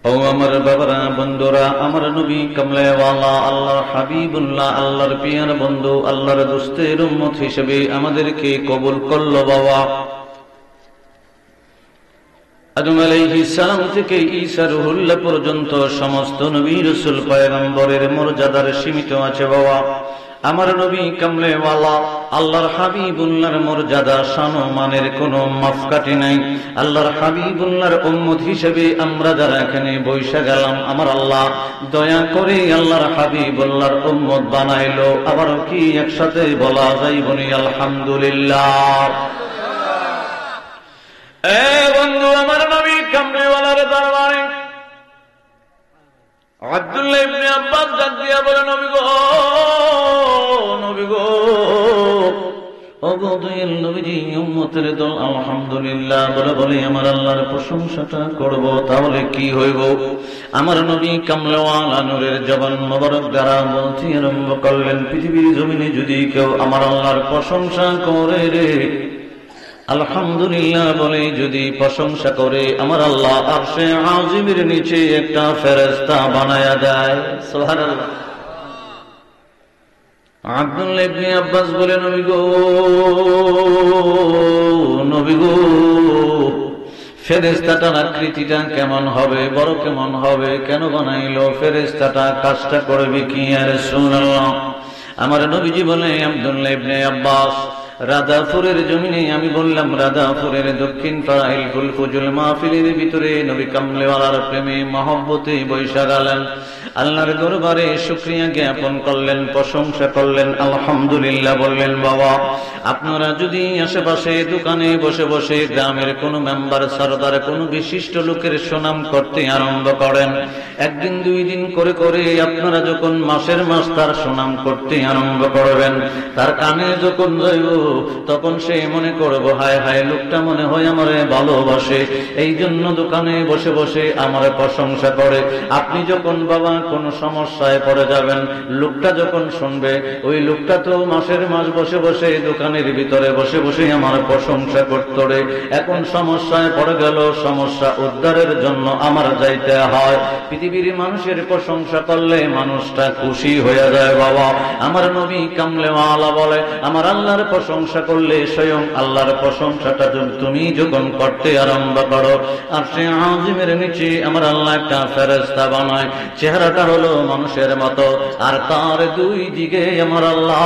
ও আমার বাবারা, বন্ধুরা, আমার নবী কামলেওয়ালা আল্লাহর হাবিবুল্লাহ, আল্লাহর পিয়ার বন্ধু, আল্লাহর দোস্তের উম্মত হিসেবে আমাদেরকে কবুল করলো বাবা। আদম আলাইহিস সালাম থেকে ঈসা রুহুল্লাহ পর্যন্ত সমস্ত নবী রাসূল পয়গম্বরের মর্যাদার সীমিত আছে বাবা। আমার নবী কামলেওয়ালা আল্লাহর হাবিবুল্লাহর মর্যাদা সম্মানের কোনো মাপকাঠি নাই। আল্লাহর হাবিবুল্লাহর উম্মত হিসেবে আমরা যারা এখানে বৈশা গেলাম, আমার আল্লাহ দয়া করে আল্লাহর হাবিবুল্লাহর উম্মত বানাইলো। আবার কি একসাথে বলা যায় বলি আলহামদুলিল্লাহ। এ বন্ধু, আমার নবী কামলেওয়ালার দরবারে আব্দুল্লাহ ইবনে আব্বাস ডাক দিয়া বলে, নবী গো, নবী গো, ও গো দয়াল নবীজি, উম্মতের দল আলহামদুলিল্লাহ বলে বলে আমার আল্লাহর প্রশংসাটা করব, তাহলে কি হইব? আমার নবী কামলেওয়ালা নূরের জবান মোবারক দ্বারা বলতে আরম্ভ করলেন, পৃথিবীর জমিনে যদি কেউ আমার আল্লাহর প্রশংসা করে রে, আলহামদুলিল্লাহ বলে যদি প্রশংসা করে, আমার আল্লাহ আরশে আজিমের নিচে একটা ফেরেশতা বানায়া দেয়। সুবহানাল্লাহ। আব্দুল্লাহ ইবনে আব্বাস বলে, নবী গো, নবী গো, ফেরেশতাটার আকৃতিটা কেমন হবে, বড় কেমন হবে, কেন বানাইলো? ফেরেশতাটা কাজটা করবে কি? ইয়া রাসূলুল্লাহ। আমার নবীজি বলে, আব্দুল্লাহ ইবনে আব্বাস, রাধাপুরের জমিনে, আমি বললাম রাধাপুরের দক্ষিণ পাড়াইল ফুলফুজুল মাহফিলের ভিতরে নবী কামলেওয়ালার প্রেমে মহব্বতে বৈশা গেলেন, আল্লাহর দরবারে শুকরিয়া জ্ঞাপন করলেন, প্রশংসা করলেন, আলহামদুলিল্লাহ বললেন। বাবা, আপনারা যদি আশেপাশে দোকানে বসে বসে গ্রামের কোন মেম্বার, সরদার, কোন বিশিষ্ট লোকের সুনাম করতে আরম্ভ করেন, একদিন দুই দিন করে করে আপনারা যখন মাসের মাস তার সুনাম করতে আরম্ভ করবেন, তার কানে যখন যাইব, তখন সে মনে করবো, হায় হায়, লোকটা মনে হয় আমারে ভালোবাসে, এই জন্য দোকানে বসে বসে আমার প্রশংসা করে। আপনি যখন বাবা কোন সমস্যায় পড়ে যাবেন, লোকটা যখন শুনবে, ওই লোকটা তো মাসের মাস বসে বসে দোকানের ভিতরে বসে বসে আমার প্রশংসা করতো রে, এখন সমস্যায় পড়ে গেল, সমস্যা উদ্ধারের জন্য আমার যাইতে হয়। পৃথিবীর মানুষের প্রশংসা করলে মানুষটা খুশি হয়ে যায় বাবা। আমার নবী কামলেওয়ালা বলে, আমার আল্লাহর প্রশংসা করলে স্বয়ং আল্লাহর প্রশংসাটা তুমি যখন করতে আরম্ভ করো, আর সে আজিমের নিচে আমার আল্লাহ একটা ফেরেশতা বানায়, চেহারাটা হলো মানুষের মতো, আর তার দুই দিকে আমার আল্লাহ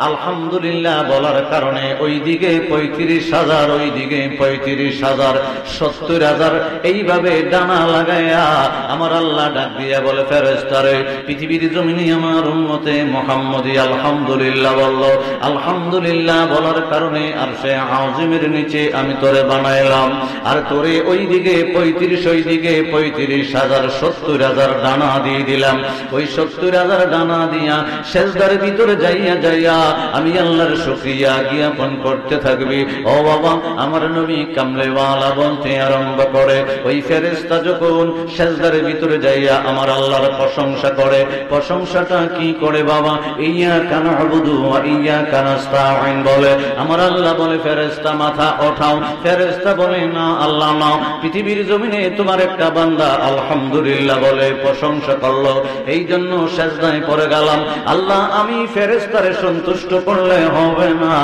আলহামদুলিল্লাহ বলার কারণে ওই দিকে 35,000, ওই দিকে 35,000, 70,000 এইভাবে ডানা লাগাইয়া আমার আল্লাহ ডাক দিয়া বলে, ফেরেশতারে, পৃথিবীর জমিনে আমার উম্মতে মুহাম্মদী আলহামদুলিল্লাহ বলল, আলহামদুলিল্লাহ বলার কারণে আর সে আজিমের নিচে আমি তোরে বানাইলাম, আর তোরে ওই দিকে 35, ওই দিকে 35,000, 70,000 ডানা দিয়ে দিলাম। ওই 70,000 ডানা দিয়া সেজদার ভিতরে যাইয়া যাইয়া আমি আল্লাহর শুকরিয়া জ্ঞাপন করতে থাকবি। ও বাবা, আমার নবী কামলেওয়ালা বলতে আরম্ভ করে, ওই ফেরেশতা যখন সেজদার ভিতরে যাইয়া আমার আল্লাহর প্রশংসা করে, প্রশংসাটা কি করে বাবা? ইয়্যাকা না'বুদু ওয়া ইয়্যাকা নাস্তাঈন বলে। আমার আল্লাহ বলে, ফেরেশতা মাথা ওঠাও। ফেরেশতা বলে, না আল্লাহ না, পৃথিবীর জমিনে তোমার একটা বান্দা আলহামদুলিল্লাহ বলে প্রশংসা করলো, এই জন্য সেজদায় পড়ে গেলাম। আল্লাহ, আমি ফেরেশতারে সন্তুষ্ট করলে হবে না,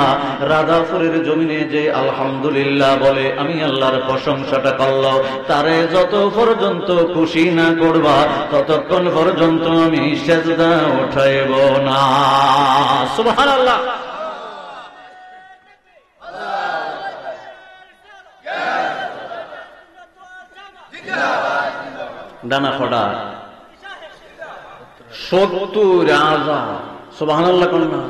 রাধাপুরের জমিনে যে আলহামদুলিল্লাহ বলে আমি আল্লাহর প্রশংসাটা করলো, তারে যত পর্যন্ত খুশি না করবা ততক্ষণ পর্যন্ত আমি সেজদা উঠাইব না। সুবহানাল্লাহ। ডানা ফোড়া 70,000। সুবহানাল্লাহ কোন না?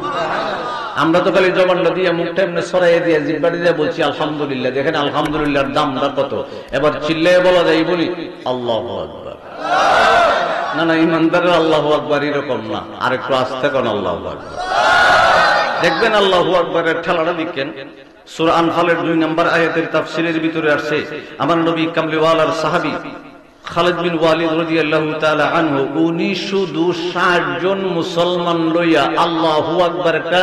আমরা তো খালি জবানটা দিয়ে মুখটা এমনি সরাইয়ে দিয়ে জিহ্বাটা দিয়ে বলছি আলহামদুলিল্লাহ। দেখেন আলহামদুলিল্লাহর দামটা কত। এবার চিল্লায়ে বলা যায়, বলি আল্লাহু আকবার। না না, ইমানদারের আল্লাহু আকবার এরকম না, আর একটু আস্তে কোন আল্লাহু আকবার। দেখবেন আল্লাহু আকবারের ঠেলাটা দেখেন সূরা আনফালের 2 নম্বর আয়াতের তাফসীরের ভিতরে আসছে, আমার নবী কামলিওয়ালার সাহাবী খালিদ বিন ওয়ালিদ রাদিয়াল্লাহু তাআলা আনহু 1960 জন মুসলমান লইয়া আল্লাহু আকবার একটা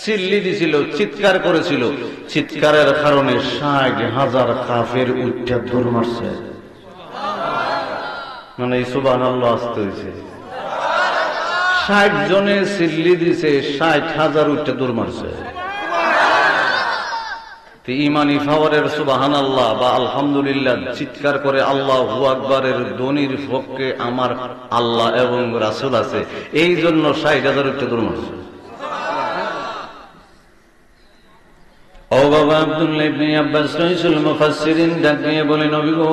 চিল্লি দিছিল, চিৎকার করেছিল। চিৎকারের কারণে 60,000 কাফের উঠে দৌড় মারছে। মানে এই সুবহানাল্লাহ আসতে হয়েছে 60 জনে সিল্লি দিছে 60,000 উঠে দূর মারছে। ইমানি পাওয়ারের সুবহানাল্লাহ বা আলহামদুলিল্লাহ চিৎকার করে আল্লাহু আকবারের ধ্বনির পক্ষে আমার আল্লাহ এবং রাসূল আছে, এই জন্য 60,000 উঠে দূর মারছে। ও বাবা আব্দুল্লাহ ইবনে আব্বাস রাইসুল মুফাসসিরিন ডাক দিয়ে বলে, নবী গো,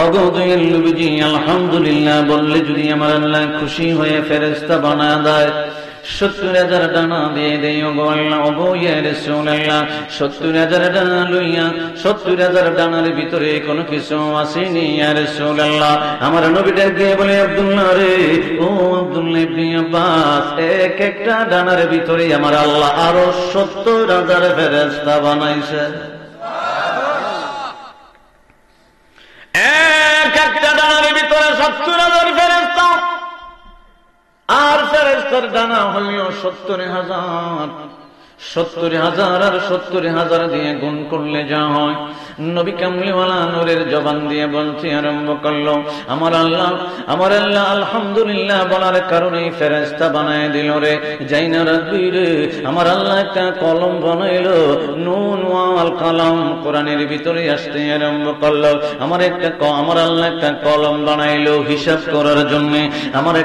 ওগো দয়াল নবীজি, আলহামদুলিল্লাহ বললে যদি আমার আল্লাহ খুশি হয়ে ফেরেশতা বানায় দেয়, 70,000 ডানা দিয়ে দেয়। ওগো আল্লাহ, ওগো ইয়া রাসূলুল্লাহ, 70,000 ডানা লইয়া 70,000 ডানার ভিতরে কোনো কিছু আসেনি ইয়া রাসূলুল্লাহ। আমার নবী ডাক দিয়ে বলে, আব্দুল্লাহ রে, ও আব্দুল্লাহ ইবনে আব্বাস, এক একটা ডানার ভিতরে আমার আল্লাহ আরো 70,000 ফেরেশতা বানাইছে। এক একটা ডানার ভিতরে 70,000 ফেরেশতা, আর ফেরেশতার ডানা হলো 70,000। 70,000 আর 70,000 দিয়ে গুণ করলে যা হয়, নবী কামলিওয়ালা নূরের জবান দিয়ে বলতে আরম্ভ করলো, আমার আল্লাহ আলহামদুলিল্লাহ বলার কারণে ফেরেশতা বানায় দিল রে। যাই না রাখবি রে, আমার আল্লাহ একটা কলম বানাইলো, নুন ওয়াল কালাম কোরআনের ভিতরে আসতে আরম্ভ করলো। আমার আল্লাহ একটা কলম বানাইলো হিসাব করার জন্য। আমার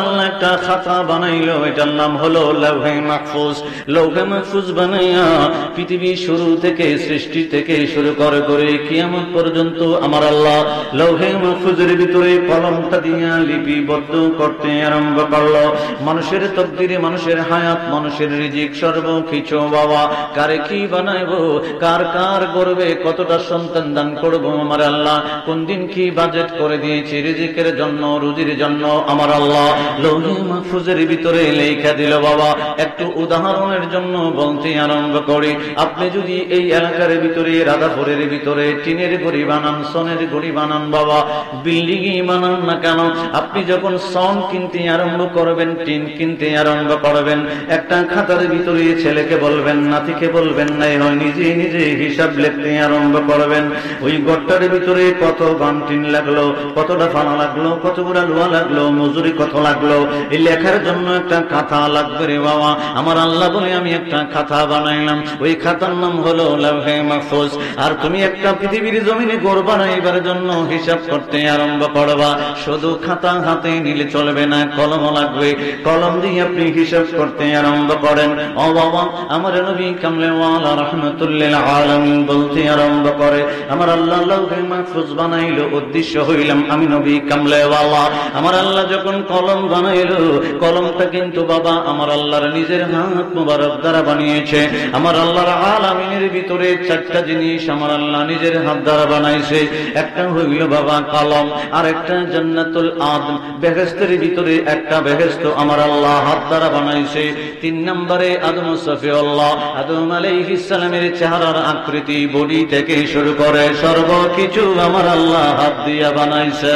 আল্লাহ একটা খাতা বানাইলো, এটার নাম হলো লাউহে মাহফুজ। লাউহে মাহফুজ বানাইয়া পৃথিবী শুরু থেকে, সৃষ্টি থেকে শুরু করে কিয়ামত পর্যন্ত আমার আল্লাহ লাউহে মাহফুজের ভিতরে কলমটা দিয়া লিপিবদ্ধ করতে আরম্ভ করলো। মানুষের তকদিরে, মানুষের হায়াত, মানুষের রিজিক, সর্বকিছু বাবা কারে কি বানাইবো, কার গর্বে কতটা সন্তান দান করবো আমার আল্লাহ, কোন দিন কি বাজেট করে দিয়েছি রিজিকের জন্য, রুজির জন্য আমার আল্লাহ লাউহে মাহফুজের ভিতরে লেখা দিল। বাবা একটু উদাহরণের জন্য বলতে আরম্ভ করি, আপনি যদি এই এলাকার ভিতরে, রাধাপুরের ভিতরে টিনের ঘড়ি বানান, সনের ঘড়ি বানান, বাবা বিল্ডিং বানান না কেন, আপনি যখন সন কিনতে আরম্ভ করবেন, টিন কিনতে আরম্ভ করবেন, একটা খাতার ভিতরে ছেলেকে বলবেন, নাতিকে বলবেন, নাই হয় নিজে নিজে হিসাব লিখতে আরম্ভ করবেন। ওই গড়টার ভিতরে কত গান টিন লাগলো, কতটা ফানা লাগলো, কতগুলা লোহা লাগলো, মজুরি কত লাগলো, এই লেখার জন্য একটা খাতা লাগবে রে বাবা। আমার আল্লাহ বলে, আমি একটা খাতা বানাইলাম, ওই খাতার নাম হলো লাউহে মাহফুজ। আর তুমি একটা পৃথিবীর জমিনে ঘর বানাইবার জন্য হিসাব করতে আরম্ভ করবা, শুধু খাতা হাতে নিলে চলবে না, কলম লাগবে। কলম দিয়ে আপনি হিসাব করতে আরম্ভ করেন। ও বাবা, আমার নবী কামলিওয়ালা রাহমাতুল্লিল আলামিন বলতে আরম্ভ করে, আমার আল্লাহ লাউহে মাহফুজ বানাইলো, উদ্দেশ্য হইলাম আমি নবী কামলিওয়ালা। আমার আল্লাহ যখন কলম বানাইলো, কলমটা কিন্তু বাবা আমার আল্লাহর নিজের হাত মুবারক দ্বারা বানিয়েছে। আমার আল্লাহর আলামিনের ভিতরে 4টা জিনিস আমার আল্লাহ নিজের হাত দ্বারা বানাইছে। একটা হইল বাবা কলম, আর একটা জান্নাতুল আদম, বেহেশতের ভিতরে একটা বেহেশত আমার আল্লাহ হাত দ্বারা বানাইছে। 3 নম্বরে আদম সফিউল্লাহ, আদম আলাইহিস সালামের চেহারার আকৃতি, বডি থেকে শুরু করে সর্বকিছু আমার আল্লাহ হাত দিয়া বানাইছে।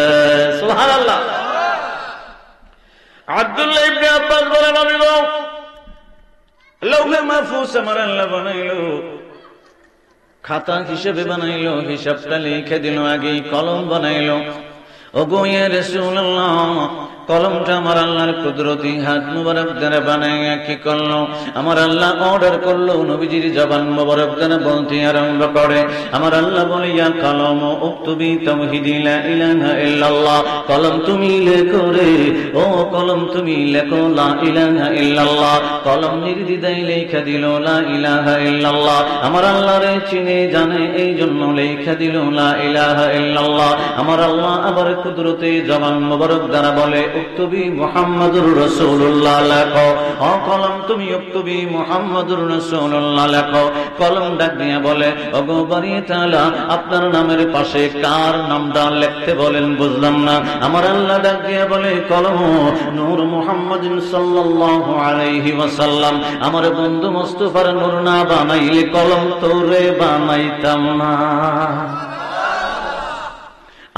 সুবহানাল্লাহ। আব্দুল্লাহ ইবনে আব্বাস বলেন, আমি লাউহে মাহফুজ আমার আল্লাহ বানাইলো, খাতা হিসেবে বানাইলো, হিসাবটা লিখে দিল, আগে কলম বানাইলো। ওগো ইয়া রাসূলুল্লাহ, কলমটা আমার আল্লাহর কুদরতি হাত মুবারক দ্বারা বানাইয়া কি করলো, আমার আল্লাহ অর্ডার করলো, নবীজির জবান মুবারক দ্বারা বলতে আরম্ভ করে। আমার আল্লাহ বলে, ইয়া কলম উকতুবি তাওহীদি লা ইলাহা ইল্লাল্লাহ, কলম তুমি লেখো রে, ও কলম তুমি লেখো লা ইলাহা ইল্লাল্লাহ। কলম নির্দ্বিধায় লেখা দিল লা ইলাহা ইল্লাল্লাহ। আমার আল্লাহ রে চিনে জানে, এই জন্য লেখা দিল লা ইলাহা ইল্লাল্লাহ। আমার আল্লাহ আবার কুদরতি জবান মুবারক দ্বারা বলে, উক্তুবি মুহাম্মাদুর রাসূলুল্লাহ লেখো, ও কলম তুমি উক্তুবি মুহাম্মাদুর রাসূলুল্লাহ লেখো। কলম ডাক দিয়া বলে, ওগো বারি তাআলা, আপনার নামের পাশে কার নামটা লিখতে বলেন, বুঝলাম না। আমার আল্লাহ ডাক দিয়া বলে, কলম নূর মুহাম্মাদিন সাল্লাল্লাহু আলাইহি ওয়াসাল্লাম, আমার বন্ধু মুস্তাফার নূর না বানাইলে কলম তোরে বানাইতাম না।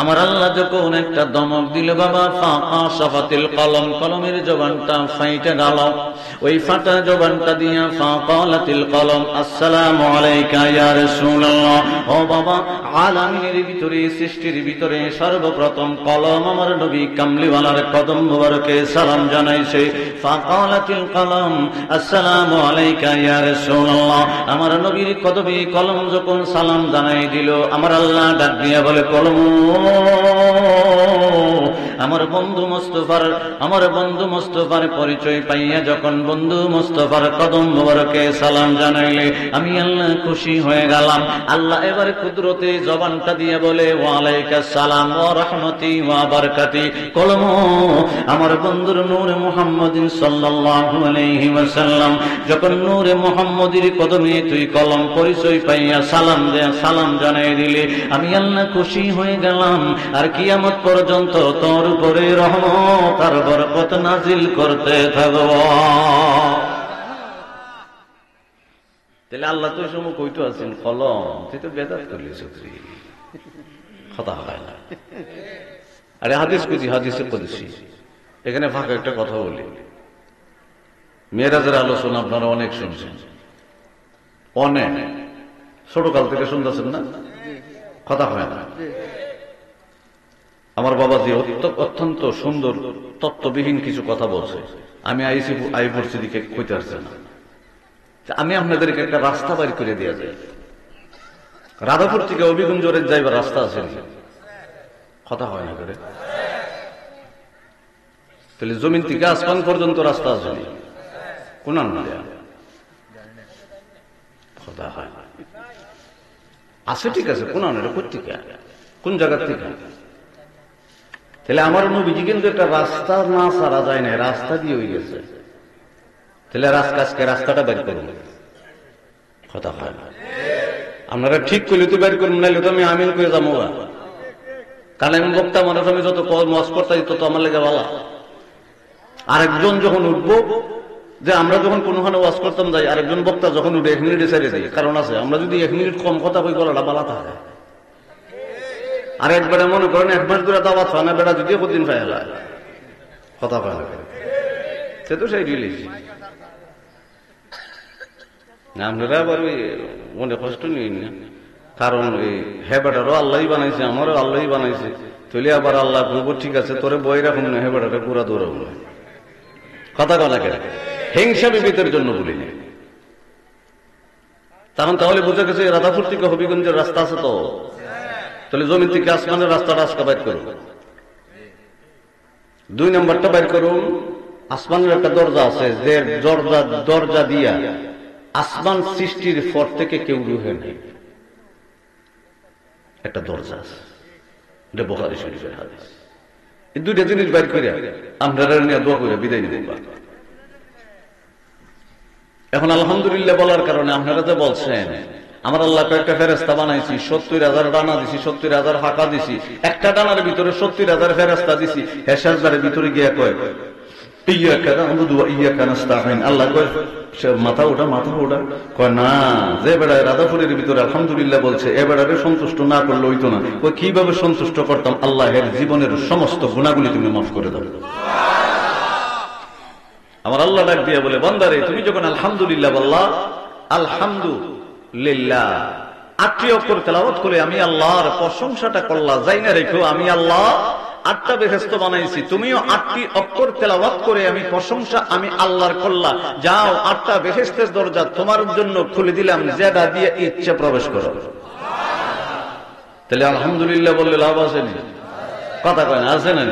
আমার আল্লাহ যখন একটা দমক দিল বাবা, ফাঁকা সাফাতিল কলম, কলমের জবানটা ফাইটে গেল। ওই ফাটা জবানটা দিয়া ফাকালাতিল কলম, আসসালামু আলাইকা ইয়া রাসূলুল্লাহ। ও বাবা, আলামিনের ভিতরে, সৃষ্টির ভিতরে সর্বপ্রথম কলম আমার নবী কামলিওয়ালার কদম মোবারকে সালাম জানাইছে। ফাকালাতিল কলম, আসসালামু আলাইকা ইয়া রাসূলুল্লাহ। আমার নবীর কদমে কলম যখন সালাম জানাই দিল, আমার আল্লাহ ডাক দিয়া বলে, কলম আমার বন্ধু মুস্তাফার পরিচয় পাইয়া যখন বন্ধু মুস্তাফার কদম মোবারকে সালাম জানাইলে আমি আল্লাহ খুশি হয়ে গেলাম। আল্লাহ এবারে কুদরতে জবানটা দিয়ে বলে, ওয়া আলাইকাস সালাম ওয়া রাহমাতি ওয়া বারাকাতি। কলম আমার বন্ধুর নূরে মুহাম্মদিন সাল্লাল্লাহু আলাইহি ওয়াসাল্লাম, যখন নূরে মুহাম্মদির কদমে তুই কলম পরিচয় পাইয়া সালাম জানাই দিলে আমি আল্লাহ খুশি হয়ে গেলাম। আর কিয়ামত পর্যন্ত তোর উপরে রহমত আর বরকত নাজিল করতে থাকব। তাহলে আল্লাহ তো সময় কইতো আছেন কলম, তুই তো বেদাত করলি সত্যি কথা হয় না। আরে হাদিসে কুদসি, এখানে ফাঁকা একটা কথা বলি। মেরাজের আলোচনা আপনারা অনেক শুনছেন, অনেক ছোটকাল থেকে শুনতেছেন না, কথা হয় না। আমার বাবাজি অত্যন্ত সুন্দর তত্ত্ববিহীন কিছু কথা বলছে, আমি আই পরিস্থিতিকে কইতে আসছে না। আমি আপনাদেরকে একটা রাস্তা বাইর করে দিয়ে যাই। রাধাপুর থেকে অভিগঞ্জের যাইবার রাস্তা আছে, কথা হয় না করে। তাহলে জমিন থেকে আসমান পর্যন্ত রাস্তা আছে, কোন কথা হয় আছে, ঠিক আছে, কোন কোন জায়গা থেকে? তাহলে আমার নবীজি কিন্তু একটা রাস্তা না সারা যায় না, রাস্তা দিয়ে হয়ে গেছে। তাহলে আজকে রাস্তাটা বের করুন, কথা হয় না। আপনারা ঠিক করলে তো বের করুন, নাইলে তো আমি আমিন করে যাবো। কারণ আমি বক্তা মানুষ, আমি যত মজ করতে তত আমার লেগে ভালো। আরেকজন যখন উঠবো, যে আমরা যখন কোনোখানে ওয়াজ করতাম যাই, আরেকজন বক্তা যখন উঠে 1 মিনিটে ছেড়ে দিই, কারণ আছে আমরা যদি 1 মিনিট কম কথা কই গলাটা বালা থাকে। আর একবারে মনে করেন 1 মাস ধরে দাওয়াত হয় না, বেড়া যদি প্রতিদিন ফাইলা কথা পায় না, সে তো সেই রিলিজ। আপনারা আবার ওই মনে কষ্ট নিন না, কারণ ওই হেবাটারও আল্লাহই বানাইছে, আমারও আল্লাহই বানাইছে। তুলে আবার আল্লাহ বলবো, ঠিক আছে তোরে বই রাখুন না, হেবাটারে পুরা দৌড়াবো না, কথা কথা কেন হিংসা বিবেকের জন্য বলি না। তখন তাহলে বোঝা গেছে রাধাপুর থেকে হবিগঞ্জের রাস্তা আছে, তো তাহলে জমি থেকে আসমানের রাস্তাটা আজকে বাইর করুন। 2 নম্বরটা বাইর করুন, আসমানের একটা দরজা আছে, যে দরজা দিয়া আসমান সৃষ্টির পর থেকে কেউ রুহে নেই, একটা দরজা আছে, এটা বুখারী শরীফের হাদিস। এই 2টা জিনিস বাইর করে আপনারা নিয়ে দোয়া করে বিদায় নিব। এখন আলহামদুলিল্লাহ বলার কারণে আপনারা যে বলছেন আমার আল্লাহ কয়েকটা ফেরেস্তা বানাইছি, 70,000 ডানা দিছি, 70,000 হাঁকা দিছি, একটা ডানার ভিতরে 70,000 ফেরেস্তা দিছি, হেসার ভিতরে গিয়া কয় ইয়াকা না'বুদু ওয়া ইয়াকা নাস্তাঈন। আল্লাহ কয় মাথা ওটা কয় না, যে বেড়ায় রাধাপুরের ভিতরে আলহামদুলিল্লাহ বলছে, এ বেড়ারে সন্তুষ্ট না করলে হইতো না। কই কিভাবে সন্তুষ্ট করতাম? আল্লাহের জীবনের সমস্ত গুনাহগুলি তুমি মাফ করে দাও। আমার আল্লাহ ডাক দিয়া বলে, বান্দারে তুমি যখন আলহামদুলিল্লাহ বললা, আলহামদুলিল্লাহ 8টি অক্ষর তেলাওয়াত করে আমি আল্লাহর প্রশংসাটা করলা, যাই না রেখো আমি আল্লাহ 8টা বেহেশত বানাইছি, তুমিও 8টি অক্ষর তেলাওয়াত করে আমি প্রশংসা আমি আল্লাহর করলা, যাও 8টা বেহেশতের দরজা তোমার জন্য খুলে দিলাম, যেটা দিয়ে ইচ্ছে প্রবেশ করো। তাহলে আলহামদুলিল্লাহ বললে লাভ আছে না? কথা কয় না, আছে না?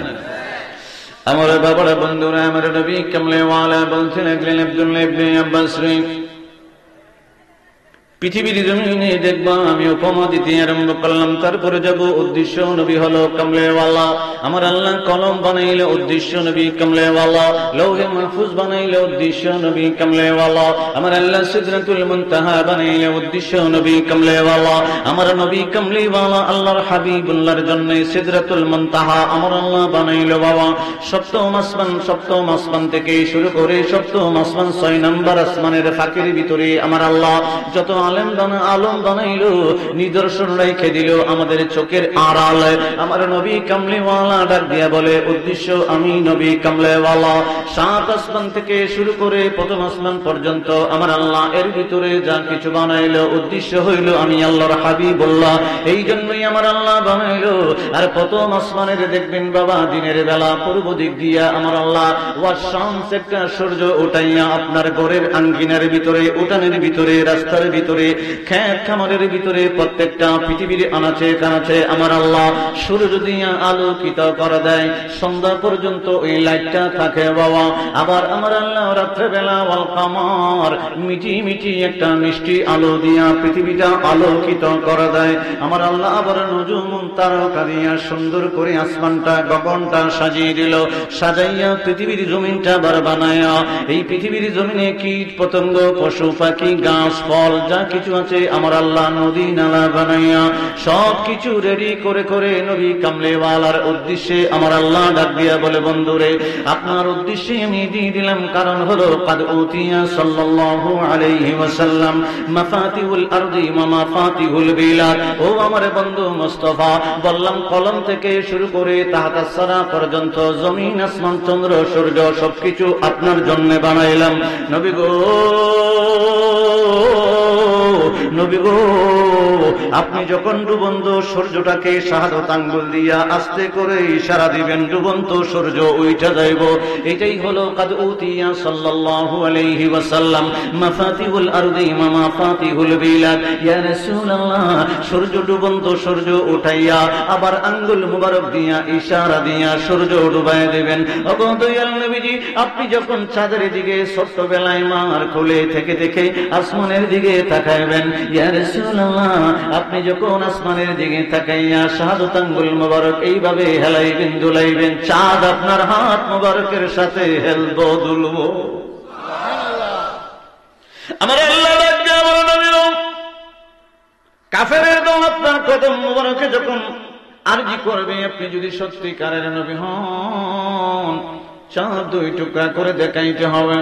আমার বাবারা, বন্ধুরা, আমার নবী কামলে ওয়ালা বলছেন, একদিন আব্দুল্লাহ ইবনে আব্বাস পৃথিবীর জমিনে দেখবা আমি উপমা দিতে আরম্ভ করলাম, তারপরে যাব উদ্দেশ্য নবী হলো কামলেওয়ালা। আমার আল্লাহ কলম বানাইলে উদ্দেশ্য নবী কামলেওয়ালা, লৌহে মাহফুজ বানাইলে উদ্দেশ্য নবী কামলেওয়ালা, আমার আল্লাহ সিদরাতুল মুনতাহা বানাইলে উদ্দেশ্য নবী কামলেওয়ালা। আমার নবী কামলেওয়ালা আল্লাহর হাবিবুল্লাহর জন্য সিদরাতুল মুনতাহা আমার আল্লাহ বানাইলো বাবা। সপ্তম আসমান থেকে শুরু করে সপ্তম আসমান 6 নম্বর আসমানের ফাঁকের ভিতরে আমার আল্লাহ যত আলম বানাইলো, নিদর্শন রেখে দিল আমাদের চোখের আড়ালে। আমার নবী কামলিওয়ালা ডাক দিয়া বলে, উদ্দেশ্য আমি নবী কামলিওয়ালা, 7 আসমান থেকে শুরু করে প্রথম আসমান পর্যন্ত আমার আল্লাহ এর ভিতরে যা কিছু বানাইলো উদ্দেশ্য হইল আমি আল্লাহর হাবিবুল্লাহ, এই জন্যই আমার আল্লাহ বানাইলো। আর প্রথম আসমানের দেখবেন বাবা দিনের বেলা পূর্ব দিক দিয়া আমার আল্লাহ ওয়াশামস একটা সূর্য উঠাইয়া আপনার ঘরের আঙ্গিনার ভিতরে, উঠানের ভিতরে, রাস্তার ভিতরে, খেত খামারের ভিতরে, প্রত্যেকটা পৃথিবীর আনাচে কানাচে আমার আল্লাহ সূর্য দিয়া আলোকিত করে দেয়। সন্ধ্যা পর্যন্ত ওই লাইটটা থাকে বাবা। আবার আমার আল্লাহ রাত্রে বেলা ওয়াল কামার মিটি মিটি একটা মিষ্টি আলো দিয়া পৃথিবীটা আলোকিত করে দেয়। আমার আল্লাহ আবার নজুম তারকা দিয়া সুন্দর করে আসমানটা গগনটা সাজিয়ে দিল, সাজাইয়া পৃথিবীর জমিনটা আবার বানায়া এই পৃথিবীর জমিনে কীট পতঙ্গ পশু পাখি গাছ ফল যা কিছু আছে আমার আল্লাহ নদী নালা বানাইয়া সব কিছু রেডি করে করে নবী কামলেওয়ালার উদ্দেশ্যে আমার আল্লাহ ডাক দিয়া বলে, বন্ধুরে আপনার উদ্দেশ্যে আমি দিয়ে দিলাম, কারণ হলো কাদ উতিয়া সাল্লাল্লাহু আলাইহি ওয়াসাল্লাম মাফাতিহুল আরদি ওয়া মাফাতিহুল বিলাদ। ও আমার বন্ধু মুস্তাফা, বললাম কলম থেকে শুরু করে তাহতাস সারা পর্যন্ত জমিন আসমান চন্দ্র সূর্য সবকিছু আপনার জন্য বানাইলাম। নবী গো, নবী গো, আপনি যখন ডুবন্ত সূর্যটাকে শাহাদাত আঙ্গুল দিয়া আস্তে করে ইশারা দিবেন, ডুবন্ত সূর্য উইঠা যাইব। এটাই হলো কাদ উতিয়া সাল্লাল্লাহু আলাইহি ওয়াসাল্লাম মাফাতিহুল আরদি ওয়া মাফাতিহুল বিলাদ। ইয়া রাসূলুল্লাহ, সূর্য ডুবন্ত সূর্য উঠাইয়া আবার আঙ্গুল মুবারক দিয়া ইশারা দিয়া সূর্য ডুবাইয়া দিবেন। ওগো দয়াল নবীজি, আপনি যখন চাঁদের দিকে ছোট্টবেলায় মার কোলে থেকে দেখে আসমানের দিকে তাকাইবেন, ইয়া রাসূলুল্লাহ আপনি যখন আসমানের দিকে তাকাইয়া শাহাদাত আঙ্গুল মুবারক এইভাবে হেলাইবেন দুলাইবেন, চাঁদ আপনার হাত মুবারকের সাথে হেলবো দুলবো। আমার আল্লাহ কাফেরের দল আপনার কদম মুবারকে যখন আরজি করবে, আপনি যদি সত্যিকারের নবী হন, চাঁদ 2 টুকরা করে দেখাইতে হবে।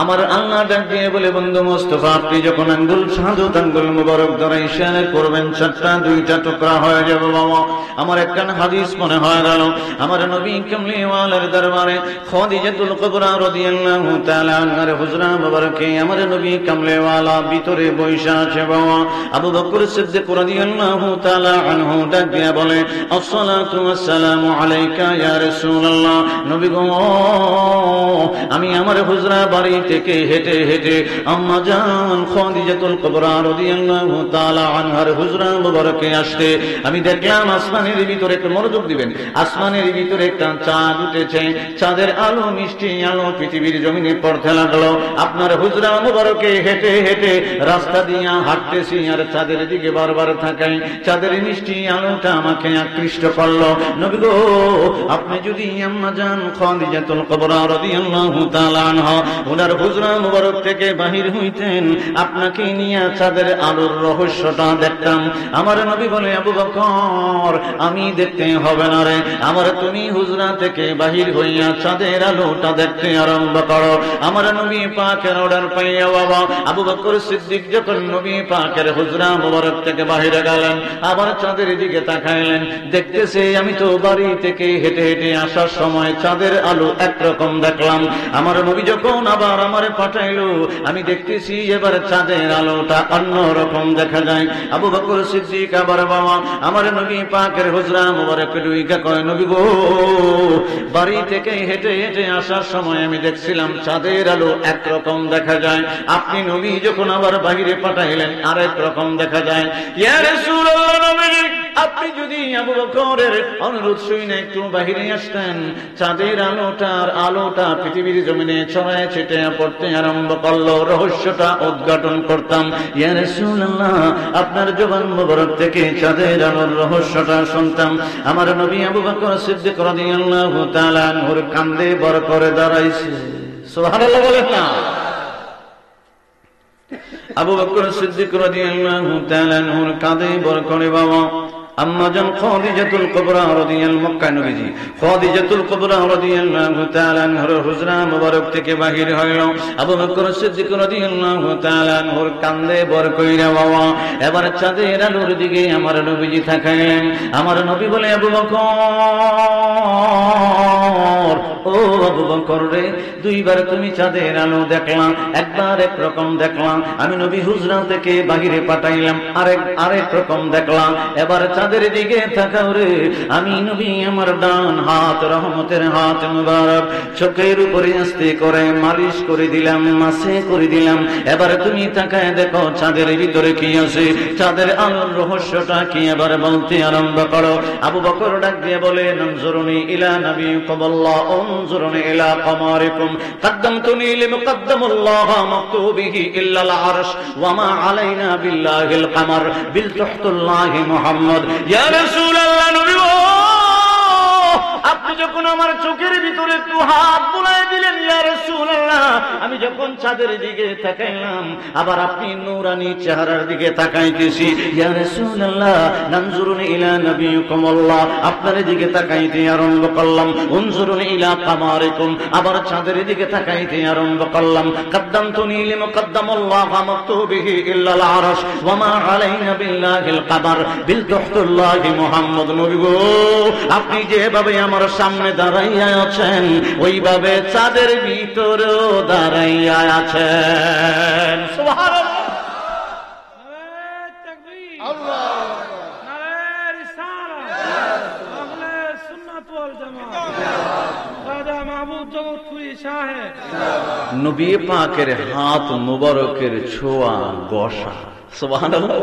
আমার আল্লাহ ডাক দিয়ে বলে, বন্ধু মুস্তাফা আপনি যখন আঙ্গুল শাহাদাত আঙ্গুল মুবারক দ্বারা ইশারা করবেন, 2টা টুকরা হয়ে যাবে বাবা। আমার একটা হাদিস মনে হয়ে গেল, আমার নবী কামলিওয়ালার দরবারে খাদিজাতুল কুবরা রাদিয়াল্লাহু তাআলা আনহার হুজরা মুবারকে আমার নবী কামলিওয়ালা ভিতরে বৈশা আছে বাবা। আবু বকর সিদ্দিক রাদিয়াল্লাহু তাআলা আনহু ডাক দিয়ে বলে, আসসালাতু ওয়াসসালামু আলাইকা ইয়া রাসূলুল্লাহ। নবী গো, আমি আমার হুজরা বাড়ি থেকে হেঁটে হেঁটে আম্মা জান খাদিজাতুল কুবরা রাদিয়াল্লাহু তাআলা আনহার হুজরা মুবারকে আসতে আমি দেখলাম আসমানের ভিতরে, একটু মনোযোগ দিবেন, আসমানের ভিতরে একটা চাঁদ উঠেছে। চাঁদের আলো মিষ্টি আলো পৃথিবীর জমিনে পড়তে লাগলো। আপনার হুজরা মুবারকে হেঁটে হেঁটে রাস্তা দিয়া হাঁটতেছি আর চাঁদের দিকে বারবার তাকাই, চাঁদের মিষ্টি আলোটা আমাকে আকৃষ্ট করলো। নবী গো, আপনি যদি আম্মা জান খাদিজাতুল কুবরা রাদিয়াল্লাহু তাআলা আনহা ওনার হুজরা মুবারক থেকে বাহির হইতেন, আপনাকে নিয়ে চাঁদের আলোর রহস্যটা দেখতাম। আমার নবী বলে, আবু বকর আমি দেখতে হবে না রে, আমার তুমি হুজরা থেকে বাহির হইয়া চাঁদের আলোটা দেখতে আরম্ভ করো। আমার নবী পাকের অর্ডার পাইয়া বাবা আবু বকর সিদ্দিক যখন নবী পাকের হুজরা মুবারক থেকে বাহিরে গেলেন, আবার চাঁদের দিকে তাকাইলেন, দেখতেছে আমি তো বাড়ি থেকে হেঁটে হেঁটে আসার সময় চাঁদের আলো একরকম দেখলাম। আমার নবী যখন আবার আমারে পাঠাইলো, আমি দেখতেছি এবার চাঁদের আলোটা অন্য রকম দেখা যায়। আবু বকর সিদ্দিক আবার বাবা আমার নবী পাকের হুজরা মুবারক ডুইকা কয়, নবী গো, বাড়ি থেকে হেঁটে হেঁটে আসার সময় আমি দেখছিলাম চাঁদের আলো একরকম দেখা যায়, আপনি নবী যখন আবার বাহিরে পাঠাইলেন আরেক রকম দেখা যায়। ইয়া রাসূলুল্লাহ, নবী আপনি যদি আবু বকরের অনুরোধ শুনে একটু বাহিরে আসতেন, চাঁদের আলোটা পৃথিবীর জমিনে ছড়ায় ছিটে পড়তে আরম্ভ করলো, রহস্যটা উদ্ঘাটন করতাম। ইয়া রাসূলুল্লাহ, আপনার জবান মুবারক থেকে চাঁদের আলোর রহস্যটা শুনতাম। আমার নবী আবু বকর সিদ্দিক রাদিয়াল্লাহু তাআলা আনহুর কান্দে বর করে দাঁড়াইছে। সুবহানাল্লাহ বলেন না। আবু বকর সিদ্দিক রাদিয়াল্লাহু তাআলা আনহুর কাঁধে বর করে বাবা আম্মাজান খাদিজাতুল কুবরা রাদিয়াল্লাহু মক্কা নবীজি খাদিজাতুল কুবরা রাদিয়াল্লাহু তাআলা আনহার হুজরা মুবারক থেকে বাহির হইল। আবু বকর সিদ্দিক রাদিয়াল্লাহু তাআলা আনহুর কান্দে বর কইরা বাবা এবার চাঁদের আলোর দিকে আমার নবীজি তাকাইলেন। আমার নবী বলে, আবু বকর, ও আবু বকর রে, দুইবার তুমি চাঁদের আলো দেখলাম, একবার এক রকম দেখলাম, আমি নবী হুজরা থেকে বাহিরে পাঠাইলাম, আরেক রকম দেখলাম, এবার চাঁদের দিকে তাকাও রে। আমি নবী আমার ডান হাত, রহমতের হাত মুবারক চোখের উপরে আস্তে করে মালিশ করে দিলাম, মাসে করে দিলাম। এবার তুমি তাকায় দেখো চাঁদের ভিতরে কি আছে, চাঁদের আলোর রহস্যটা কি, এবার বলতে আরম্ভ করো। আবু বকর ডাক দিয়ে বলে, নজরুনি ইলা নবিয়িকুম আল্লাহ উনজুরুনি ইলা কামারিকুম কদ্দামতুনি লিমুকদ্দামুল্লাহ মাকতুবিহি ইল্লাল আরশ ওয়া মা আলাইনা বিল্লাহিল কামার বিল তুহতুল্লাহি মুহাম্মদ। ইয়া রাসূলুল্লাহ, নবী গো, আপনি যখন আমার চোখের ভিতরে একটু হাত বুলায় দিলেন, ইয়া রাসূলুল্লাহ, আমি যখন চাঁদের দিকে তাকাইলাম, আবার আপনি নূরানি চেহারার দিকে তাকাইতেছি। ইয়া রাসূলুল্লাহ, নানজুরুনি ইলা নবিয়িকুম আল্লাহ, আপনার দিকে তাকাইতে আরম্ভ করলাম। উনজুরুনি ইলা কামারিকুম, আবার চাঁদের দিকে তাকাইতে আরম্ভ করলাম। কদ্দামতুনি লিমুকদ্দামুল্লাহ মাকতুবিহি ইল্লাল আরশ ওয়া মা আলাইনা বিল্লাহিল কামার বিল তুহতুল্লাহি মুহাম্মদ। নবী গো, আপনি যেভাবে আমার সামনে দাঁড়াইয়া আছেন, ওইভাবে চাঁদের ভিতরেও দাঁড়াইয়া আছেন। সুবহানাল্লাহ। নবী পাকের হাত মুবারকের ছোঁয়া গসা। সুবহানাল্লাহ।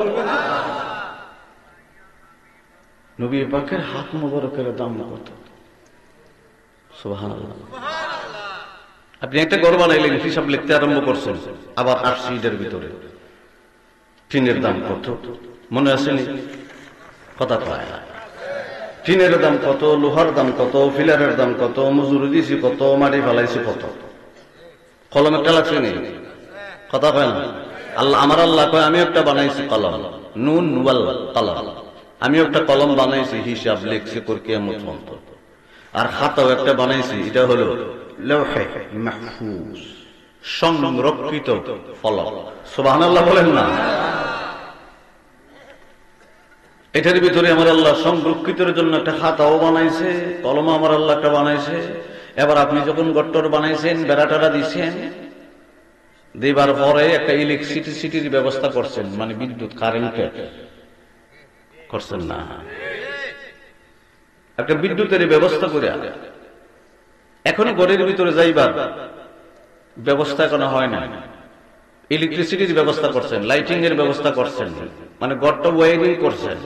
নবী পাকের হাত মুবারকের দাম কত? সুবহানাল্লাহ। আপনি একটা ঘর বানাইলেন, হিসাব লিখতে আরম্ভ করছেন, আবার আসছি এটার ভিতরে টিনের দাম কত মনে আসেনি? কথা কয় না। টিনের দাম কত, লোহার দাম কত, ফিলারের দাম কত, মজুরি দিয়েছি কত, মাটি ফেলাইছি কত, কলম একটা লাগছে নি? কথা কয় না। আল্লাহ, আমার আল্লাহ কয়, আমি একটা বানাইছি কলম, নুন ওয়াল কলম, আমি একটা কলম বানাইছি, হিসাব লিখছি কর কিয়ামত পর্যন্ত। আর খাতাও একটা বানাইছি, এটা হলো লৌহে মাহফুজ, সংরক্ষিত ফলক। সুবহানাল্লাহ বলেন না? এটার ভিতরে আমার আল্লাহ সংরক্ষিতের জন্য একটা খাতাও বানাইছে, কলম আমার আল্লাহ একটা বানাইছে। এবার আপনি যখন গট্টর বানাইছেন, বেড়াটারা দিচ্ছেন, দিবার পরে একটা ইলেকট্রিসিটির ব্যবস্থা করছেন, মানে বিদ্যুৎ কারেন্টের করছেন না, একটা বিদ্যুতের ব্যবস্থা করে এখনো ঘরের ভিতরে যাইবার ব্যবস্থা এখনো হয় না। ইলেকট্রিসিটির ব্যবস্থা করছেন, লাইটিং এর ব্যবস্থা করছেন, মানে ঘরটা ওয়ারিং করছেন,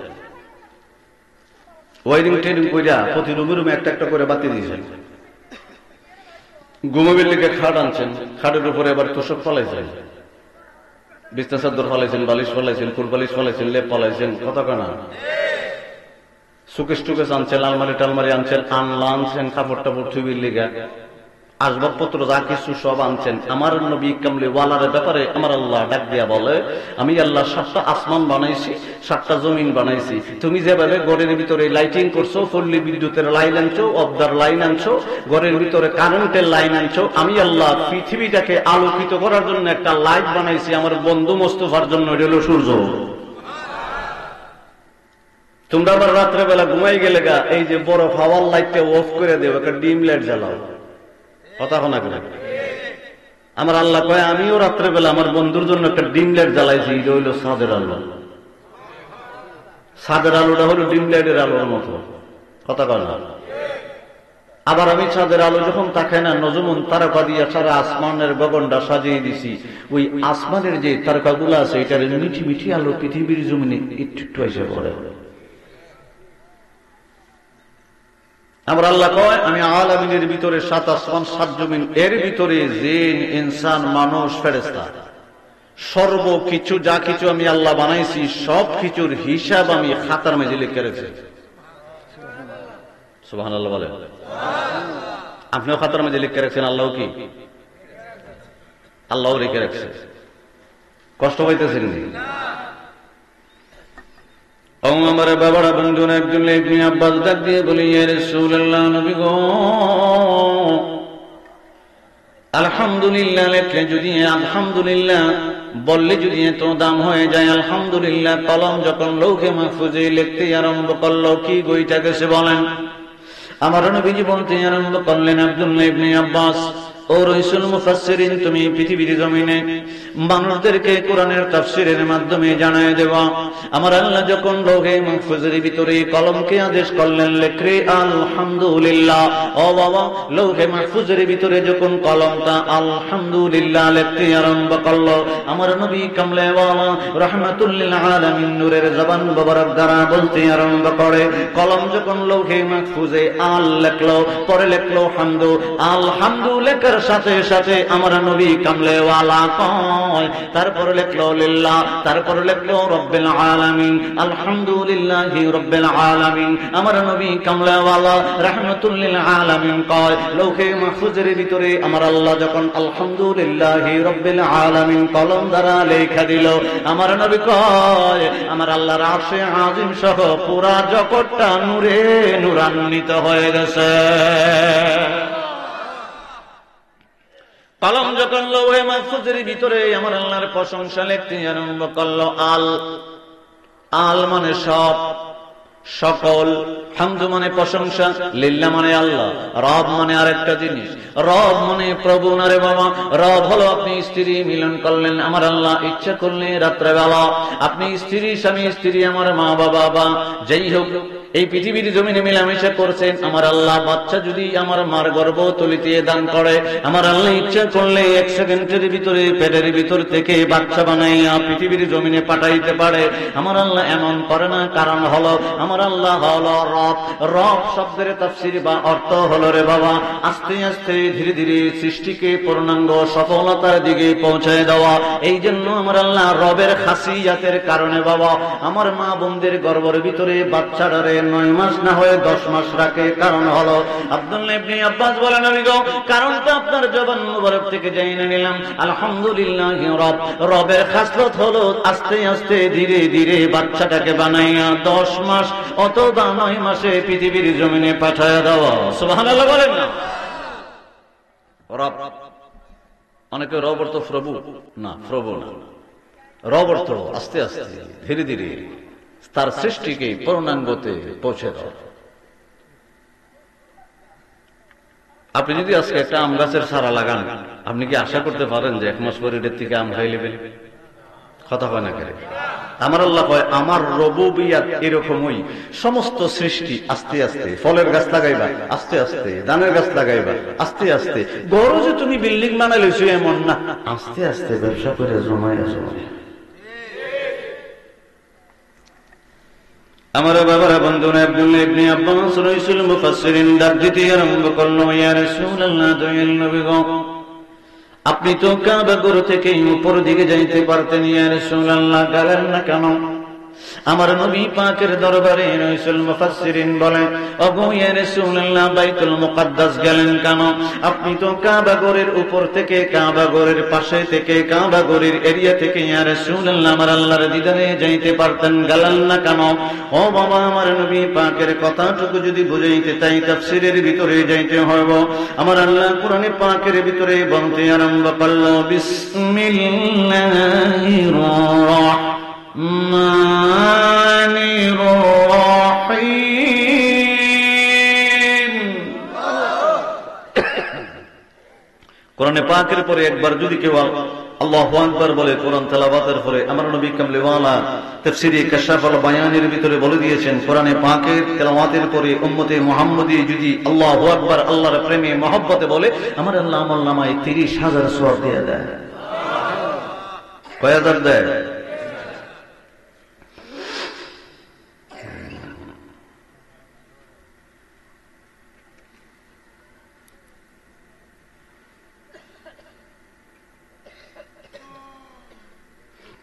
ওয়ারিং ট্রেনিং কইরা প্রতি রুমে একটা একটা করে বাতি দিয়েছেন। ঘুমাবের লিগে খাট আনছেন, খাটের উপরে আবার তোষক ফলাইছেন, বিছনা চাদর ফলাইছেন, বালিশ ফলাইছেন, ফুল বালিশ ফলাইছেন, লেপ ফলাইছেন। কথা কেনা সুকেশ টুকেশ আনছেন, আলমারি টালমারি আনছেন, আনলা আনছেন, কাপড় টাপড় থুবির লিগা আসবাবপত্র যা কিছু সব আনছেন। আমার নবী কামলি ওয়ালার ব্যাপারে আমার আল্লাহ ডাক দিয়া বলে, আমি আল্লাহ 7টা আসমান বানাইছি, 7টা জমিন বানাইছি। তুমি যেভাবে ঘরের ভিতরে লাইটিং করছো, পল্লী বিদ্যুতের লাইন আনছো, অবদার লাইন আনছো, ঘরের ভিতরে কারেন্টের লাইন আনছো, আমি আল্লাহ পৃথিবীটাকে আলোকিত করার জন্য একটা লাইট বানাইছি আমার বন্ধু মোস্তফার জন্য, এটা হলো সূর্য। তোমরা আবার রাত্রেবেলা ঘুমাই গেলে গা, এই যে বড় পাওয়ার লাইটটা অফ করে দেবো, একটা ডিম লাইট জ্বালাও। কথা শোনা করে আমার আল্লাহ কয়, আমিও রাত্রেবেলা আমার বন্ধুর জন্য একটা ডিম লাইট জ্বালাইছি, এটা হইল ছাদের আলো। ছাদের আলোটা হলো ডিম লাইটের আলোর মতো। কথা কয় না? আবার আমি ছাদের আলো যখন তাকাই না, নজমুন তারকা দিয়া সারা আসমানের গগনটা সাজিয়ে দিছি, ওই আসমানের যে তারকাগুলো আছে, এটার মিঠি মিঠি আলো পৃথিবীর জমিনে একটু একটু এসে পড়ে। আমার আল্লাহ কয়, আমি আলামিনের ভিতরে 7 আসমান 7 জমিন, এর ভিতরে জিন ইনসান মানুষ ফেরেশতা সর্বকিছু যা কিছু আমি আল্লাহ বানাইছি, সব কিছুর হিসাব আমি খাতার মাঝে লিখে রেখেছি। সুবহানাল্লাহ বলে। আপনিও খাতার মাঝে লিখে রাখছেন, আল্লাহ কি? আল্লাহ লিখে রাখছে। কষ্ট পাইতেছেন? ও আমার বাবারা বন্ধুরা, আব্দুল্লাহ ইবনে আব্বাস ডাক দিয়ে বলি, ইয়া রাসূলুল্লাহ, নবী গো, আলহামদুলিল্লাহ লেখলে যদি, আলহামদুলিল্লাহ বললে যদি এত দাম হয়ে যায়, আলহামদুলিল্লাহ কলম যখন লৌহে মাহফুজে লিখতে আরম্ভ করলো, কি বইটা গেছে বলেন? আমার নবীজি বলতে আরম্ভ করলেন, আব্দুল্লাহ ইবনে আব্বাস, ও রাসূল মুফাসসিরিন, তুমি পৃথিবীর জমিনে মানুষদেরকে কোরআনের তাফসীরের মাধ্যমে জানায় দেওয়া। আমার আল্লাহ যখন লৌহে মাহফুজের ভিতরে কলমকে আদেশ করলেন, লেখরে আলহামদুলিল্লাহ, ও বাবা, লৌহে মাহফুজের ভিতরে যখন কলমটা আলহামদুলিল্লাহ লিখতে আরম্ভ করলো, আমার নবী কামলে ওয়ালা রাহমাতুল লিল আলামিন নূরের জবান মোবারক দ্বারা বলতে আরম্ভ করে, কলম যখন লৌহে মাহফুজে আল লিখলো, পরে লিখলো হামদু, আলহামদু লেখার সাথে সাথে আমার নবী কামলে ওয়ালা কয়, তারপর লিখলো লিল্লাহ, তারপর লিখলো রব্বিল আলামিন, আলহামদুলিল্লাহি রব্বিল আলামিন। আমার নবী কামলে ওয়ালা রাহমাতুল লিল আলামিন কয়, লৌহে মাহফুজের ভিতরে আমার আল্লাহ যখন আলহামদুলিল্লাহি রব্বিল আলামিন কলম দ্বারা লেখা দিল, আমার নবী কয়, আমার আল্লাহর আরশে আজিম সহ পুরা জগৎটা নূরে নূরান্বিত হয়ে গেছে। কলম যখন লৌহে মাহফুজের ভিতরে আমার আল্লাহর প্রশংসা লিখতে আরম্ভ করলো, আল, আল মানে সব, সকল, হামদু মানে প্রশংসা, লিল্লাহ মানে আল্লাহ, রব মানে আরেকটা জিনিস, রব মানে প্রভু না রে বাবা। রব হলো আপনি স্ত্রী মিলন করলেন, আমার আল্লাহ ইচ্ছা করলে রাত্রেবেলা আপনি স্ত্রী, স্বামী স্ত্রী, আমার মা বাবা বা যেই হোক এই পৃথিবীর জমিনে মিলামেশা করছেন, আমার আল্লাহ বাচ্চা যদি আমার মার গর্ভ তলিতে দান করে, আমার আল্লাহ ইচ্ছা করলে 1 সেকেন্ডের ভিতরে পেটের ভিতর থেকে বাচ্চা বানাইয়া পৃথিবীর জমিনে পাঠাইতে পারে। আমার আল্লাহ এমন করে না, কারণ হলো আমার আল্লাহ হলো রব। রব শব্দের তাফসীর বা অর্থ হলো রে বাবা আস্তে আস্তে ধীরে ধীরে সৃষ্টিকে পূর্ণাঙ্গ সফলতার দিকে পৌঁছায় দেওয়া। এই জন্য আমার আল্লাহ রবের খাসিয়াতের কারণে বাবা আমার মা বোনদের গর্ভের ভিতরে বাচ্চাটারে 9 মাস না হয়ে 10 মাস রাখে। কারণ হলো আব্দুল্লাহ ইবনে আব্বাস বলেন, নবী গো, কারণটা আপনার জবান মুবারক থেকে জেনে নিলাম। আলহামদুলিল্লাহ, রব, রবের খাসলত হলো আস্তে আস্তে ধীরে ধীরে বাচ্চাটাকে বানাইয়া 10 মাস অথবা 9 মাসে পৃথিবীর জমিনে পাঠায় দেওয়া। সুবহানাল্লাহ বলেন না? রব, অনেকে রব অর্থ প্রভু না, প্রভু না, রব অর্থ আস্তে আস্তে ধীরে ধীরে তার সৃষ্টিকে পূর্ণাঙ্গতে পৌঁছে দাও। আপনি যদি আজকে একটা আম গাছের চারা লাগান, আপনি কি আশা করতে পারেন যে 1 মাস পরে এটার থেকে আম খাই নেবেন? কথা হয় না কেন? আমার আল্লাহ কয়, আমার রুবুবিয়াত এরকমই, সমস্ত সৃষ্টি আস্তে আস্তে, ফলের গাছ লাগাইবা আস্তে আস্তে, ধানের গাছ লাগাইবা আস্তে আস্তে, গরো যে তুমি বিল্ডিং বানাই লইছো এমন না, আস্তে আস্তে ব্যবসা করে জমাইয়া জমাইয়া। আমার বাবারা বন্ধুরা, আব্দুল্লাহ ইবনে আব্বাস রাসূল মুফাসসিরিন ডাক দিতে আরম্ভ করলো, ইয়া রাসূলুল্লাহ, দয়াল নবী গো, আপনি তো কাবা ঘর থেকে উপর দিকে যাইতে পারতেন, ইয়া রাসূলুল্লাহ, গেলেন না কেন? আমার নবী পাকের দরবারে রাসূল মুফাসসিরিন বলে, ওগো ইয়া রাসূলুল্লাহ, বাইতুল মুকাদ্দাস গেলেন কেন? আপনি তো কাবা ঘরের উপর থেকে, কাবা ঘরের পাশে থেকে, কাবা ঘরের এরিয়া থেকে ইয়া রাসূলুল্লাহ আমার আল্লাহর দিদারে যাইতে পারতেন, গেলেন না কেন? ও বাবা, আমার নবী পাকের কথাটুকু যদি বুঝাইতে চাই তাফসীরের ভিতরে যাইতে হবে। আমার আল্লাহ কোরআনে পাকের ভিতরে বলতে আরম্ভ করলো, বিসমিল্লাহির রাহমানির রাহিম। কোরআনে পাকের পরে একবার যদি কেউ আল্লাহু আকবার বলে কোরআন তেলাওয়াতের পরে, আমার নবী কামলিওয়ালা তাফসীরে কাশফুল বায়ানের ভিতরে বলে দিয়েছেন, কোরআনে পাকের তেলাওয়াতের পরে উম্মতে মুহাম্মদী যদি আল্লাহু আকবার আল্লাহর প্রেমে মহব্বতে বলে, আমার আল্লাহ আমলনামায় 30,000 সওয়াব দিয়ে দেয়। কয় হাজার দেয়?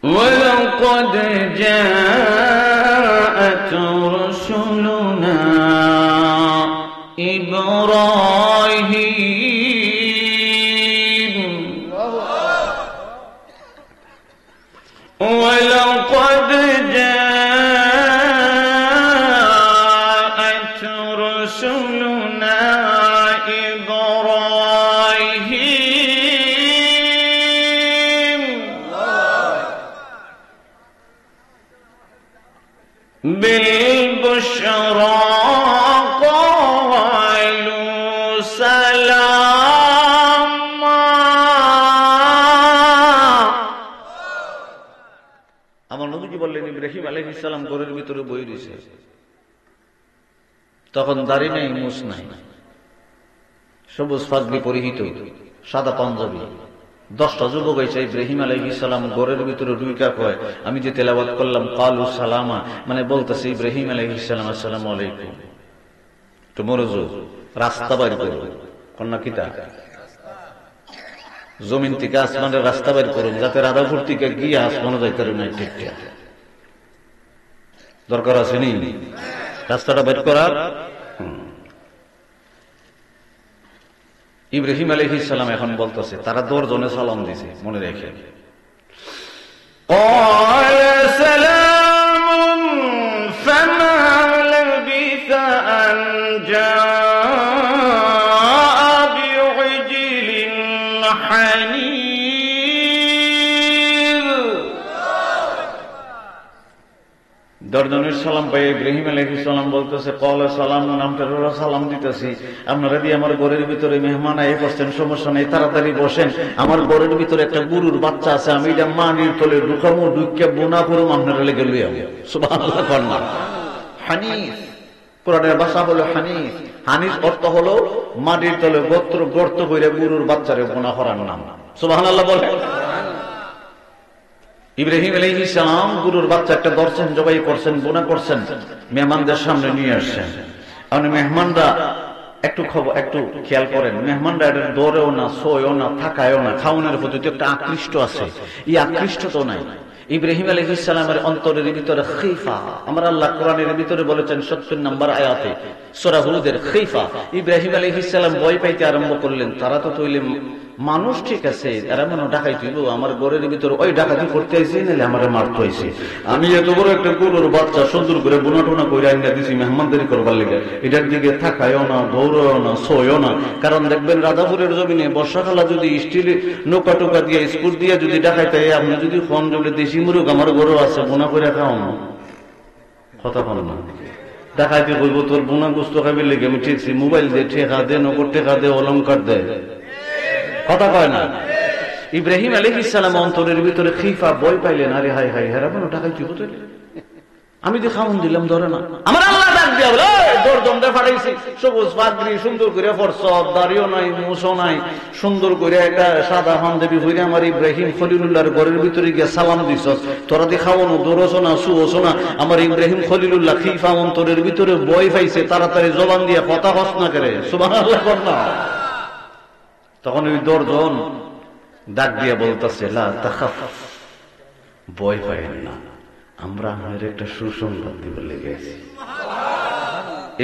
وَلَقَدْ جَاءَتْ رُسُلُنَا إِبْرَاهِيمَ وَلَقَدْ جَاءَتْ সালাম ঘরের ভিতরে বই দিছে, তখন দাড়ি নেই, মুছ নাই, সবুজ ফাজলি পরিহিত, সাদা পাঞ্জাবি। 10টা যুবক এসে ইব্রাহিম আলাইহিস সালাম ঘরের ভিতরে ঢুইকা কয়, আমি যে তেলাওয়াত করলাম কালু সালামা, মানে বলতেছে ইব্রাহিম আলাইহিস সালাম আসসালামু আলাইকুম। তো মনোযোগ, রাস্তা বাইর করো, কন্যা কিতা জমিন থেকে আসমানের রাস্তা বাইর করুন, যাতে রাধাপুর থেকে গিয়ে আসমানও যাইতে না। ঠিক দরকার আছে নি রাস্তাটা বের করার। ইব্রাহিম আলাইহিস সালাম এখন বলতেছে, তারা 10 জনে সালাম দিছে, মনে রেখে। দর্জনের সালাম পাই ইব্রাহিম আলাইহিস সালাম বলতেছে, কওলা সালাম, নামটা সালাম দিতেছি, আপনারা দিয়ে আমার ঘরের ভিতরে মেহমান আয়ে করছেন, সমস্যা নেই, তাড়াতাড়ি বসেন। আমার ঘরের ভিতরে একটা গরুর বাচ্চা আছে, আমি এটা মাটির তলে ঢুকামো, ঢুকিয়ে বোনা করুম, আপনারা লেগে লইয়া। সুবহানাল্লাহ। কন্যা হানিফ, কোরআনের ভাষা হলো হানিফ। হানিফ অর্থ হলো মাটির তলে গর্ত করে গরুর বাচ্চারে বোনা করার নাম। সুবহানাল্লাহ বলে। ইব্রাহিম আলাইহিস সালাম গরুর বাচ্চা একটা ধরছেন, জবাই করছেন, বোনা করছেন, মেহমানদের সামনে নিয়ে আসছেন। আর মেহমানরা একটু খেয়াল করেন, মেহমানরা এটা দৌড়েও না, সোয়েও না, থাকায়ও না, খাওয়ানোর প্রতি একটা আকৃষ্ট আছে। এই আকৃষ্ট তো নাই ইব্রাহিম আলাইহিস সালামের অন্তরের ভিতরে খিফা। আমার আল্লাহ কোরআনের ভিতরে বলেছেন 70 নম্বর আয়াতে সূরা হুদের, খিফা। ইব্রাহিম আলাইহিস সালাম ভয় পাইতে আরম্ভ করলেন, তারা তো তৈলে মানুষ, ঠিক আছে, এরা মনে ডাকাইতে হইব, আমার ঘরের ভিতরে ওই ডাকাতি করতে আইছে, নাহলে আমার মারতে হইছে। আমি এত বড় একটা গরুর বাচ্চা সুন্দর করে বোনা টোনা করে আইনা দিছি মেহমানদারি করবার লেগে, এটার দিকে থাকায়ও না, দৌড়ও না, সোয়ও না। কারণ দেখবেন রাধাপুরের জমিনে বর্ষাকালে যদি স্টিলের নৌকা টোকা দিয়ে স্কুল দিয়ে যদি ডাকাইতে, আপনি যদি ফোন জলে দেশি মুরগ আমার গরু আছে বোনা করে খাও না, কথা বল না, ডাকাইতে কইব তোর বোনা গোস্ত খাবির লেগে আমি ঠিকছি, মোবাইল দিয়ে ঠেকা দে, নগদ ঠেকা দে, অলঙ্কার দেয়, কথা কয় না। ইব্রাহিম আলাইহিস সালাম অন্তরের ভিতরে খিফা, ভয় পাইলেন, আরে হাই হাই, হেরা মনে টাকাই কি হতো, আমি যে খাওন দিলাম ধরে না। আমার আল্লাহ ডাক দিয়া বলে, দরজনটা ফাটাইছি, সবুজ পাগড়ি সুন্দর করে ফরসব, দাড়িও নাই, মুছও নাই, সুন্দর করে একটা সাদা পাঞ্জাবি হইরে আমার ইব্রাহিম খলিলুল্লাহর ঘরের ভিতরে গিয়ে সালাম দিছ, তোরা দিয়ে খাওয়ানো, দৌড়ছো না, শুয়োছো না। আমার ইব্রাহিম খলিলুল্লাহ খিফা অন্তরের ভিতরে ভয় পাইছে, তাড়াতাড়ি জবান দিয়ে কথা হস না করে, সুবহানাল্লাহ কর না। তখন ওই 10 জন ডাক দিয়ে বলতেছে, লা তাখাফ, ভয় পাইেন না, আমরা আমাদের একটা সুসংবাদ দিব লেগেছি।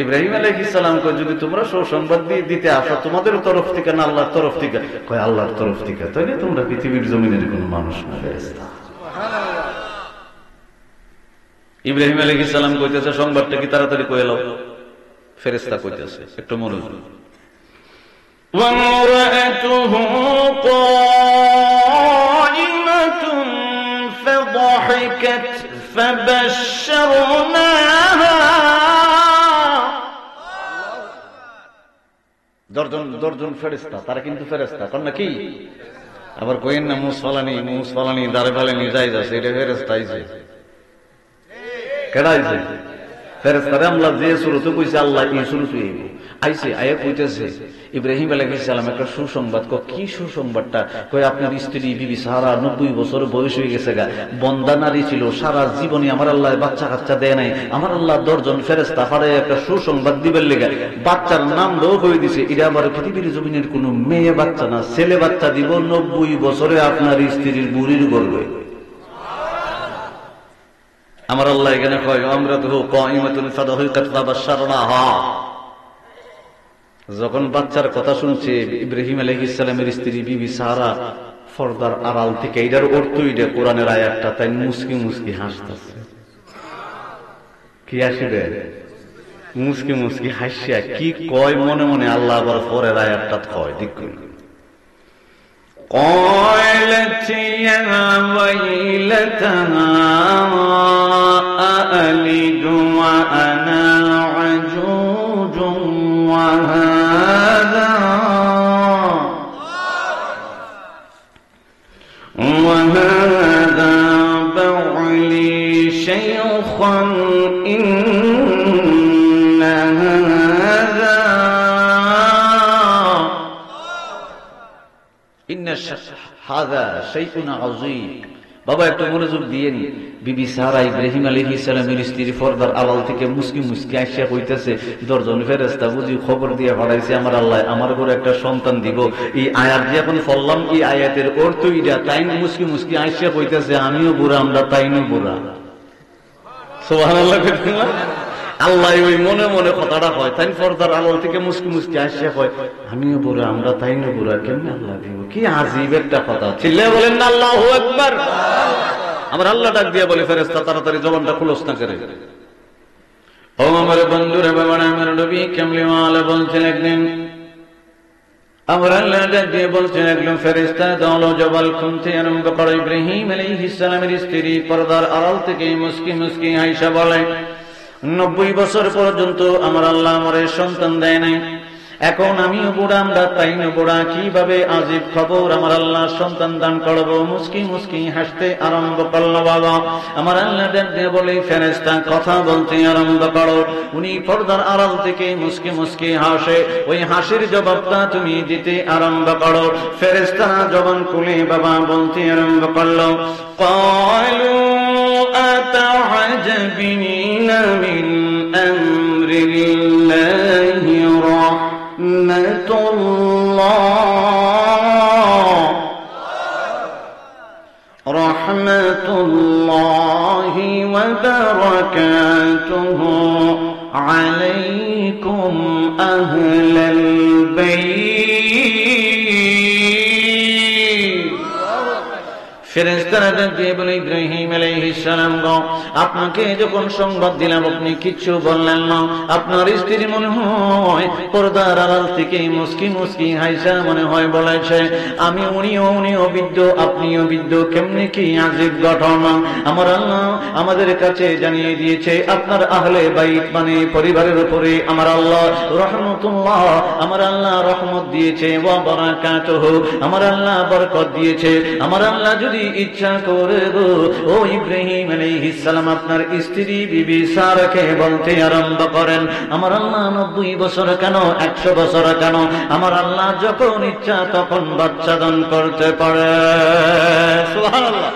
ইব্রাহিম আলাইহিস সালামকে যদি তোমরা সুসংবাদ দিতে আসো, তোমাদের তরফ থেকে না আল্লাহর তরফ থেকে? কয় আল্লাহর তরফ থেকে। তাইলে তোমরা পৃথিবীর জমিনের কোন মানুষ না, ফেরেশতা। ইব্রাহিম আলাইহিস সালাম কইতেছে, সংবাদটা কি তাড়াতাড়ি কয়ে লাও। ফেরেশতা কইতেছে, একটু মনোযোগ। وامرأته قائمة فضحكت فبشرناها। 10 জন ফেরেশতা, তারা কিন্তু ফেরেশতা, কোন না কি? আবার কইেন না মুসফালানি দাঁড়ে ফেলেনি, যাই যাচ্ছে, এটা ফেরেশতা আইছে, কেডা আইছে? ফেরেশতারে আল্লাহ যে সূরাতে কইছে, আল্লাহ এই সূরাতে আইছে, আয়া কইতেছে ইব্রাহিম আলাইহিস সালাম একটা সুসংবাদ। কি সুসংবাদটা? কই আপনার স্ত্রী বিবি সারা 90 বছর বয়স হয়ে গেছে গা, বন্দা নারী ছিল, সারা জীবনে আমার আল্লাহ বাচ্চা কাচ্চা দেয় নাই। আমার আল্লাহ 10 জন ফেরেশতা পাঠায় একটা সুসংবাদ দিবেন লেগে, বাচ্চার নাম দাও হয়ে দিছে, এটা আবার পৃথিবীর জমিনের কোন মেয়ে বাচ্চা না, ছেলে বাচ্চা দিব, 90 বছরে আপনার স্ত্রীর বুড়ির গর্বে। আমার আল্লাহ এখানে কয় আমরা তো কাইমাতুন ফাদাহিকাত ফাবাশশারনাহা। যখন বাচ্চার কথা শুনছে ইব্রাহিম আলাইহিস সালামের স্ত্রী বিবি সারা পর্দার আড়াল থেকে, এটার অর্থ এটা কোরআনের আয়াতটা, তাই মুস্কি মুস্কি হাসতেছে। কি আসবে? মুস্কি মুস্কি হাসিয়া কি কয় মনে মনে, আল্লাহ আবার পরের আয়াতটা কয়, দেখুন। قالت يا ويلتنا أألد وأنا عجوز وهذا بعلي شيخا হাযা শাইউন আযীম। বাবা একটু মনোযোগ দিয়ে নি। বিবি সারা ইব্রাহিম আলাইহিস সালামের স্ত্রী পর্দার আড়াল থেকে মুস্কি মুস্কি আইসা কইতেছে, দশজন ফেরেশতা বুঝি খবর দিয়ে পাঠাইছে আমার আল্লাহ আমার ঘরে একটা সন্তান দিব। এই আয়াত যে এখন পড়লাম, এই আয়াতের অর্থ এটা। তাই মুস্কি মুস্কি আইসা কইতেছে আমিও বুড়া, আমরা তাইনও বুড়া। সুবহানাল্লাহ। আল্লাহ ওই মনে মনে কথাটা হয়, তাই পর্দার আড়াল থেকে মুস্কি মুস্কি আইসা হয় আমিও বুড়া, আমরা তাইনও বুড়া, কেমনে আল্লাহ দিব? কি আজীব একটা কথা। চিল্লায়ে বলেন না আল্লাহু আকবার। আমার আল্লাহ ডাক দিয়ে বলে, ফেরেশতা তাড়াতাড়ি জবানটা খুলস না করে। ও আমার বন্ধুরা, বাবারা, আমার নবী কামলিওয়ালা বলছেন একদিন, আমার আল্লাহ ডাক দিয়ে বলছেন একজন ফেরেশতা দাও জবাল খুনতে আরম্ভ করো। ইব্রাহিম আলাইহিস সালামের স্ত্রী পর্দার আড়াল থেকে মুস্কি মুস্কি আয়েশা বলে, 90 বছর পর্যন্ত আমার আল্লাহ আমারে সন্তান দেয় নাই, এখন আমিও বুড়া, আমরা তাইনও বুড়া, কিভাবে আজীব খবর, আমার আল্লাহ সন্তান দান করবো। মুস্কি মুস্কি হাসতে আরম্ভ করলো। বাবা আমার আল্লাহ ডাক দিয়ে বলে, ফেরেশতা কথা বলতে আরম্ভ করো। উনি পর্দার আড়াল থেকে মুস্কি মুস্কি হাসে, ওই হাসির জবাবটা তুমি দিতে আরম্ভ করো। ফেরেশতা জবান খুলে বাবা বলতে আরম্ভ করলো, ক্বালু আতা'আজাবিনা মিন আমরিল্লাহি রাহমাতুল্লাহি ওয়া বারাকাতুহু আলাইকুম আহলাল বাইত। ফেরেশতারা ডাক দিয়ে বলে, ইব্রাহিম আলাইহিস সালাম গো, আপনাকে যখন সংবাদ দিলাম আপনি কিচ্ছু বললেন না। আপনার স্ত্রী মনে হয় পর্দার আড়াল থেকে মুস্কি মুস্কি হাইসা মনে হয় বলেছে আমি উনিও বিদ্য, আপনিও বিদ্য, কেমনে কি আজীব ঘটনা। আমার আল্লাহ আমাদের কাছে জানিয়ে দিয়েছে আপনার আহলে বাইত মানে পরিবারের উপরে আমার আল্লাহ রহমতুল্লাহ, আমার আল্লাহ রহমত দিয়েছে, ওয়া বারাকাতুহু, আমার আল্লাহ বরকত দিয়েছে। আমার আল্লাহ যদি ইচ্ছা করে গো, ও ইব্রাহিম আলাইহিস সালাম আপনার স্ত্রী বিবি সারাকে বলতে আরম্ভ করেন, আমার আল্লাহ 90 বছর কেন 100 বছর কেন, আমার আল্লাহ যখন ইচ্ছা তখন বাচ্চা দান করতে পারে। সুবহানাল্লাহ।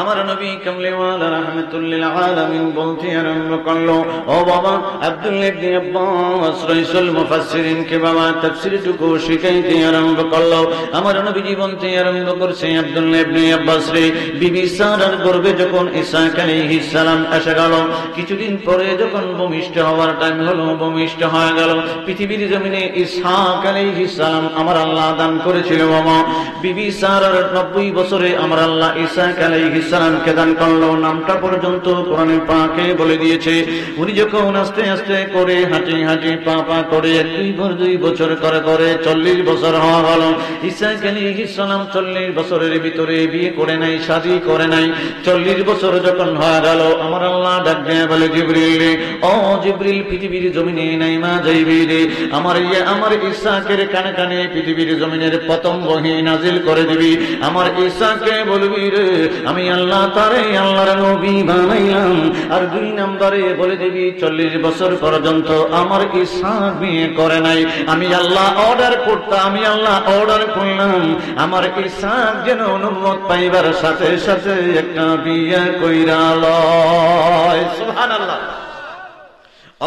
আমার নবী কামলিওয়ালা রাহমাতুল্লিল আলামিন বলতে আরম্ভ করলো, ও বাবা আব্দুল্লাহ ইবনে আব্বাস রাইসুল মুফাসসিরিন কে বাবা তাফসীরটুকু শিখাইতে আরম্ভ করলো। আমার নবীজি বলতে আরম্ভ করছে, আব্দুল্লাহ ইবনে আব্বাস রে, বিবি সারার গর্ভে যখন ইসহাক আলাইহিস সালাম এসে গেল, কিছুদিন পরে যখন ভূমিষ্ঠ হওয়ার টাইম হলো, ভূমিষ্ঠ হয়ে গেল, পৃথিবীর জমিনে ইসহাক আলাইহিস সালাম আমার আল্লাহ দান করেছিল। বাবা বিবি সারার 90 বছরে আমার আল্লাহ ইসহাক আলাইহিস সালামকে দান করলো। নামটা পর্যন্ত কোরআনে পাকে বলে দিয়েছে। উনি যখন আস্তে আস্তে করে হাঁটি হাঁটি পা পা করে 2 বছর করে 40 বছর হওয়া গেল। ইসহাক আলাইহিস সালাম 40 বছরের ভিতরে বিয়ে করে নাই, শাদী করে নাই। 40 বছর যখন হয়ে গেল, আমার আল্লাহ ডাক দিয়ে বলে, জিবরিল ও জিবরিল, পৃথিবীর জমিনে নাই মা যাইবি রে, আমার ইসহাকের কানে কানে পৃথিবীর জমিনের প্রথম ওহী নাজিল করে দিবি। আমার ইসহাককে বলবি রে আমি আল্লাহ তারে আল্লাহর নবী বানাইলাম। আর 2 নম্বরে বলে দিবি 40 বছর পর্যন্ত আমার ইসহাক বিয়ে করে নাই, আমি আল্লাহ অর্ডার করতাম, আমি আল্লাহ অর্ডার করলাম আমার ইসহাক যেন নবুয়ত পাইবার সাথে সাথে একটা বিয়ে কইরা লয়। সুবহানাল্লাহ।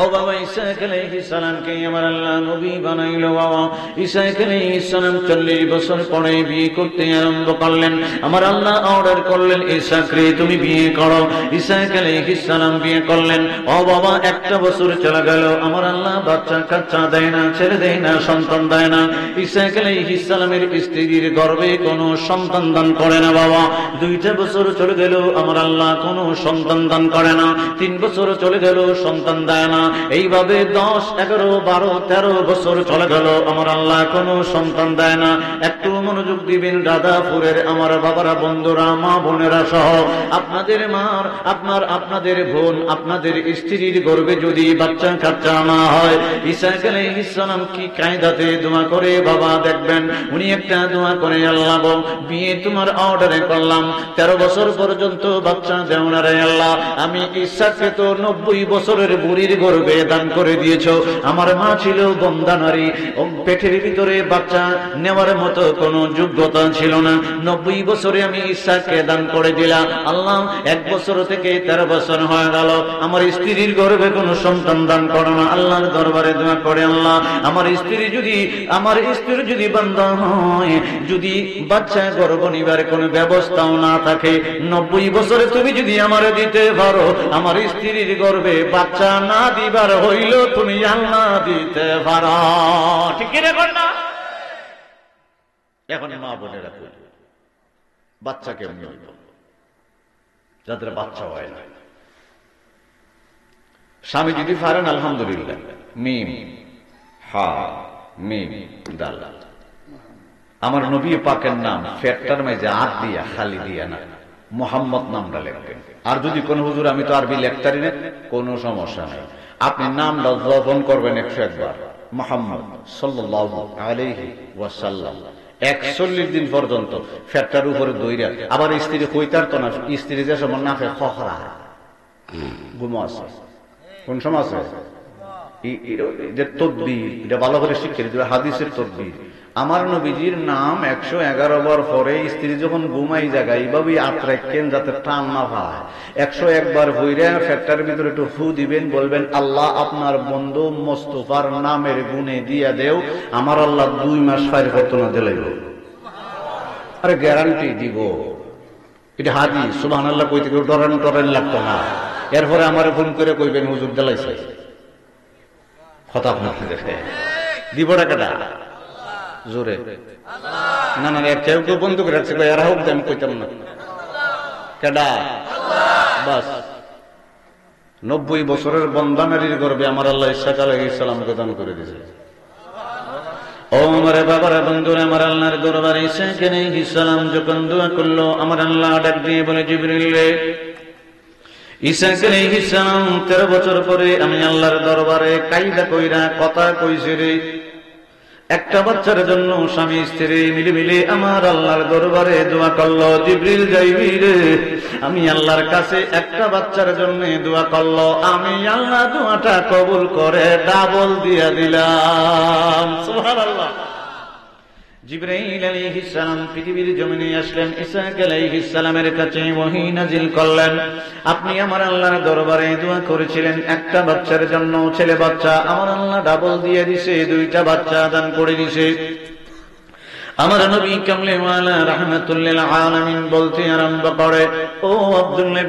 ও বাবা ইসহাক আলাইহিস সালামকে আমার আল্লাহ নবী বানাইলো। বাবা ইসহাক আলাইহিস সালাম 40 বছর পরে বিয়ে করতে আরম্ভ করলেন। আমার আল্লাহ অর্ডার করলেন, ইসহাক রে তুমি বিয়ে করো। ইসহাক আলাইহিস সালাম বিয়ে করলেন। ও বাবা 1টা বছর চলে গেল, আমার আল্লাহ বাচ্চা কাচ্চা দেয় না, ছেড়ে দেয় না, সন্তান দেয় না। ইসহাক আলাইহিস সালামের স্ত্রীর গর্ভে কোনো সন্তান দান করে না। বাবা 2টা বছর চলে গেল, আমার আল্লাহ কোনো সন্তান দান করে না। 3 বছর চলে গেল, সন্তান দেয় না। এইভাবে 10, 11, 12, 13 বছর চলে গেল, আমার আল্লাহ কোনো সন্তান দেয় না। একটু মনোযোগ দিবেন রাধাপুরের আমার বাবারা, বন্ধুরা, মা বোনেরা সহ আপনাদের মার আপনাদের বোন আপনাদের স্ত্রীর গর্ভে যদি বাচ্চা কাচ্চা না হয়, ইসহাক আলাইহিস সালাম কি কায়দাতে দোয়া করে বাবা দেখবেন। উনি একটা দোয়া করে, আল্লাহ গো বিয়ে তোমার অর্ডারে করলাম, 13 বছর পর্যন্ত বাচ্চা দেও না রে আল্লাহ, আমি ইসহাককে তো 90 বছরের বুড়ির গর্ভে দান করে দিয়েছো। আমার মা ছিল বন্দা নারী, পেটের ভিতরে বাচ্চা নেওয়ার মতো কোনো যোগ্যতা ছিল না। 90 বছরে আমি ঈসাকে দান করে দিলাম। আল্লাহ 1 বছর থেকে 13 বছর হয়ে গেল, আমার স্ত্রীর গর্ভে কোনো সন্তান দান করো না। আল্লাহর দরবারে দোয়া করে, আল্লাহ আমার স্ত্রী যদি বান্দা হয়, যদি বাচ্চা গর্ভ নিবার কোনো ব্যবস্থাও না থাকে, 90 বছরে তুমি যদি আমার দিতে পারো, আমার স্ত্রীর গর্ভে বাচ্চা না দিবার হইল তুমি আল্লাহ দিতে পারো। ঠিক রে না? এখন মা বোনেরা কই বাচ্চা কেমনি হইল, যাদের বাচ্চা হয় না। স্বামী যদি পারেন আলহামদুলিল্লাহ, মিম হা মিম দাল। আমার নবী পাকের নাম ফেটটার মাঝে আট দিয়া, খালি দিয়া না, মোহাম্মদ নামটা লিখবেন। আর যদি কোন হুজুর আমি তো আরবি লেখতারি না, কোনো সমস্যা নাই, আপনি নামটা জপন করবেন 101 বার, মুহাম্মদ সাল্লাল্লাহু আলাইহি ওয়াসাল্লাম। 41 দিন পর্যন্ত ফেটটার উপরে দইরা। আবার স্ত্রী কইতার তো না, স্ত্রী যে সময় নাফে খখরা ঘুমো আছে, কোন সময় আছে যে তদবির, এটা ভালো করে শিক্ষা দিতে, হাদিসের তদবির। আমার নবীজির নাম 111 বার পরে স্ত্রী যখন ঘুমাই জায়গা এইভাবেই আত্রাই কেন যাতে টান না পায়, 101 বার হইরে ফ্যাক্টর ভিতরে একটু ফু দিবেন, বলবেন আল্লাহ আপনার বন্ধু মোস্তফার নামের গুণে দিয়া দেও, আমার আল্লাহ 2 মাস ফাইর করতো না দিলাইব। আরে গ্যারান্টি দিব, এটা হাদিস। সুবহানাল্লাহ কইতে কেউ ডরান লাগতো না। এরপরে আমার ফোন করে কইবেন হুজুর দিলাইছে কথা আপনার দেখে দিব টাকাটা জোরে না না, কেউ কেউ বন্ধ করে রাখছে, এরা হোক আমি কইতাম না কেডা। বাস 90 বছরের বন্দা নারীর গর্ভে আমার আল্লাহ ইসহাক আলাইহিস সালামকে দান করে দিয়েছে। ও আমার বাবারা বন্ধুরা, আমার আল্লাহর দরবারে ইসহাক আলাইহিস সালাম যখন দোয়া করলো, আমার আল্লাহ ডাক দিয়ে বলে, জিবরিল রে, ইসহাক আলাইহিস সালাম 13 বছর পরে আমি আল্লাহর দরবারে কায়দা কইরা কথা কইছি রে। একটা বাচ্চার জন্য স্বামী স্ত্রী মিলে আমার আল্লাহর দরবারে দোয়া করলো। জিবরিল যাইবি রে, আমি আল্লাহর কাছে একটা বাচ্চার জন্য দোয়া করলো, আমি আল্লাহ দোয়াটা কবুল করে ডাবল দিয়া দিলাম। সুবহানাল্লাহ। জিবরাইল আলাইহিস সালাম পৃথিবীর জমিনে আসলেন, ইসহাক আলাইহিস সালামের কাছে ওহী নাজিল করলেন, আপনি আমার আল্লাহর দরবারে দোয়া করেছিলেন একটা বাচ্চার জন্য, ছেলে বাচ্চা, আমার আল্লাহ ডাবল দিয়ে দিয়েছে, 2টা বাচ্চা দান করে দিয়েছে। আমার নবী কামলে ওয়ালা রাহমাতুল আলামিন বলতে আরম্ভ করে, ও আব্দুল্লাহ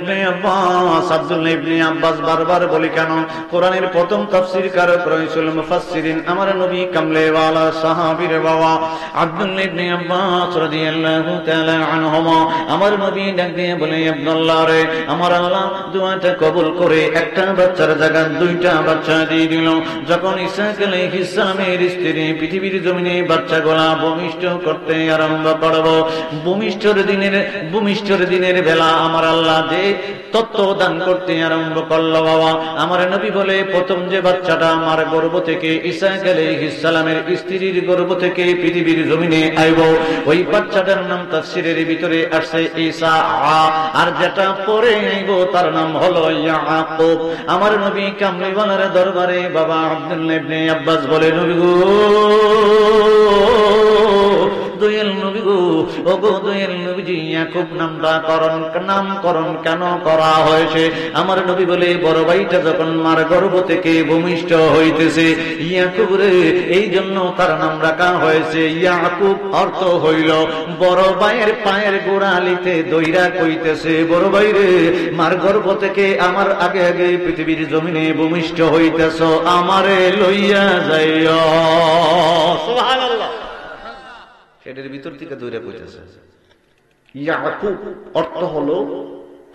ইবনে আব্বাস বারবার বলি কেন? কোরআনের প্রথম তাফসীরকারক রাইসুল মুফাসসিরিন আমার নবী কামলে ওয়ালা সাহাবীর বাবা আব্দুল্লাহ ইবনে আব্বাস রাদিয়াল্লাহু তাআলা আনহুমা আমার নবী ডাক দিয়ে বলে, আব্দুল্লাহ রে, আমার আল্লাহ দোয়াটা কবুল করে একটা বাচ্চার জায়গায় 2টা বাচ্চা দিয়ে দিল। যখন ইসহাক আলাইহিস সালামের স্ত্রী পৃথিবীর জমিনে বাচ্চাগুলা ভূমিষ্ঠ করতে আরম্ভ করব, ভূমিষ্ঠর দিনের বেলা আমার আল্লাহ যে তত্ত্ব দান করতে আরম্ভ করলো, বাবা আমার নবী বলে, প্রথম যে বাচ্চাটা আমার গর্ভ থেকে ইসহাক আলাইহিস সালামের স্ত্রীর গর্ভ থেকে পৃথিবীর জমিনে আইব, ওই বাচ্চাটার নাম তাফসীরের ভিতরে আসছে ঈসা, আর যেটা পরে আইব তার নাম হলো ইয়াকুব। আমার নবী কামলিওয়ালার দরবারে বাবা আব্দুল্লাহ ইবনে আব্বাস বলে, নবী গো, দয়াল নবী গো, ও গো দয়াল নবীজি, ইয়াকুব নামকরণ কেন করা হয়েছে? আমার নবী বলে, বড় ভাইটা যখন মার গর্ভ থেকে ভূমিষ্ঠ হইতেছে, ইয়াকুব রে, এই জন্য তার নাম রাখা হয়েছে ইয়াকুব। অর্থ হইল বড় ভাইয়ের পায়ের গোড়ালিতে দইরা কইতেছে, বড় ভাই রে, মার গর্ভ থেকে আমার আগে আগে পৃথিবীর জমিনে ভূমিষ্ঠ হইতেছ, আমারে লইয়া যাইও। সুবহানাল্লাহ। সেটার ভিতর থেকে দৌড়ে কইতেছে ইয়াকুব, অর্থ হলো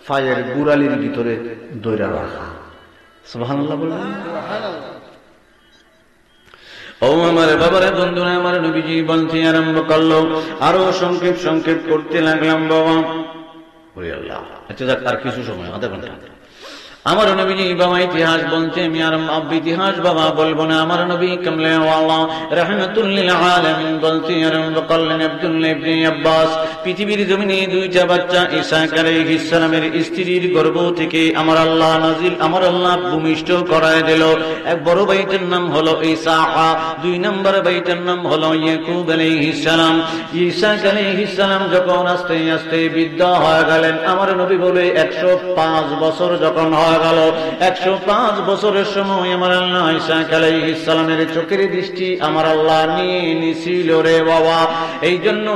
পায়ের গোড়ালির ভিতরে দৌড়া রাখা। সুবহানাল্লাহ বলবেন। ও আমার বাবারা বন্ধুরা, আমার নবীজি বলতে আরম্ভ করলো, আরো সংক্ষেপ করতে লাগলাম বাবা। ওরে আল্লাহ, আচ্ছা যাক, আর কিছু সময়, আধা ঘন্টা। আমার নবীজি বাবা ইতিহাস বলছে, আমি আর ইতিহাস বাবা বলবো না। আমার নবী কামলে ওয়ালা রাহমাতুল লিল আলামিন বলতে আরম্ভ করলেন, আব্দুল্লাহ ইবনে আব্বাস পৃথিবীর জমিনে দুইটা বাচ্চা ইসহাক আলাইহিস সালামের স্ত্রীর গর্ভ থেকে আমার আল্লাহ ভূমিষ্ঠ করায় দিল। এক বড় ভাইটার নাম হলো ইসহাক, দুই নম্বর ভাইটার নাম হলো ইয়াকুব আলাইহিস সালাম। ইসহাক আলাইহিস সালাম যখন আস্তে আস্তে বৃদ্ধ হয়ে গেলেন, আমার নবী বলে 105 বছর যখন হয়ে গেল, 105 বছরের সময় আমার আল্লাহ ইসহাক আলাইহিস সালামের চোখের দৃষ্টি আমার আল্লাহ নিয়ে নিছিল রে বাবা। এই জন্য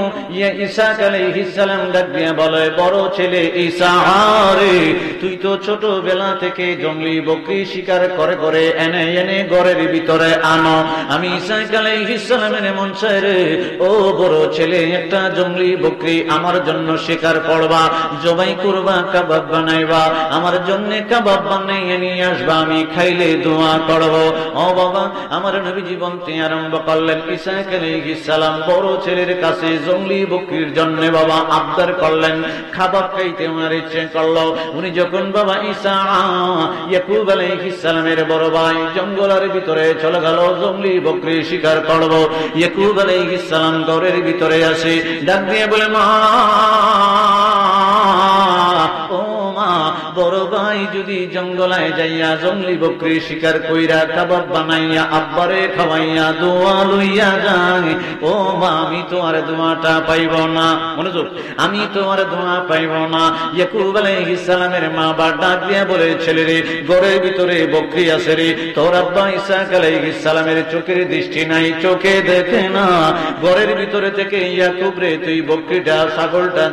ইসহাক আলাইহিস সালাম ডাক দিয়ে বলে, বড় ছেলে ইসহাক রে, তুই তো ছোটবেলা থেকে জঙ্গলি বকরি শিকার করে করে এনে এনে ঘরের ভিতরে আনো। আমি ইসহাক আলাইহিস সালামের মন চায় রে, ও বড় ছেলে, একটা জঙ্গলি বকরি আমার জন্য শিকার করবা, জবাই করবা, কাবাব বানাইবা, আমার জন্য কাবাব বানাইয়া নিয়ে আসবা, আমি খাইলে দোয়া করব। ও বাবা, আমার নবীজি বলতে আরম্ভ করলেন, ইসহাক আলাইহিস সালাম বড় ছেলের কাছে জঙ্গলি বকরির জন্য বাবা আবদার করলেন, খাবার খাইতে ওনার ইচ্ছে করলো। উনি যখন বাবা ইসহাক ইয়াকুব আলাইহিস সালামের বড় ভাই জঙ্গলের ভিতরে চলে গেল জঙ্গলি বকরি শিকার করব, ইয়াকুব আলাইহিস সালাম ঘরের ভিতরে আসে, ডাক দিয়ে বলে, মা, ও মা, বড় ভাই যদি জঙ্গলায় যাইয়া জঙ্গলি বকরি শিকার কইরা কাবাব বানাইয়া আব্বারে খাওয়াইয়া দোয়া লইয়া যায়, ও মা, আমি তো আর দোয়াটা পাইব না। মনোযোগ, আমি তো আর দোয়া পাইব না। ইয়াকুব আলাইহিস সালামের মা বা ডাক দিয়া বলে, ছেলে রে, ঘরের ভিতরে বকরি আছে রে, তোর আব্বা ইসহাক আলাইহিস সালামের চোখের দৃষ্টি নাই, চোখে দেখে না, ঘরের ভিতরে থেকে ইয়াকুব রে তুই বকরিটা ছাগলটা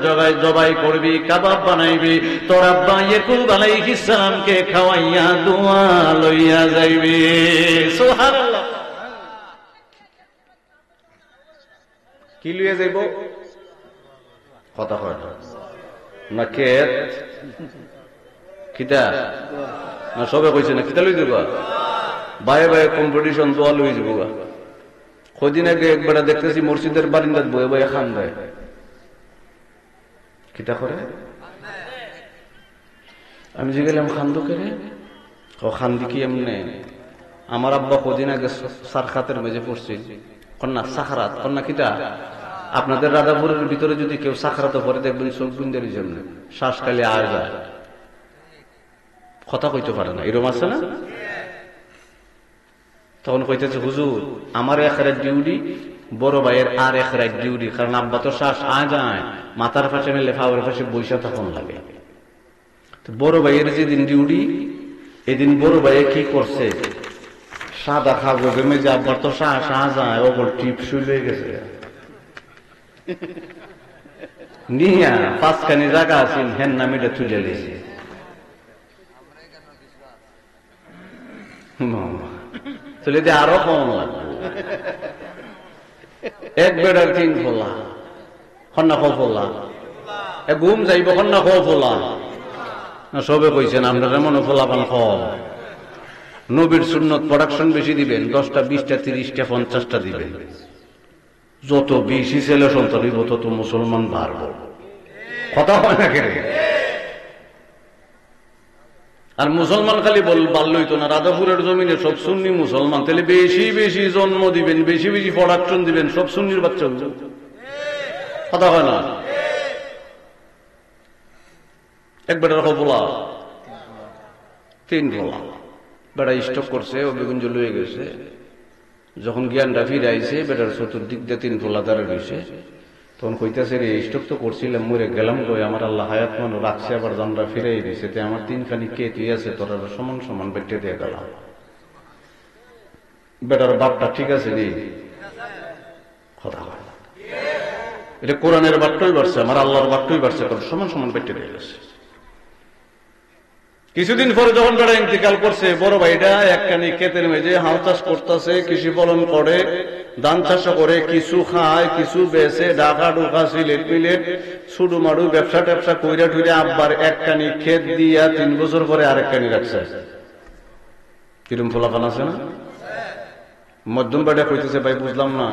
জবাই করবি, কাবাব বানাইবি, তোর আব্বা ইয়াকুব আলাইহিস সালামকে খাওয়াইয়া দোয়া লইয়া যাইবি। সুবহানাল্লাহ। কি লইয়া যাইব? কথা হয় না কেত কিতা না সবে কইছে না কিতা লই যাব? বায়ে বায়ে কম্পিটিশন দোয়া লই যাব। কদিন আগে একবার দেখতেছি মসজিদের বারিন্দাত বয়ে বয়ে খান দেয়। কিতা করে? আমি যে গেলাম খান্দুকে রে, ও খান্দি কি এমনি? আমার আব্বা কদিন আগে সারখাতের মেজে পড়ছে, কন্যা সাখারাত, কন্যা কিতা? আপনাদের রাধাপুরের ভিতরে যদি কেউ সাখারাতে পরে দেখবেন চোখ গুন্দের জন্য শ্বাস খালি আর যায়, কথা কইতে পারে না, এরকম আছে না? তখন কইতেছে, হুজুর আমার এখের ডিউটি, বড় ভাইয়ের আর এখের ডিউটি, কারণ আব্বা তো শ্বাস আ যায়, মাথার পাশে নিলে ফাওয়ার পাশে বৈশা তখন লাগে। বড় ভাইয়ের যেদিন ডিউটি, এদিন বড় ভাইয়ে কি করছে, সাদা খাবো গেমে যে আব্বার তো শ্বাস আ যায়, ওপর টিপ শুই হয়ে গেছে নিয়া পাঁচখানি জায়গা আছেন হেন নামিটা তুলে দিয়েছে। চলে যে আরো কম লাগবে, এক বেড়ার 3 ফোলা, কন্যা খো ফোলা, ঘুম যাইব কন্যা খো ফোলা না সবে কইছেন আপনারা মনে ফোলাপান কম। নবীর সুন্নত প্রোডাকশন বেশি দিবেন, 10টা 20টা 30টা 50টা দিবেন। যত বেশি ছেলে সন্তান হইব তত মুসলমান বাড়ব, কথা হয় না কেন? আর মুসলমান খালি বাড়লই তো না, রাধাপুরের জমিনে সব সুন্নি মুসলমান, তাহলে বেশি বেশি জন্ম দিবেন, বেশি বেশি প্রোডাকশন দিবেন, সব সুন্নির বাচ্চা, কথা হয় না? এক বেটার ফোলা 3 ফোলা, বেটা স্টক করছে, ও বেগুঞ্জ লয়ে গেছে, যখন জ্ঞানটা ফিরে আইছে বেটার চতুর্দিক দিয়ে 3 ফোলা দাঁড়ে রয়েছে, তখন কইতেছে রে স্টক তো করছিলাম, মরে গেলাম কই, আমার আল্লাহ হায়াত মান রাখছে, আবার জানরা ফিরাই দিছে, তে আমার 3 খানি কে তুই আছে, তোরা সমান সমান বেটে দিয়ে গেলাম। বেটার বাপটা ঠিক আছে রে, কথা হয় না, এটা কোরআনের বাপটাই বাড়ছে, আমার আল্লাহর বাপটাই বাড়ছে, সমান সমান বেটে দিয়ে গেছে। কিছুদিন পরে যখন বেড়া ইন্তিকাল করছে, বড় ভাইটা একখানি ক্ষেতের মেঝে হাল চাষ করতেছে, কৃষি ফলন করে, ধান চাষ করে, কিছু খায়, কিছু বেচে, ঢাকা ঢুকা সিলেট মিলেট ছুডু মাডু ব্যবসা ট্যাবসা কইরা টুইরা আব্বার একখানি ক্ষেত দিয়া 3 বছর পরে আরেকখানি রাখছে। কিরম ফলাফল আছে না? মধ্যম বেটা কইতেছে, ভাই বুঝলাম না,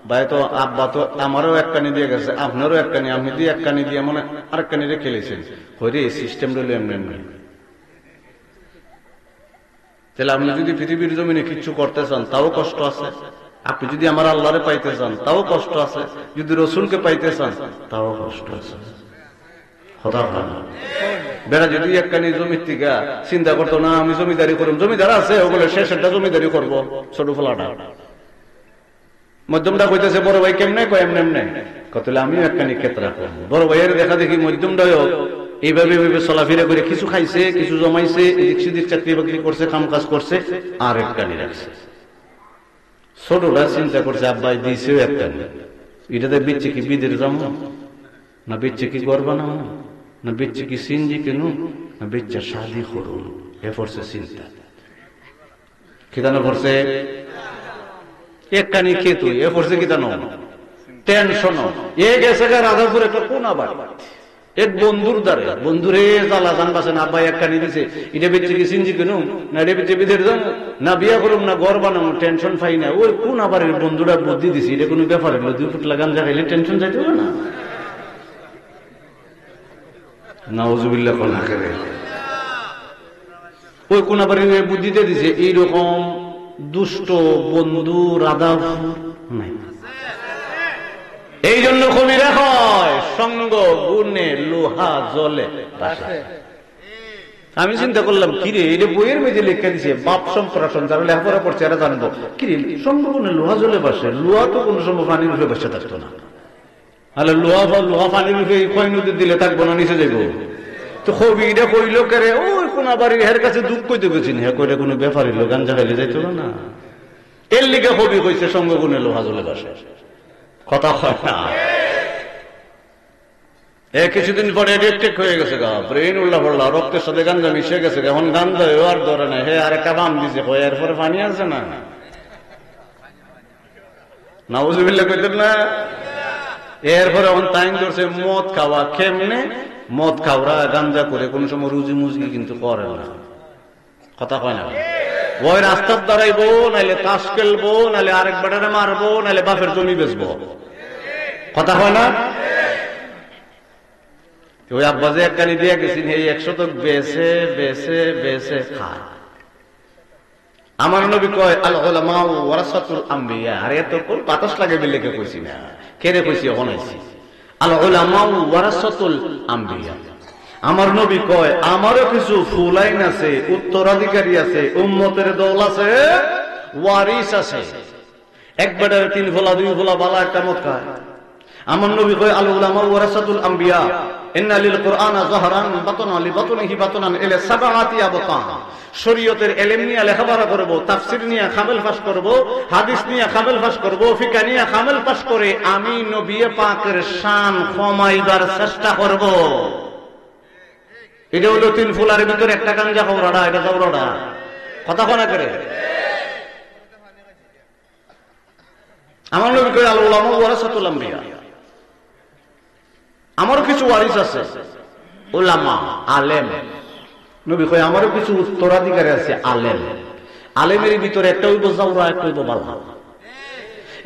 ভাই তো আব্বা তো আমারও একখানি দিয়ে গেছে, আপনারও একখানি, আমি দিয়ে একখানি দিয়ে মানে আরেকখানি রে খেলেছেন, হইরে এই সিস্টেম রইল এমনি এমনি। তাহলে আপনি যদি পৃথিবীর জমিনে কিচ্ছু করতে চান তাও কষ্ট আছে, আপনি যদি আমার আল্লাহরে পাইতে চান তাও কষ্ট আছে, যদি রসুলকে পাইতে চান তাও কষ্ট আছে। বেড়া যদি একখানি জমির থেকে চিন্তা করতো না আমি জমিদারি করব, জমিদার আছে ওগুলো শেষেরটা জমিদারি করবো, ছোট ফলাটা মধ্যমটা কইতেছে বড় ভাই কেমনে, কয় এমনি এমনি কতলে আমিও একখানি ক্ষেত্রে করবো। বড় ভাইয়ের দেখা দেখি মধ্যমটাও এইভাবে চলাফেরা করে কিছু খাইছে, কিছু জমাইছে, এদিক সেদিক চাকরি বাকরি করছে, কাম কাজ করছে, আর একখানি রাখছে। ছোটটা চিন্তা করছে আব্বাই দিয়েছেও একখানি, এটাতে বেচছে কি বিদের জম, না বেচছে কি করবা না, না বেচছে কি সিনজি কেন, না বেচছে শাদি করুন, এ পড়ছে চিন্তা। কিতানো পড়ছে একখানি খেয়ে তুই, এ পড়ছে কিতানো টেনশন। এ গেছে রাধাপুর একটা কোন আবার এক বন্ধুর দ্বারে, বন্ধুরে জ্বালা জান বাসে না, আব্বাই একখানি দিছে, এটা বেচছে কি সিনজি কেন, না এটা বেচছে বিদের জম, না বিয়া করুম, না ঘর বানাবো, টেনশন পাই না। ওই কোন আবার বন্ধুরা বুদ্ধি দিছি, এটা কোনো ব্যাপার হলো, 2 ফুট লাগান জাগাইলে টেনশন যাইতে হবে না। নাউজুবিল্লাহ কোন আখেরে ওই কোন আবার বুদ্ধিতে দিছে। এইরকম দুষ্ট বন্ধু রাধাপুর নাই। এই জন্য কবিরা হয় সঙ্গ গুণে লোহা জলে। আমি চিন্তা করলাম কিরে এটা বইয়ের মেঝে লেখা দিছে, বাপ সম্প্রাসন যারা লেখাপড়া করছে এরা জানবো কিরে সঙ্গ গুণে লোহা জলে বাসে। লোহা তো কোনো সময় পানির রূপে বসে থাকতো না, তাহলে লোহা পানির রূপে কয় নদী দিলে থাকবো না, নিচে যাইব। তো কবি এটা কইল করে ওই কোন বাড়ির হের কাছে দুঃখ কইতে গেছেন, হ্যাঁ কইলে কোনো ব্যাপার হইলো, গাঞ্জা খাইলে যাইতো না। এর লিগে কবি কইছে সঙ্গ গুণে লোহা জলে বাসে। কথা হয় না। কিছুদিন পরে এডিক্টেড হয়ে গেছে গা, ব্রেন উল্লা পড়লা, রক্তের সাথে গাঞ্জা মিশে গেছে, এখন গাঞ্জা আর ধরে না, হে আর একটা বাম দিছে, এরপরে পানি আছে না, নাউজুবিল্লাহ কইতেন না। এরপরে এখন টাইম ধরছে মদ খাওয়া। কেমনে মদ খাওয়া গাঞ্জা করে কোন সময় রুজি মুজগি কিন্তু করে না। কথা কয় না। ওই রাস্তার দাঁড়াইবো, নাইলে তাস খেলবো, নাইলে আরেক বেটারে মারবো, নাইলে বাপের জমি বেচবো। কথা হয় না। ওই আব্বাজে একখানি দিয়ে গেছেন, এই 100 বেছে বেছে বেছে খায়। আমার নবী কয় আল উলামা ওয়ারাসাতুল আম্বিয়া। আরে এত কোন বাতাস লাগে বিলেকে কইছি না, কেড়ে কইছি এখন আইছি। আল উলামা ওয়ারাসাতুল আম্বিয়া। আমার নবী কয় আমারও কিছু ফুলাইন আছে, উত্তরাধিকারী আছে, উম্মতের দল আছে, ওয়ারিস আছে। এক বেটারে 3 ফোলা 2 ফোলা বালা একটা মদ খায়। আমার নবী কয় আল উলামা ওয়ারাসাতুল আম্বিয়া ইন্না লিল কুরআনা যাহরান বাতনা লি বাতনিহি বাতনান ইলা সাবআতি আবতান। শরীয়তের ইলম নিয়ে লেখাপড়া করব, তাফসীর নিয়ে কামেল পাস করব, হাদিস নিয়ে কামেল পাস করব, ফিকহ নিয়ে কামেল পাস করে আমি নবী পাকের শান কমাইবার চেষ্টা করব। এটা হলো 3 ফুলার ভিতরে একটা গাঞ্জা খাওয়াটা, এটা যাওরাটা। কথা কোনা করে। আমার নবী কয় আল উলামা ওয়ারাসাতুল আম্বিয়া। আমারও কিছু ওয়ারিস আছে, উলামা আলেম। নবী কয় আমারও কিছু উত্তরাধিকারী আছে, আলেম। আলেমের ভিতরে একটা হইব যাওরা, একটা হইব বালা।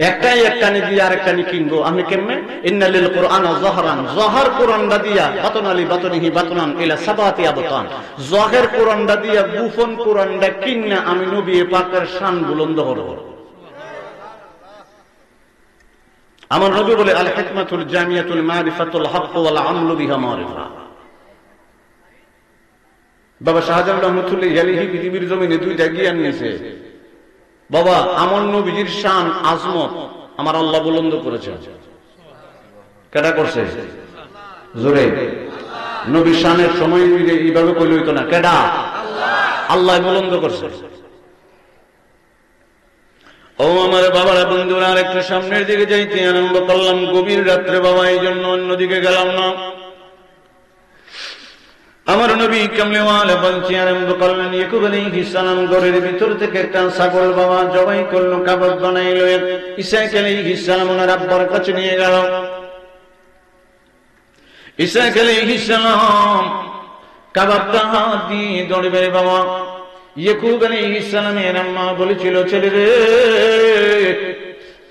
একটাই একটানি দিয়ে আরেকটানি কিনবো। আমি কেমনে ইন্না লিল কুরআনা যাহরান, যাহর কুরআনটা দিয়া বাতনা লি বাতনিহি বাতনান ইলা সাবাতি আবতান। যাহের কুরআনটা দিয়া গোপন কুরআনটা কিন্না আমি নবী পাকের শান বুলন্দ করব। আমার নবী বলে আল হিকমাতুল জামিয়াতুল মারিফাতুল হক ওয়াল আমলু বিহা মারিফা। বাবা শাহজালাল রহমাতুল্লাহি আলাইহি পৃথিবীর জমিনে 2টা জ্ঞান নিয়েছে। বাবা আমার নবীর শান আজমত আমার আল্লাহ বুলন্দ করেছেন। কেডা করছে? জোরে। নবীর শানের সময় এইভাবে কইলে হইতো না। কেডা? আল্লাহ বুলন্দ করছে। ও আমার বাবারা বন্ধুরা, আর একটু সামনের দিকে যাইতে আরম্ভ করলাম। গভীর রাত্রে বাবা, এই জন্য অন্যদিকে গেলাম না। আমার নবী কামলিওয়ালা বলতে আরম্ভ করলেন, ইয়াকুব আলাইহিস সালাম ঘরের ভিতর থেকে একটা ছাগল বাবা জবাই করলো, কাবাব বানাইলো। ইসহাক আলাইহিস সালাম ওনার আব্বার কাছে নিয়ে গেল। ইসহাক আলাইহিস সালাম কাবাবটা হাত দিয়ে ধরবে বাবা। ইয়াকুব আলাইহিস সালামের আম্মা বলেছিল, ছেলে রে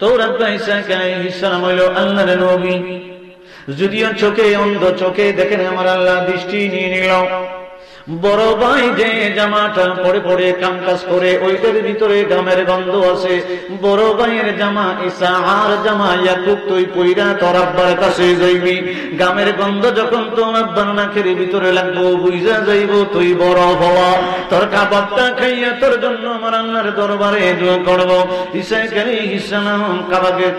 তোর আব্বা ইসহাক আলাইহিস সালাম হইল আল্লাহর নবী। যদিও চোখে অন্ধ, চোখে দেখেন আমার আল্লাহ দৃষ্টি নিয়ে নিল। বড় ভাই যে জামাটা পরে পরে কাম কাজ করে ওইটার ভিতরে গামের গন্ধ আছে। বড় ভাইয়ের জামা ঈসা আর জামা ইয়াকুব তুই পইরা তোর আব্বার কাছে যাইবি, গামের গন্ধ যখন তোর আব্বার নাকের ভিতরে লাগবো বুঝা যাইব তুই বড় হওয়া। তোর কাবাবটা খাইয়া তোর জন্য আমার আল্লাহর দরবারে দোয়া করব। ঈসা আলাইহিস সালাম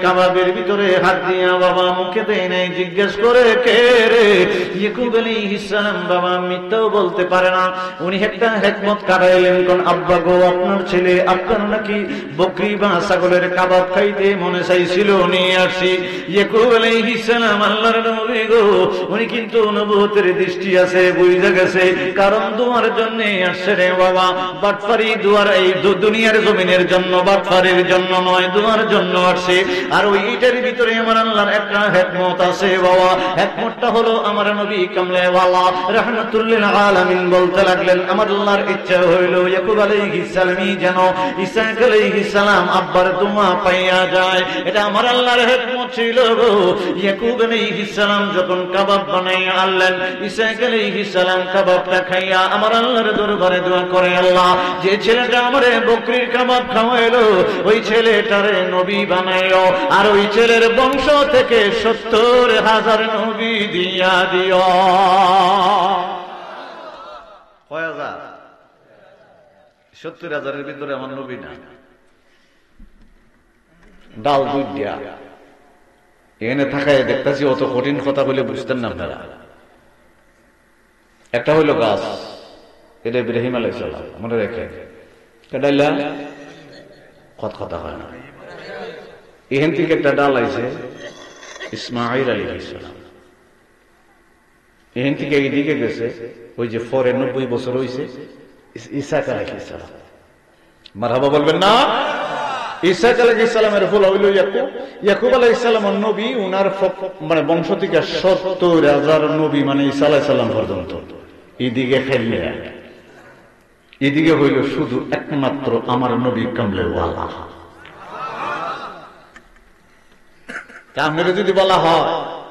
কাবাবের ভিতরে হাত দিয়া বাবা মুখে দেয় নাই, জিজ্ঞেস করে কে রে? ইয়াকুব আলাইহিস সালাম বাবা মিথ্যাও বলতে পারে না, উনি একটা হিকমত কাটাইলেন। কোন আব্বা গো আপনার ছেলে আপনার নাকি বকরি বা ছাগলের কাবাব খাইতে মনে চাইছিল, নিয়ে আসছি। ইয়াকুব আলাইহিস সালাম আল্লাহর নবী গো, উনি কিন্তু নবুয়তের দৃষ্টি আছে, বুঝা গেছে কারণ দুয়ার জন্য আসছে রে বাবা। বাটফারি দুয়ার এই দুনিয়ার জমিনের জন্য, বাটফারির জন্য নয়, দুয়ার জন্য আসছে। আর ওইটার ভিতরে আমার আল্লাহর একটা হিকমত আছে বাবা। হিকমতটা হলো আমার নবী কামলেওয়ালা রাহমাতুল লিল আলামিন বলতে লাগলেন, আমার আল্লাহর ইচ্ছা হইল ইয়াকুব আলাইহিস সালামই যেন ঈসা আলাইহিস সালাম আব্বার দোয়া পাইয়া যায়। এটা আমার আল্লাহর হিকমত ছিল গো। ইয়াকুব আলাইহিস সালাম যখন কাবাব বানাইয়া আনলেন, ঈসা আলাইহিস সালাম কাবাবটা খাইয়া আমার আল্লাহর দরবারে দোয়া করে, আল্লাহ যে ছেলেটা আমারে বকরির কাবাব খাওয়াইলো ওই ছেলেটারে নবী বানাইও, আর ওই ছেলের বংশ থেকে 70,000 নবী দিয়া দিও। 70,000-এর ভিতরে আমার নবী না, ডাল দুধ দিয়া এখানে থাকায় দেখতেছি অত কঠিন কথা বলে বুঝতেন না আপনারা। একটা হইল গাছ, এটা ইব্রাহিম আলাইহিস সালাম মনে রেখে, এটা কথা হয় না। এখান থেকে একটা ডাল আইছে ইসমাঈল আলাইহিস সালাম, এখান থেকে এইদিকে গেছে ওই যে 90 বছর হয়েছে ঈসা আলাইহিস সালাম। মারহাবা বলবেন না? ঈসা আলাইহিস সালামের ফুল হইল ইয়াকুব। ইয়াকুব আলাইহিস সালাম নবী, উনার মানে বংশ থেকে 70,000 নবী মানে ঈসা আলাইহিস সালাম পর্যন্ত। এদিকে খেললে এদিকে হইল শুধু একমাত্র আমার নবী কামলেওয়ালা। আপনারা যদি বলা হয়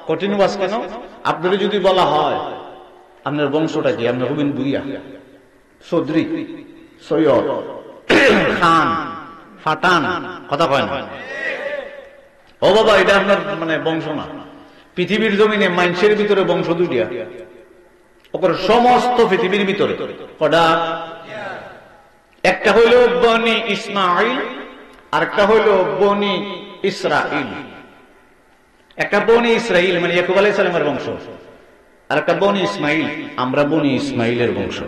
কঠিন ওয়াজ কেন, আপনারা যদি বলা হয় আপনার বংশটা কি, আপনার হবেন বুইয়া, চৌধুরী, সৈয়দ, খান, ফাটান, কথা কয় না। ও বাবা এটা আপনার মানে বংশ না। পৃথিবীর জমিনে মানুষের ভিতরে বংশ দুইটা, ওপর সমস্ত পৃথিবীর ভিতরে কটা, একটা হইল বনি ইসমাঈল আর একটা হইল বনি ইসরাইল। একটা বনি ইসরাইল মানে ইয়াকুব আলাইহিস সালামের বংশ, আর একটা বনি ইসমাইল, আমরা বনি ইসমাইলের বংশ।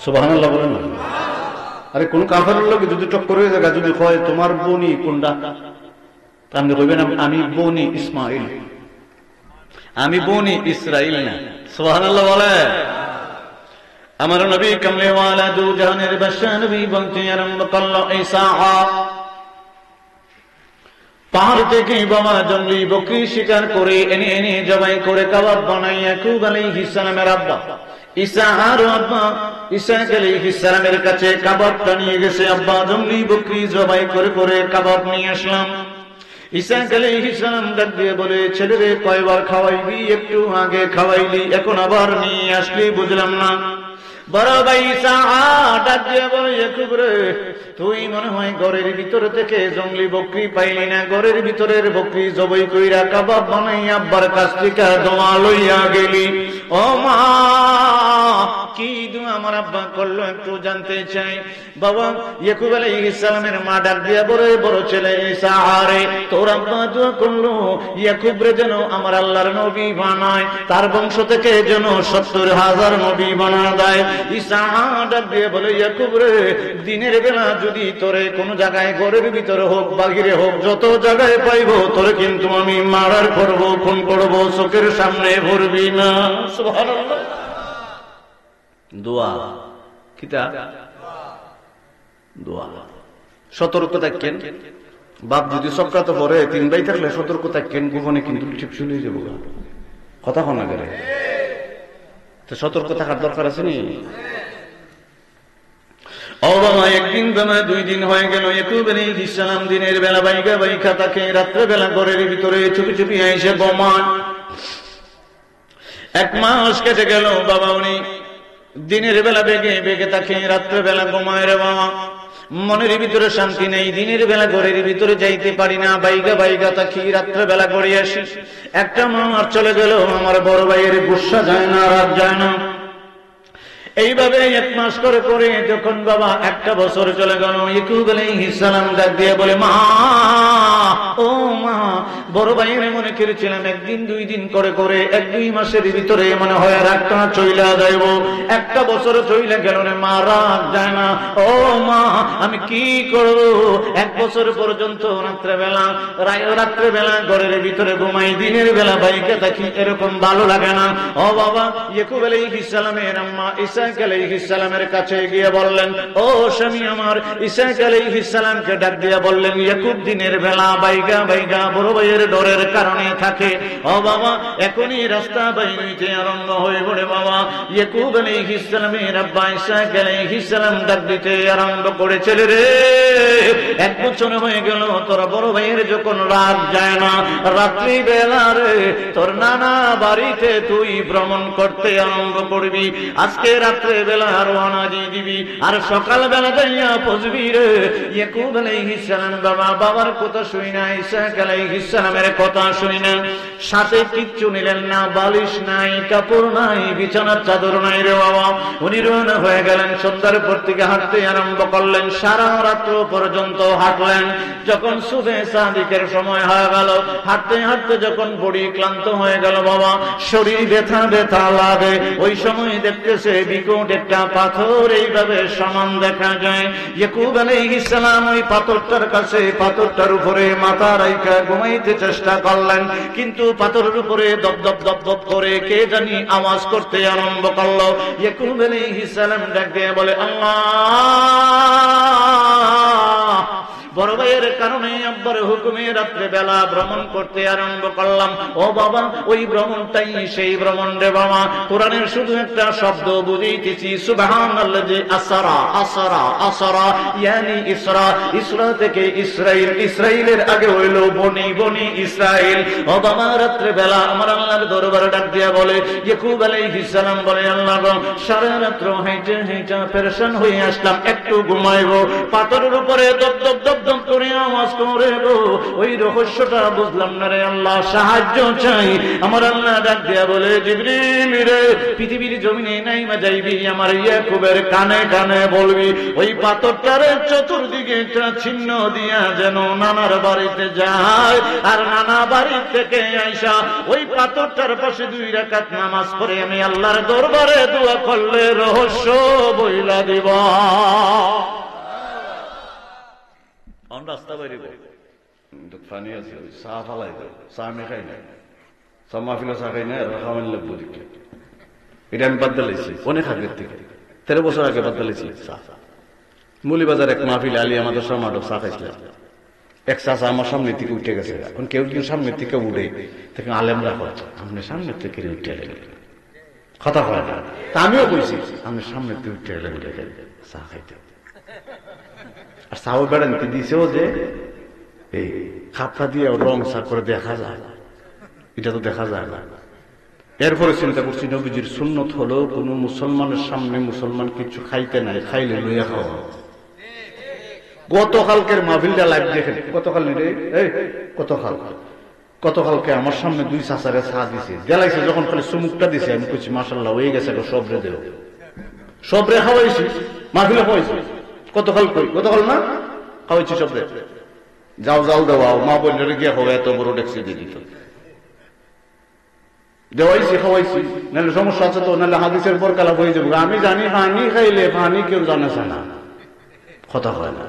সুবহানাল্লাহ বলেন না? আরে কোন কাফেরের লোক যদি টক্কর হয়ে যায়, যদি কয় তোমার বনি কোনটা, তা আপনি কইবেন আমি বনি ইসমাইল, আমি বনি ইসরাইল না। সুবহানাল্লাহ বলে। আমার নবী কামলেওয়ালা দু জাহানের বাদশা নবী বলতে আরম্ভ করল, ঈসা পাহাড় থেকে বাবা জঙ্গলি বকরি শিকার করে এনে এনে জবাই করে কাবাব বানাই ইয়াকুব আলাইহিস সালামের আব্বা ঈসা আর আব্বা ঈসা আলাইহিস সালামের কাছে কাবাবটা নিয়ে গেছে। আব্বা জঙ্গলি বকরি জবাই করে করে কাবাব নিয়ে আসলাম। ঈসা আলাইহিস সালাম ডাক দিয়ে বলে, ছেলেরে কয়বার খাওয়াইবি? একটু আগে খাওয়াইলি, এখন আবার নিয়ে আসলি, বুঝলাম না। বড় ভাই ঈসা ডাক দিয়ে বলে, ইয়াকুব রে তুই মনে হয় ঘরের ভিতর থেকে জঙ্গলি বকরি পাইলি না, ঘরের ভিতরের বকরি জবাই কইরা কাবাব বানাই আব্বার কাছ থেকে দোয়া লইয়া গেলি। ও মা, কি দোয়া আমার আব্বা করলো একটু জানতে চাই। বাবা ইয়াকুব আলাইহিস সালামের মা ডাক দিয়া বলে, বড় ছেলে ঈসা রে তোর আব্বা দোয়া করলো ইয়াকুব রে যেন আমার আল্লাহর নবী বানায়, তার বংশ থেকে যেন 70,000 নবী বানা দেয়। ঈসা ডাক দিয়ে বলে, ইয়াকুব রে দিনের বেলা যদি তোরে কোন জায়গায় ঘরের ভিতরে হোক বাহিরে হোক যত জায়গায় পাইবো তোরে কিন্তু আমি মারার করব, খুন করব, চোখের সামনে ভরবি না। সুবহানাল্লাহ। দোয়া কিতা দোয়া, সতর্ক থাকেন। বাপ যদি চক্রান্ত পরে 3 ভাই থাকলে সতর্ক থাকেন, গোপনে কিন্তু ঠিক শুনে যাবো, কথা শোনা গেলে তো সতর্ক থাকার দরকার আছে নি। ও বাবা, একদিন বাবা 2 দিন হয়ে গেল ইয়াকুব আলাইহিস সালাম দিনের বেলা বাইকা থাকে, রাত্রে বেলা ঘরের ভিতরে চুপি চুপি আইসে বোমান। 1 মাস কেটে গেল বাবা, উনি দিনের বেলা বেগে বেগে তাকে রাত্রে বেলা ঘুমায় রে বাবা, মনের ভিতরে শান্তি নেই, দিনের বেলা ঘরের ভিতরে যাইতে পারি না, বাইগা বাইগা তাকি রাত্রে বেলা করে আসি। একটা মামার চলে গেল, আমার বড় ভাইয়ের গুসা যায় না, রাত যায় না। এইভাবে 1 মাস করে করে যখন বাবা 1টা বছর চলে গেল, ইয়াকুব আলাইহিস সালাম ডাক দিয়ে বলে, মা ও মা, বড় ভাইয়ের মনে করেছিলাম 1 দিন 2 দিন করে করে 1-2 মাসের ভিতরে মনে হয় রাতটা চইলা যাইব, 1টা বছর চইলা গেল রে মা, রাত যায় না। ও মা, আমি কি করব? 1 বছর পর্যন্ত রাত্রে বেলা ঘরের ভিতরে ঘুমাই, দিনের বেলা বাইকে থাকি, এরকম ভালো লাগে না। ও বাবা, ইয়াকুব আলাইহিস সালামের আম্মা ইসহাক আলাইহিস সালামের কাছে গিয়ে বললেন, ও স্বামী আমার, ইসহাক আলাইহিস সালামকে ডাক দিয়ে বললেন, ইয়াকুব দিনের বেলা বাইগা বাইগা বড় ভাইয়ের ডরের কারণে থাকে। ও বাবা, এখনই রাস্তা বাইর হইতে আরম্ভ হয়ে পড়ে বাবা। ইয়াকুব আলাইহিস সালামের আব্বা ইসহাক আলাইহিস সালাম ডাক দিতে আরম্ভ করেছে, রে 1 বছর হয়ে গেল তোর বড় ভাইয়ের যখন রাত যায় না, রাত্রি বেলা রে তোর নানা বাড়িতে তুই ভ্রমণ করতে আরম্ভ করবি, আজকে রাত্রে বেলা রওনা দিয়ে দিবি, আর সকাল বেলা যাইয়া পৌঁছবি রে। ইয়াকুব আলাইহিস সালাম বাবার কথা শুই না, ইসহাক আলাইহিস সালামের কথা শুই না, সাথে কিচ্ছু নিলেন না, বালিশ নাই, কাপড় নাই, বিছানার চাদর নাই রে বাবা। উনি রওনা হয়ে গেলেন, সন্ধ্যার পর থেকে হাঁটতে আরম্ভ করলেন, সারা রাত্র পর্যন্ত হাঁটলেন। যখন সুবহে সাদিকের সময় হয়ে গেল, হাঁটতে হাঁটতে যখন বড়ি ক্লান্ত হয়ে গেল বাবা, শরীর ব্যথা ব্যথা লাগে, ওই সময় দেখতেছে বিকট একটা পাথর এইভাবে সমান দেখা যায়। ইয়াকুব আলাইহিস সালাম ওই পাথরটার কাছে, পাথরটার উপরে মাথা রাইখা ঘুমাইতে চেষ্টা করলেন, কিন্তু পাথরের উপরে দপ দপ দপ দপ করে কে জানি আওয়াজ করতে আরম্ভ করলো। ইয়াকুব আলাইহিস সালাম ডাক দিয়ে বলে, আল্লাহ, বড় ভাইয়ের কারণে আব্বার হুকুমে রাত্রে বেলা ভ্রমণ করতে আরম্ভ করলাম। ও বাবা, ওই ভ্রমণটাই সেই ভ্রমণ রে বাবা। কোরআনের শুধু একটা শব্দ বুঝাইতেছি, সুবহানাল্লাযী আসরা আসরা আসরা, ইয়ানি ইসরা, ইসরা থেকে ইসরাইল, ইসরাইলের আগে হইল বনি বনি ইসরাইল। ও বাবা, রাত্রে বেলা আমার আল্লাহর দরবারে ডাক দিয়া বলে, ইয়াকুব আলাইহিস সালাম বলে, আল্লাহ গো, সারা রাত্র হেঁটে হেঁটে পেরেশান হয়ে আসলাম, একটু ঘুমাইবো, পাথরের উপরে দপ দপ দপ দপ করে আওয়াজ করে গো, ওই রহস্যটা বুঝলাম না রে আল্লাহ, সাহায্য চাই। আমার আল্লাহ ডাক দিয়া বলে, জিবরিল রে, পৃথিবীর জমিনে নাইমা যাইবি, আমার ইয়াকুবের কানে কানে বলবি, ওই পাথরটারে চতুর্দিকে একটা চিহ্ন দিয়া যেন নানার বাড়িতে যায়, আর নানা বাড়ি থেকে আইসা ওই পাথরটার পাশে 2 রাকাত নামাজ পড়ে আমি আল্লাহর দরবারে দোয়া করলে রহস্য বইলা দিব। রাস্তা বাইরে ফানি আছে, চা ফালাই চা আমি খাই না, চা মাহফিলে চা খাই না, খাওয়ান লাগবো দিকে। এটা আমি বাদ দিলাইছি অনেক আগের থেকে, 13 বছর আগে বাদ দিলাইছি চা। মুলিবাজার এক মাহফিলে আলী আমাদের সমাজ চা খাইছিলাম, এক চাচা আমার সামনের থেকে উঠে গেছে। এখন কেউ কেউ সামনের থেকে উঠে, তখন আলেমরা হয়, আপনি সামনের থেকে উঠে এলেন, কথা হয় না। তা আমিও কইছি, আপনি সামনের থেকে উঠে এলেন চা খাইতে। আর চাও বেড়াতে দিছেও যে এই খাপটা দিয়ে রং চা করে দেখা যায়, এটা তো দেখা যায় না। এরপরে চিন্তা করছি, নবীজির সুন্নত হলো কোন মুসলমানের সামনে মুসলমান কিছু খাইতে নাই, খাইলে লইয়া খাওয়া। গতকালকের মাহফিলটা লাইভ দেখেন, গতকাল রে গতকালকে আমার সামনে 2 চাচারে চা দিছে, গেলাইছে, যখন খালি চুমুকটা দিছে আমি কইছি মাশাআল্লাহ হয়ে গেছে, সবরে দেও, সবরে খাওয়াইছি, মাহফিলে খাওয়াইছি। গতকাল না খাওয়াইছি সবরে, যাও যাও দেওয়াও, মা বোনরে গিয়ে খাওয়া, এত বড় ট্যাক্সি দিয়ে দিত, দেওয়াইছি খাওয়াইছি, নাহলে সমস্যা আছে তো, নাহলে হাদিসের পর কালা হয়ে যাবো। আমি জানি পানি খাইলে পানি কেউ জানে না, কথা হয় না।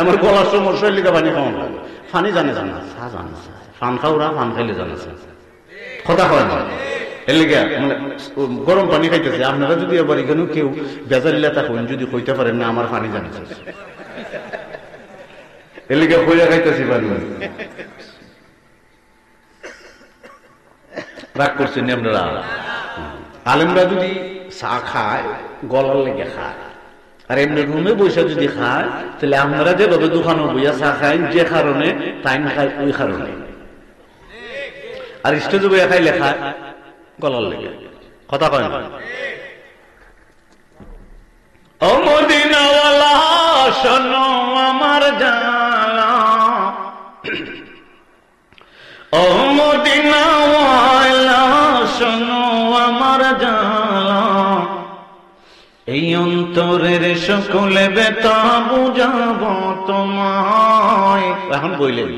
আমার গলার সমস্যা লিখে পানি খাওয়ানো লাগে, পানি জানে জানা, চা জানে, পান খাওয়া, পান খাইলে জানে, কথা হয় না। এর লিগে মানে গরম পানি খাইতেছে, আপনারা যদি আবার এখানেও কেউ বেজারিলা থাকুন, যদি কইতে পারেন না আমার পানি জানে, এর লিগে কইয়া খাইতেছি পানি। রাগ করছেন আপনারা? আলেমরা যদি চা খায় গলার লেগে খায়, আর এমনি রুমে বসে যদি খায়, তাহলে আপনারা যেভাবে দোকানে বইয়া চা খায়, যে কারণে টাইম খায় ওই কারণে। আর স্টেজে বইয়া খাইলে খায় গলার লেগে, কথা কয় না। ও মদিনাওয়ালা শোনো আমার জালা, ও মদিনাওয়ালা শোনো আমার জালা, এই অন্তরের সকলে বেতা বুঝাবো তোমায়। এখন বললেন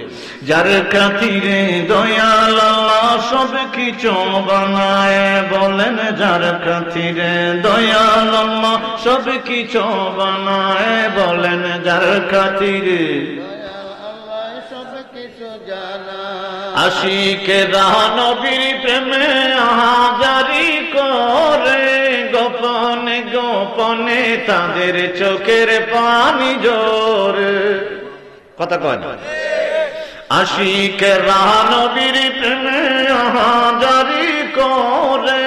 যার খাতিরে দয়াল আল্লাহ সব কিছু বানায়, বলেন যার খাতিরে দয়াল আল্লাহ সব কিছু বানায়, বলেন যার খাতিরে আশিকেরা নবীর প্রেমে হাজারি করে, গোপনে গোপনে তাদের চোখের পানি জোরে। কথা কয় না? আশিকেরা নবীর প্রেমে হাজারি করে,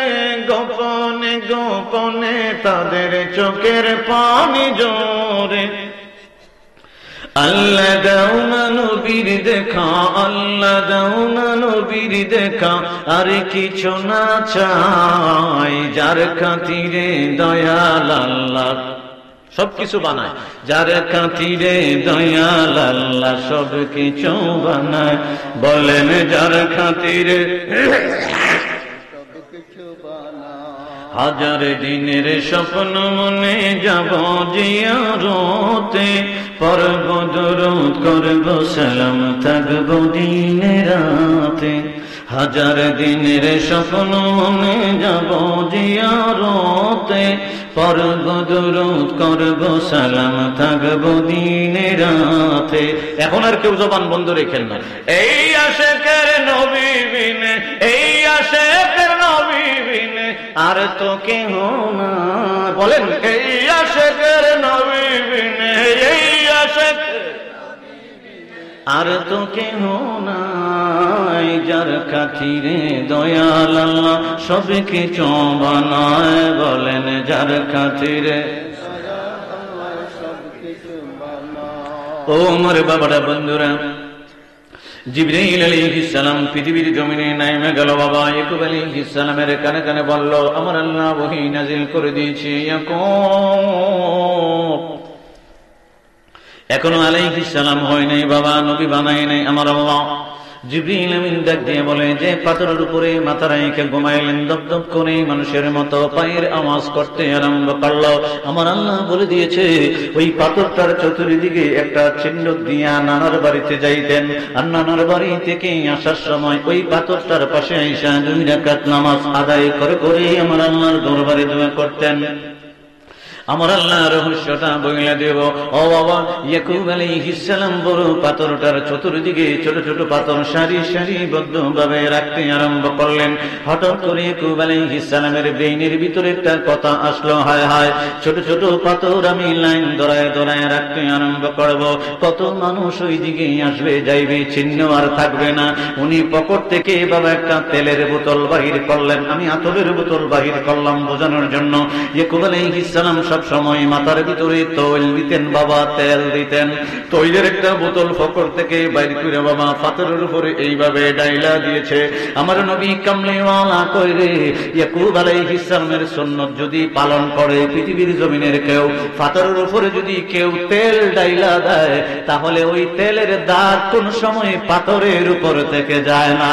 গোপনে গোপনে তাদের চোখের পানি জোরে। আল্লাহ দাও না নবীর দেখা, আল্লাহ দাও না নবীর দেখা, আর কিছু না চাই, যার খাতিরে দয়াল আল্লাহ সবকিছু বানায়, যার খাতিরে দয়াল আল্লাহ সব কিছু বানায়, বলেন যার খাতিরে হাজার দিনের স্বপ্ন মনে যাব জিয়ারতে, পরব দরুদ করব সালাম থাকব দিনে রাতে, হাজার দিনের স্বপ্ন মনে যাব জিয়ারতে, পরব দরুদ করব সালাম থাকব দিনে রাতে। এখন আর কেউ জবান বন্ধ রেখেন না। এই আশিকের নবী বিনে, এই আশিকের নবী বিনে আর তো কেহ না, বলেন এই আশিকের নবী বিনে, এই আশিক আর তো কেহ নাই, যার খাতিরে দয়াল আল্লাহ সব কিছু বানায়, বলেন যার খাতিরে। ও আমার বাবারা বন্ধুরা, জিবরাইল আলাইহিস সালাম পৃথিবীর জমিনে নাইমে গেল বাবা, ইয়াকুব আলাইহিস সালামের কানে কানে বলল আমার আল্লাহ ওহী নাজিল করে দিয়েছে, ইয়াকুব এখনো আলাইহিস সালাম হয় নাই বাবা, নবী বানায় নাই আমার আল্লাহ। জিবরিল আমিন ডাক দিয়ে বলে যে পাথরের উপরে মাথা রেখে ঘুমাইলেন, দপদপ করে মানুষের মতো পায়ের আওয়াজ করতে আরম্ভ করলো। আমার আল্লাহ বলে দিয়েছে ওই পাথরটার চতুর্দিকে একটা চিহ্ন দিয়া নানার বাড়িতে যাইতেন, আর নানার বাড়ি থেকে আসার সময় ওই পাথরটার পাশে আইসা 2 রাকাত নামাজ আদায় করে করে আমার আল্লাহর দরবারে দোয়া করতেন। আমার আল্লাহ রহস্যটা বইলা দেব। ও বাবা, ইয়াকুব আলাইহিস সালাম বড় পাথরটার চতুর্দিকে ছোট ছোট পাথর সারি সারিবদ্ধভাবে রাখতে আরম্ভ করলেন। হঠাৎ করে ইয়াকুব আলাইহিস সালামের ব্রেইনের ভিতরে একটা কথা আসলো, হায় হায়, ছোট ছোট পাথর আমি লাইন ধরায় ধরায় রাখতে আরম্ভ করব, কত মানুষ ওই দিকে আসবে যাইবে, চিহ্ন আর থাকবে না। উনি পকেট থেকে বাবা একটা তেলের বোতল বাহির করলেন, আমি আতরের বোতল বাহির করলাম বোঝানোর জন্য। ইয়াকুব আলাইহিস সালাম সব সময় মাথার ভিতরে তৈল দিতেন বাবা, তেল দিতেন। তৈলের একটা বোতল ফকর থেকে বাইর করে বাবা পাথরের উপরে এইভাবে ডাইলা দিয়েছে। আমার নবী কামলিওয়ালা কইরে ইয়াকুব আলাইহিস সালামের সুন্নাত যদি পালন করে পৃথিবীর জমিনের কেউ, পাথরের উপরে যদি কেউ তেল ডাইলা দেয় তাহলে ওই তেলের দাগ কোন সময় পাথরের উপর থেকে যায় না।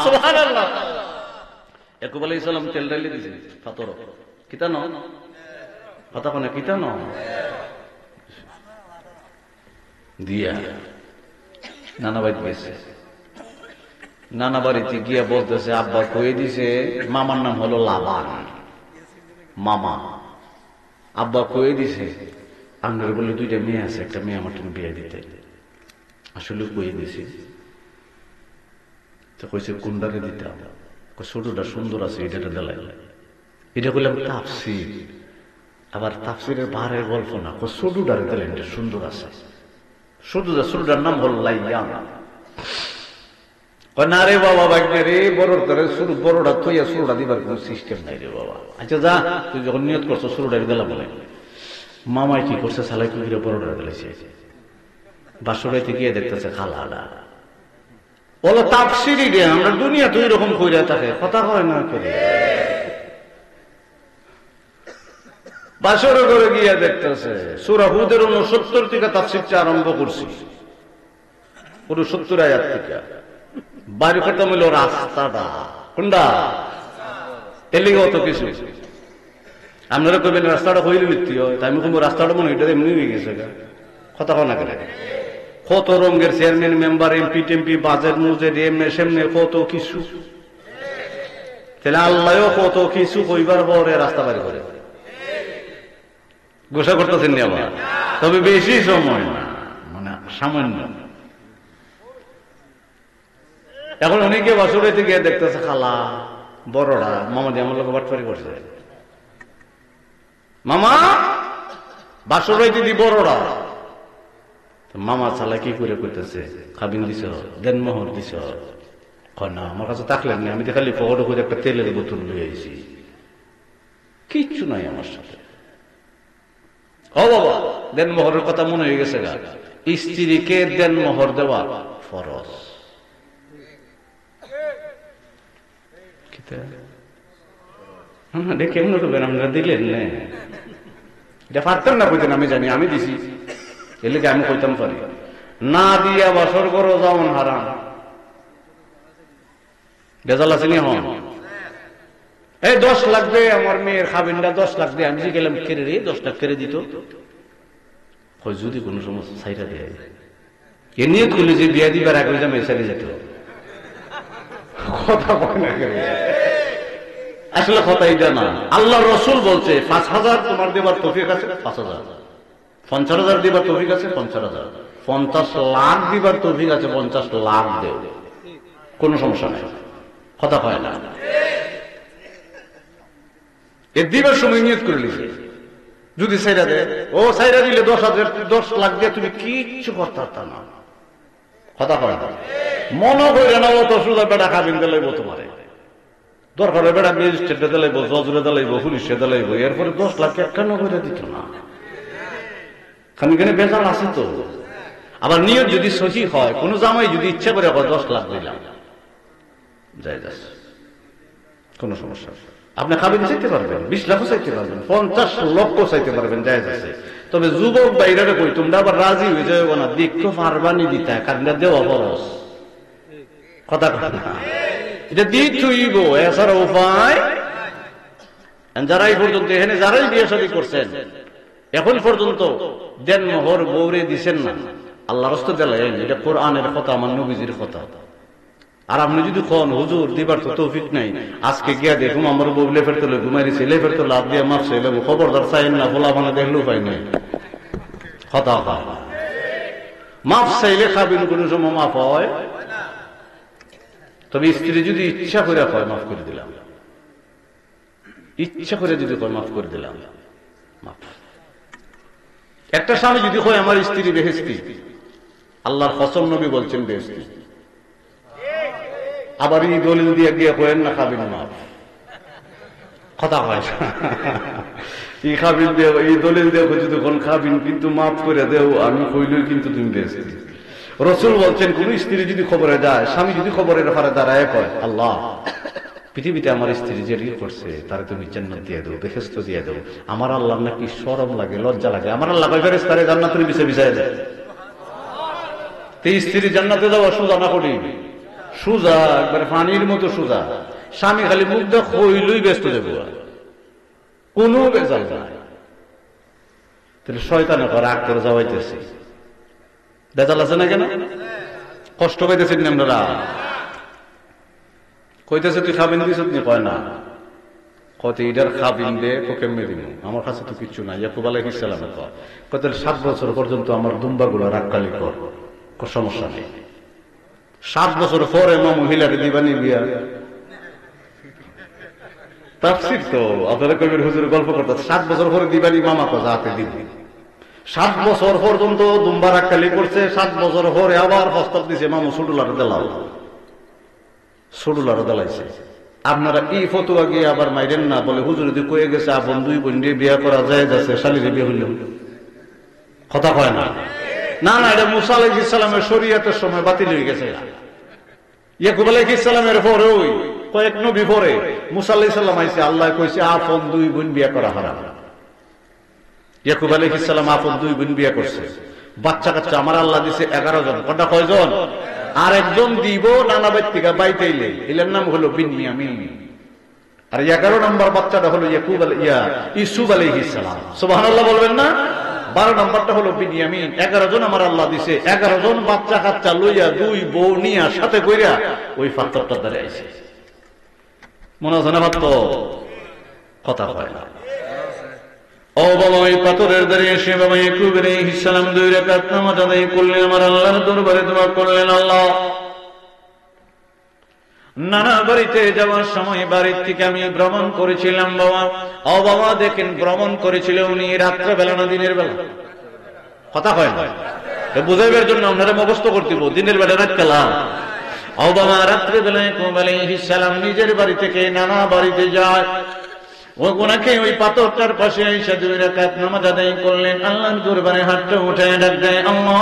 সুবহানাল্লাহ। ইয়াকুব আলাইহিস সালাম তেল ডাইলে দিয়েছেন পাথর, কিতা ন কথা কোনে কিতা ন দিয়া নানা বাড়িতে গেছে। নানা বাড়িতে গিয়া বলতেছে আব্বা কয়ে দিছে মামার নাম হলো লাবান, মামা আব্বা কয়ে দিছে আপনার বলে 2টা মেয়ে আছে, একটা মেয়ে আমার তুমি বিয়ে দিতে। আসলে কয়ে দিছি তো কইছে কোনটাকে দিতাম, ছোটটা সুন্দর আছে এটা দেলাই। এটা বললাম তাফসীর, আবার তাফসীরের বাহারের গল্প না, ছোটটারে দিলেন এটা সুন্দর আছে। ছোটটার নাম হল লাইয়া। না রে বাবা বাইকে রে, বড়টা থইয়া ছোটটা দিবার কোন সিস্টেম নাই রে বাবা। আচ্ছা যা, তুই যখন নিয়ত করছো ছোটটারে দিলাম বলে, মামাই কি করছে সালাই কুকিরে বড়টা দিলেছে। বাসুরাইতে গিয়ে দেখতেছে খালাডা বলো তাফসীরই রে, আমরা দুনিয়া তো এরকম কইরা থাকে, কথা হয় না করে। বাসরে করে গিয়া দেখতেছে সূরা হুদের 69 থেকে তাফসীরটা আরম্ভ করছি, 69 আয়াত থেকে বাড়ি খতম হইল রাস্তাটা কোনটা এলি কত কিছু। আপনারা কইবেন রাস্তাটা হইলে লিখতে হয়, তাই আমি কইব রাস্তাটা মনে এটা এমনি হয়ে গেছে, কথা কনা করে কত রঙের চেয়ারম্যান মেম্বার এমপি টেমপি বাজেট মুজেট এমনি সেমনি কত কিছু, তাহলে আল্লাহও কত কিছু কইবার পরে রাস্তা বাড়ি করে গোসা করতেছেন নি আবার, তবে বেশি সময় না, মানে সামান্য। এখন অনেকে বাসুরাইতে গিয়ে দেখতেছে খালা বড়রা মামা দিয়ে আমার লোক বাটপারি করছে, মামা বাসুরাইতে দি বড়রা, মামা চালা কি করে করতেছে, খাবিন দিছ দেনমোহর দিছ, না আমার কাছে থাকলেন না, আমি তো খালি পকেটে করে একটা তেলের বোতল লয়ে আইছি, কিচ্ছু নাই আমার সাথে। ও বাবা দেনমোহরের কথা মনে হয়ে গেছে গা, স্ত্রীকে দেনমোহর দেওয়া ফরজ। কেমন করবেন আপনারা দিলেন না, এটা পারতেন না কইতেন, আমি জানি আমি দিছি, এর লিগে আমি কইতাম পারি না দিয়া বাসর করো যেমন হারাম, বেজাল আছে নি হন এই 10 লাখ দে আমার মেয়ের খাবিনটা 10 লাখ দে, আমি যে গেলাম কেড়ে রে 10 লাখ কেড়ে দিত, যদি কোনো সমস্যা সাইরা দেয় এ নিয়ে খুলে যে বিয়া দিবার আগে যাবে সাইরে যেত, কথা বলে না আসলে কথা এটা না। আল্লাহ রসুল বলছে 5,000 তোমার দেবার তৌফিক আছে 5,000, 50,000 দিবার তৌফিক আছে 50,000, 50 লাখ দিবার তৌফিক আছে 50 লাখ দেও, কোন সমস্যা নাই, কথা হয় না। এ দিবার সময় নিয়ত করে লিখে যদি সাইরা দেয়, ও সাইরা দিলে 10 লাখ দিয়ে তুমি কিচ্ছু করতে পারতা না, কথা হয় না। মনে করে না অত সুদা বেটা খাবিন দিলাইব তোমারে, দরকার বেটা ম্যাজিস্ট্রেটে দিলাইব, জজরে দিলাইব, পুলিশে দিলাইব, এরপরে 10 লাখ কেন করে দিত না, খানিখানে বেজাল আছে তো। আবার নিয়ত যদি সহি হয়, কোন জামাই যদি ইচ্ছা করে 10 লাখ দিলাম যাই যাচ্ছে, কোন সমস্যা, আপনি খাবিন চাইতে পারবেন, 20 লাখও চাইতে পারবেন, 50 লক্ষ চাইতে পারবেন, যাই যাচ্ছে। তবে যুবক বাইরে কই তোমরা আবার রাজি হয়ে যাবে না, দেখতে পারবানি দিতে, কারণ দেওয়া খরচ, কথা কথা এটা দিত হইব, এছাড়া উপায়। যারা এই পর্যন্ত এখানে যারাই বিয়ে শাদী করছেন এখন পর্যন্ত দেনমোহর বউরে দিচ্ছেন না, আল্লাহ রাস্তায় দিলেন, এটা কোরআনের কথা, আমার নবীজির কথা। আর আপনি যদি কোন হুজুর দিবার তো তৌফিক নাই, আজকে গিয়া দেখুন আমার বউ লেফের তোলে ঘুমাইছি, লেফের তো লাভ দিয়ে মাপছে, খবরদার চাইন না, ফোলা মানে দেখলেও পাই নাই, কথা হয় মাপ চাইলে খাবিন কোন সময় মাফ হয়, তবে স্ত্রী যদি ইচ্ছা করে হয় মাফ করে দিলাম, ইচ্ছা করে যদি হয় মাফ করে দিলাম, মাফ। একটা স্বামী যদি হয় আমার স্ত্রী বেহেশতি, আল্লাহর কসম নবী বলছেন বেহেশতি, আবার এই দলিল দিয়ে গিয়ে করেন না খাবিন মাফ, কথা হয় এই খাবিন দেও, এই দলিল দেও যদি কোন খাবিন কিন্তু মাফ করে দেও, আমি কইলেই কিন্তু তুমি বেহেশতি। রসুল বলছেন কোন স্ত্রী যদি খবরে যায়, স্বামী যদি খবরের ফারে দাঁড়ায় কয় আল্লাহ পৃথিবীতে আমার স্ত্রী যে করছে তারে তুমি জান্নাত দিয়ে দেবো, বেহেশত দিয়ে দেবো, আমার আল্লাহ নাকি শরম লাগে, লজ্জা লাগে, আমার আল্লাহ কয় ফেরেশতারে জান্নাতের বিষয় বিষয় দেয়, স্ত্রী জান্নাতে যাওয়া সোজা না করি, সোজা একবারে পানির মতো সোজা, স্বামী খালি মুখ দিয়ে কইলই ব্যস্ত দেবো, কোনো বেজাল নাই। তাহলে শয়তানে রাগ করে যাওয়াইতেছি, বেজাল আছে না কেন, কষ্ট পাইতেছেন আপনারা, কইতেছে তুই খাবিন দিস, কয় না, কত ইডার খাবিন দে তোকে মেরিন, আমার কাছে তো কিছু নাই, ইয়াকুব আলাইহিস সালাম কত 7 বছর পর্যন্ত আমার দুম্বা গুলো রাগকালি কর, সমস্যা নেই। 7 বছর পরে মা মহিলারে দিবানি বিয়া, তাফসীর তো আপনারা কবির হুজুর গল্প করতে, 7 বছর পরে দিবানি মামা কো যাতে দিবি, 7 বছর পর্যন্ত দুম্বা রাগকালি করছে, 7 বছর পরে আবার প্রস্তাব দিছে মামু সুডুলারে দেলাও, সুডুলারে দেলাইছে। আপনারা এই ফতোয়া গিয়ে আবার মাইরেন না, বলে হুজুর যদি কয়ে গেছে আপন 2 বোন দিয়ে বিয়া করা যায় যাচ্ছে, শালীরে বিয়ে হইল, কথা কয় না, না না, এটা মুসা আলাইহিস সালামের শরীয়তের সময় বাতিল হয়ে গেছে, ইয়াকুব আলাইহিস সালামের পরে ওই কয়েক নবী পরে মুসা আলাইহিস সালাম আইছে, আল্লাহ কইছে আপন 2 বোন বিয়া করা হারাম, ইয়াকুব আলাইহিস সালাম আপন 2 বোন বিয়ে করছে, বাচ্চা কাচ্চা আমার আল্লাহ দিছে 11 জন। কটা কয়জন? আর একজন দিব নানা বাইত থেকে বাইতেইলে, এর নাম হলো বিনয়ামিন। আর 11 নম্বর বাচ্চাটা হলো ইউসুফ আলাইহিস সালাম। সুবহানাল্লাহ বলবেন না? 12 নম্বরটা হলো বিনয়ামিন। 11 জন আমার আল্লাহ দিছে। 11 জন বাচ্চা কাচ্চা লইয়া 2 বউ নিয়া সাথে কইরা ওই পাথরটা ধরে আইছে। মনে আছে না? পাথর কথা কয় না। ও বাবা, ওই পাথরের দ্বারে এসে বাবা ইয়াকুব আলাইহিস সালাম 2 রাকাত নামাজ আদায় করলেন, আমার আল্লাহর দরবারে দোয়া করলেন, আল্লাহ নানা বাড়িতে যাওয়ার সময় বাড়ির থেকে আমি ভ্রমণ করেছিলাম বাবা। ও বাবা দেখেন, ভ্রমণ করেছিল উনি রাত্রে বেলা না দিনের বেলা? কথা হয় না, বুঝাইবার জন্য আপনারা মুখস্থ করতে হবে, দিনের বেলা রাত কালা। ও বাবা রাত্রে বেলা ইয়াকুব আলাইহিস সালাম নিজের বাড়ি থেকে নানা বাড়িতে যায়। ওনাকে ওই পাথরটার পাশে এসে 2 রাকাত নামাজ আদায় করলেন, আল্লাহর দরবারে হাতটা উঠায় ডাক দেয়, আল্লাহ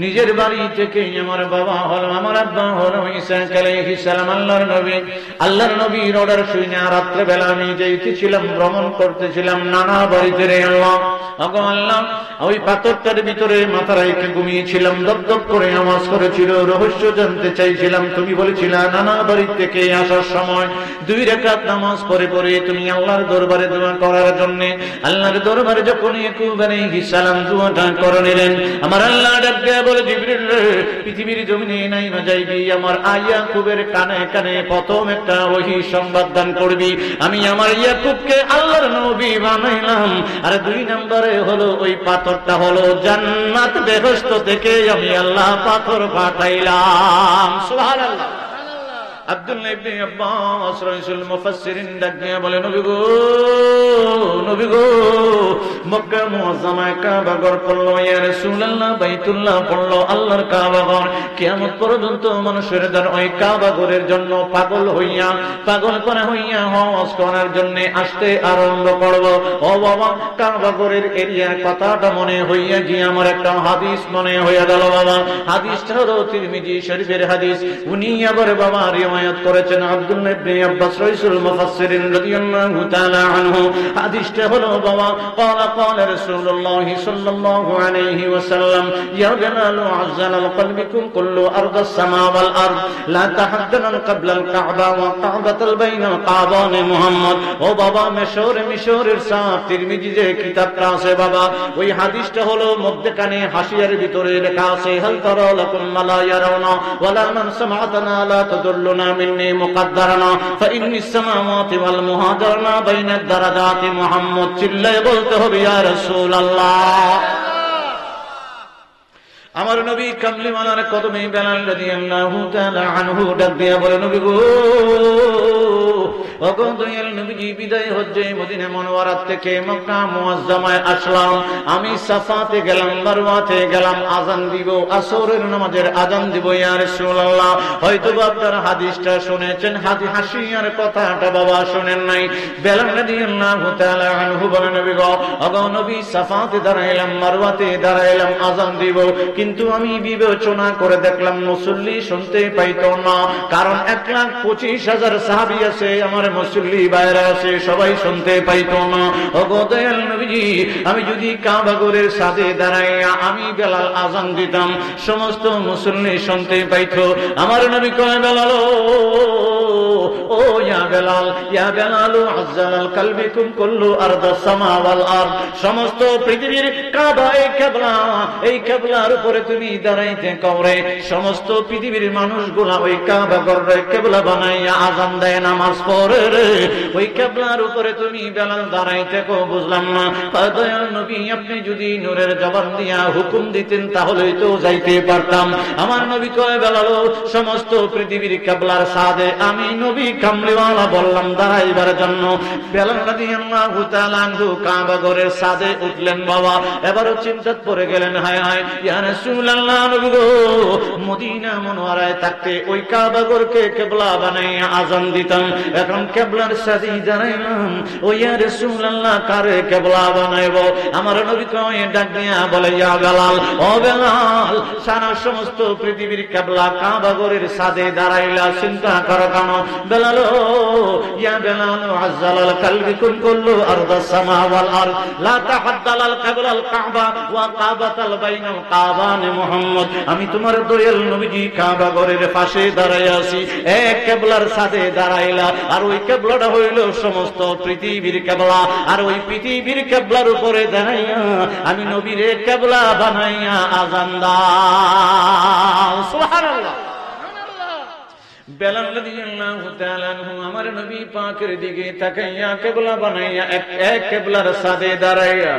নিজের বাড়ি থেকে আমার বাবা হলো, আমার আব্বা হলো ঈসা আলাইহিস সালাম, আল্লাহর নবীর অর্ডার শুনে রাত্রে বেলা আমি যাইতেছিলাম, ভ্রমণ করতেছিলাম নানা বাড়িতে রে আল্লাহ। আল্লাহ ওই পাথরটার ভিতরে মাথা রেখে ঘুমিয়েছিলাম, দপদপ করে নামাজ করেছিল, রহস্য জানতে চাইছিলাম। তুমি বলেছিলে নানা বাড়ি থেকে আসার সময় 2 রাকাত নামাজ পড়ে পড়ে তুমি আল্লাহর দরবারে দোয়া করার জন্য। আল্লাহর দরবারে যখন ইয়াকুব আলাইহিস সালাম দোয়াটা করে নিলেন, আমার আল্লাহ ডাক দেয়া বলে, জিবরিল পৃথিবীর জমিনে নাই না যাইবি, আমার ইয়াকুবের কানে কানে প্রথম একটা ওহী সংবাদ দান করবি। আমি আমার ইয়াকুবকে আল্লাহর নবী বানাইলাম। আর 2 নম্বরে হলো ওই পাথরটা হলো জান্নাত, বেহেশত থেকে আমি আল্লাহ পাথর পাঠাইলাম। সুবহানাল্লাহ। আব্দুল্লাহ ইবনে আব্বাস রাইসুল মুফাসসিরিন ডাক দিয়ে বলে, নবী গো, নবী গো, মক্কা মুআজ্জামায় কাবা ঘর পড়লো, ইয়া রাসূলুল্লাহ বাইতুল্লাহ পড়লো, আল্লাহর কাবা ঘর। কিয়ামত পর্যন্ত মানুষের দ্বার ওই কাবা ঘরের জন্য পাগল করে হইয়া হজ করার জন্য আসতে আরম্ভ করব। ও বাবা, কাবা ঘরের এরিয়ার কথাটা মনে হইয়া গিয়ে আমার একটা হাদিস মনে হইয়া গেল বাবা। হাদিসটা হলো তিরমিজি শরীফের হাদিস। উনি আবার বাবা রিওয়ায়াত করেছেন আব্দুল্লাহ ইবনে আব্বাস রাইসুল মুফাসসিরিন রাদিয়াল্লাহু তাআলা আনহু। হাদিসটা হলো বাবা, قال رسول الله صلى الله عليه وسلم يا جلال عزل قلبكم كل أرض السماء والأرض لا تحدثن قبل الكعبة وكعبة بين القعبان محمد। ও বাবা, মিশরের সাফ তিরমিজি যে কিতাবটা আছে বাবা, ওই হাদিসটা হলো মধ্যখানে হাসিয়ার ভিতরে লেখা আছে, হাল তারা লাকুম মালা ইয়ারাউনা ওয়ালা মান সামা'তানা লা তাদুল্লুনা মিন্নি মুকাদ্দারানা ফাইন্নি সামাওয়াতি ওয়াল মুহাদারানা বাইনা দারাজাতি মুহাম্মদ। চিল্লায়ে বলতে হবে ইয়া রাসূলুল্লাহ। আমার নবী কামলিওয়ালার কদমে বেলাল রাদিয়াল্লাহু তাআলা আনহু ডাক দিয়া বলে, নবী গো, ওগো দয়াল নবীজি, বিদায় হজ্জে মদিনা মুনাওয়ারা থেকে মক্কা মুআজ্জামায় আসলাম। আমি সাফাতে গেলাম, মারওয়াতে গেলাম, আযান দিব, আসরের নামাজের আযান দিব ইয়া রাসূলুল্লাহ। হয়তো আপনারা হাদিসটা শুনেছেন, হাসিয়ার কথাটা বাবা শুনেন নাই। বেলাল রাদিয়াল্লাহু তাআলা আনহু বলেন, নবী গো, ওগো নবী, সাফাতে দাঁড়াইলাম, মারওয়াতে দাঁড়াইলাম, আযান দিব, কিন্তু আমি বিবেচনা করে দেখলাম মুসল্লি শুনতে পাইতো না, কারণ 1,25,000 সাহাবী আছে, আমার মুসল্লি বাইরে আছে, সবাই শুনতে পাইতো না। ওগো দয়াল নবীজি, আমি যদি কাবা ঘরের সাথে দাঁড়াইয়া আমি বেলাল আযান দিতাম, সমস্ত মুসল্লি শুনতে পাইতো। আমার নবী কয়, বেলাল ও ইয়া বেলাল আযজাল কালবিকুম কুল্লু আরদাস সামা ওয়াল আরদ। সমস্ত পৃথিবীর কাবা এই কিবলার উপরে তুমি দাঁড়াইতে কওরে, সমস্ত পৃথিবীর মানুষগুলা ওই কাবা ঘরে কিবলা বানাইয়া আযান দেয়, নামাজ পড়ে রে, ওই কিবলার উপরে তুমি বেলাল দাঁড়াইতে কো। বুঝলাম না, দয়াল নবী, আপনি যদি নূরের জবান দিয়া হুকুম দিতেন তাহলেই তো যাইতে পারতাম। আমার নবী কয়, বেলাল সমস্ত পৃথিবীর কিবলার সাদে আমি নবী কামলিওয়ালা বললাম দাঁড়াইবার জন্য। বেলাল রাদিয়াল্লাহু তাআলা আনহু কাবা ঘরের সাদে উঠলেন বাবা। এবারও চিন্তাত পড়ে গেলেন, বলেন, হায় হায় ইয়া রাসূলুল্লাহ, নবী গো, মদিনা মুনওয়ারায় থাকতে ওই কাবা ঘরকে কিবলা বানাইয়া আযান দিতাম, এখন কিবলার সাথে দাঁড়াইলাম, ও ইয়া রাসূলুল্লাহ কারে কিবলা বানাইবো? আমার নবী কয়, ডাক দিয়া বলে, ইয়া বেলাল, ও বেলাল, সারা সমস্ত পৃথিবীর কিবলা কাবা ঘরের সাথে দাঁড়াইলা, চিন্তা করো কেন? বেলাল, ইয়া বেলাল, আযালাল কালবিকুম কুল্লু আরদাস সামা ওয়াল আরদ লা তাহাদ্দালাল কিবলাল কাবা ওয়া কাবাতাল বাইনাল কাবানে মুহাম্মদ। আমি তোমার দয়াল নবীজি কাবা ঘরের পাশে দাঁড়াই আছি, এক কিবলার সাথে দাঁড়াইলা, আর ওই কিবলাটা হইল সমস্ত পৃথিবীর কিবলা, আর ওই পৃথিবীর কিবলার উপরে দাঁড়াইয়া আমি নবীরে কিবলা বানাইয়া আযান দাও। সুবহানাল্লাহ। বেলাল রাদিয়াল্লাহু তাআলা আনহু আমার নবী পাকের দিকে তাকাইয়া কিবলা বানাইয়া এক কিবলার সাথে দাঁড়াইয়া,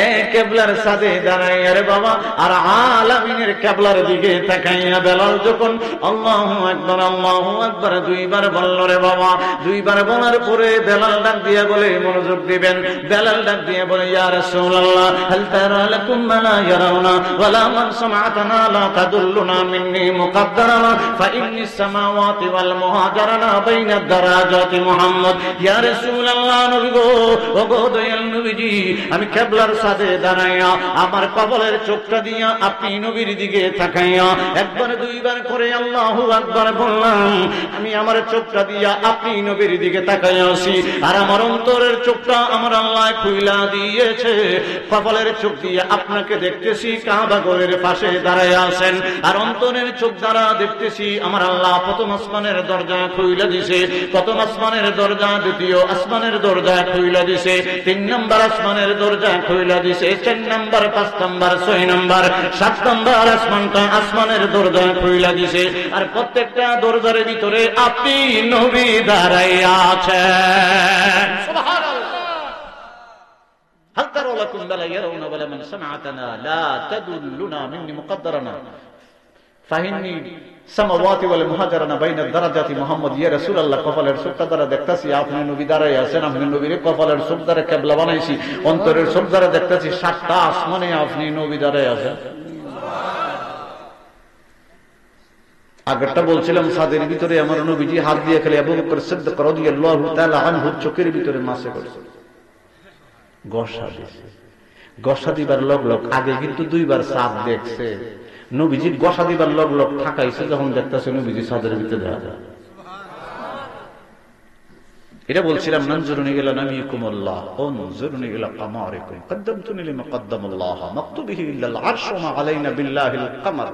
এক কিবলার সাথে দাঁড়াইয়া রে বাবা, আর আলামিনের কিবলার দিকে তাকাইয়া বেলাল যখন আল্লাহু আকবার দুইবার বলল রে বাবা, দুইবার বলার পরে বেলাল ডাক দিয়া বলে, মনোযোগ দিবেন, বেলাল ডাক দিয়া বলে, ইয়া রাসূলুল্লাহ হাল তারা লাকুম মা লা ইয়ারাউনা ওয়ালা মান সামা'তানা লা তাদুল্লুনা মিন্নি মুকাদ্দারানা ফা ইন্নী সামাওয়াতি ওয়াল মুহাজারানা বাইনা দারাজাতি মুহাম্মদ। ইয়া রাসূলুল্লাহ, নবী গো, ও গো দয়াল নবীজি, আমি কিবলার সাথে দাঁড়াইয়া আমার কপালের চোখটা দিয়া আপনি নবীর দিকে তাকাইয়া একবার দুইবার করে আল্লাহু আকবার বললাম, আমি আমার চোখটা দিয়া আপনি নবীর দিকে তাকাইয়া আছি, আর আমার অন্তরের চোখটা আমার আল্লাহ খুইলা দিয়েছে, কপালের চোখ দিয়ে আপনাকে দেখতেছি কাবা ঘরের পাশে দাঁড়াইয়া আছেন, আর অন্তরের চোখ দ্বারা দেখতেছি আমার আল্লাহ প্রথম আসমানের দরজা খুইলা দিছে, প্রথম আসমানের দরজা দ্বিতীয় আসমানের দরজা খুইলা দিছে, 3 নম্বর আসমানের দরজা খুইলা দিছে, 4 নম্বর 5 নম্বর 6 নম্বর 7 নম্বর আসমানের দরজা খুইলা দিছে, আর প্রত্যেকটা দরজার ভিতরে আপনি নবী দাঁড়াইয়া আছেন। সুবহানাল্লাহ। হাল তারা লাকুম লা ইয়ারাউনা ওয়ালা মান সামা'তানা লা তাদুল্লুনা মিন্নি মুকাদ্দারানা ফাহিন্নি সামাওয়াতি ওয়াল মুহাজারানা বাইনা দারাজাতি মুহাম্মদ। ইয়া রাসূলুল্লাহ, কপালের চোখটা দ্বারা দেখতাছি আপনি নবী দাঁড়াই আছেন, আপনি নবীর কপালের চোখ দ্বারা কিবলা বানাইছি, অন্তরের চোখ দ্বারা দেখতাছি 7টা আসমানে আপনি নবী দাঁড়াই আছেন। আগেরটা বলছিলাম ছাদের ভিতরে আমার নবীজি হাত দিয়ে খেলে আবু বকর সিদ্দিক রাদিয়াল্লাহু তাআলা আনহু চোখের ভিতরে মাসে করছে, গসা দিছে, গসা দিবার লগ লগ আগে কিন্তু 2বার চাঁদ দেখছে, নবীজি গসা দিবার লগ লগ ঠাকাইছে, যখন দেখতেছে নবীজি ছাদের ভিতরে দেখা যায়। এটা বলছিলাম, নানজুরুনি ইলা নাবিয়িকুমুল্লাহ উনজুরুনি ইলা কামারিকুম কদ্দামতুনি লিমা কদ্দামাল্লাহ মাকতুবিহি ইল্লাল আরশ মা আলাইনা বিল্লাহিল কামার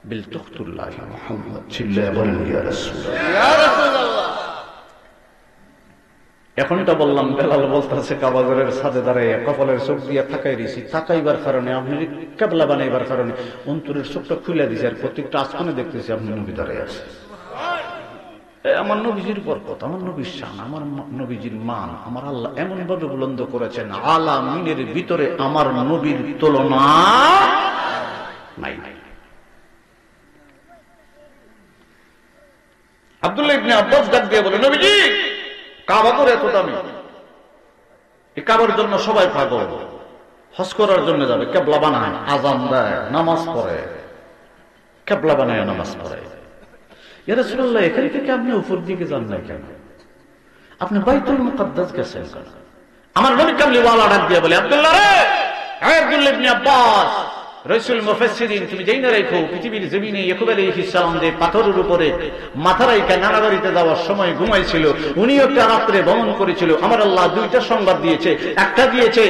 বিল তুখতুল্লাহ মুহাম্মদ চিল্লায়া বলেন ইয়া রাসূলুল্লাহ, ইয়া রাসূলুল্লাহ। এখনটা বললাম, বেলাল বলতেছে কাবা ঘরের সাথে দাঁড়াইয়া কপালের চোখ দিয়ে তাকাই দিছি, তাকাইবার কারণে আপনি কিবলা বানাইবার কারণে অন্তরের চোখটা খুলে দিছে, আর প্রত্যেকটা আসমানে দেখতেছি আপনি নবী দাঁড়াই আছে। আমার নবীজির বরকত, আমার নবীর শান, আমার নবীজির মান আমার আল্লাহ এমন ভাবে বুলন্দ করেছেন, আলামিনের ভিতরে আমার নবীর তুলনা নাই। আব্দুল্লাহ ইবনে আব্বাস ডাক দিয়ে বলে, নবীজি কাবা ঘর এত দামি, এই কাবার জন্য সবাই পাগল, হজ করার জন্য যাবে, কিবলা বানায়, আযান দেয়, নামাজ পড়ে, কিবলা বানায় নামাজ পড়ে। ইয়া রাসূলুল্লাহ, এখান থেকে আপনি উপর দিকে যান না কেন? আপনি বাইতুল মুকাদ্দাস গেছেন কেন? আমার নবী কামলিওয়ালা ডাক দিয়ে বলে, আব্দুল্লাহ রে, আব্দুল্লাহ ইবনে আব্বাস, রাসূল মুফাসসিরিন, তুমি যাই না রাখো পৃথিবীর জমিনে ইয়াকুব আলাইহিস সালাম যে পাথরের উপরে মাথা রাইখা নানা বাড়িতে যাওয়ার সময় ঘুমাইছিল, উনিও একটা রাত্রে ভ্রমণ করেছিল। আমার আল্লাহ 2টা সংবাদ দিয়েছে, একটা দিয়েছে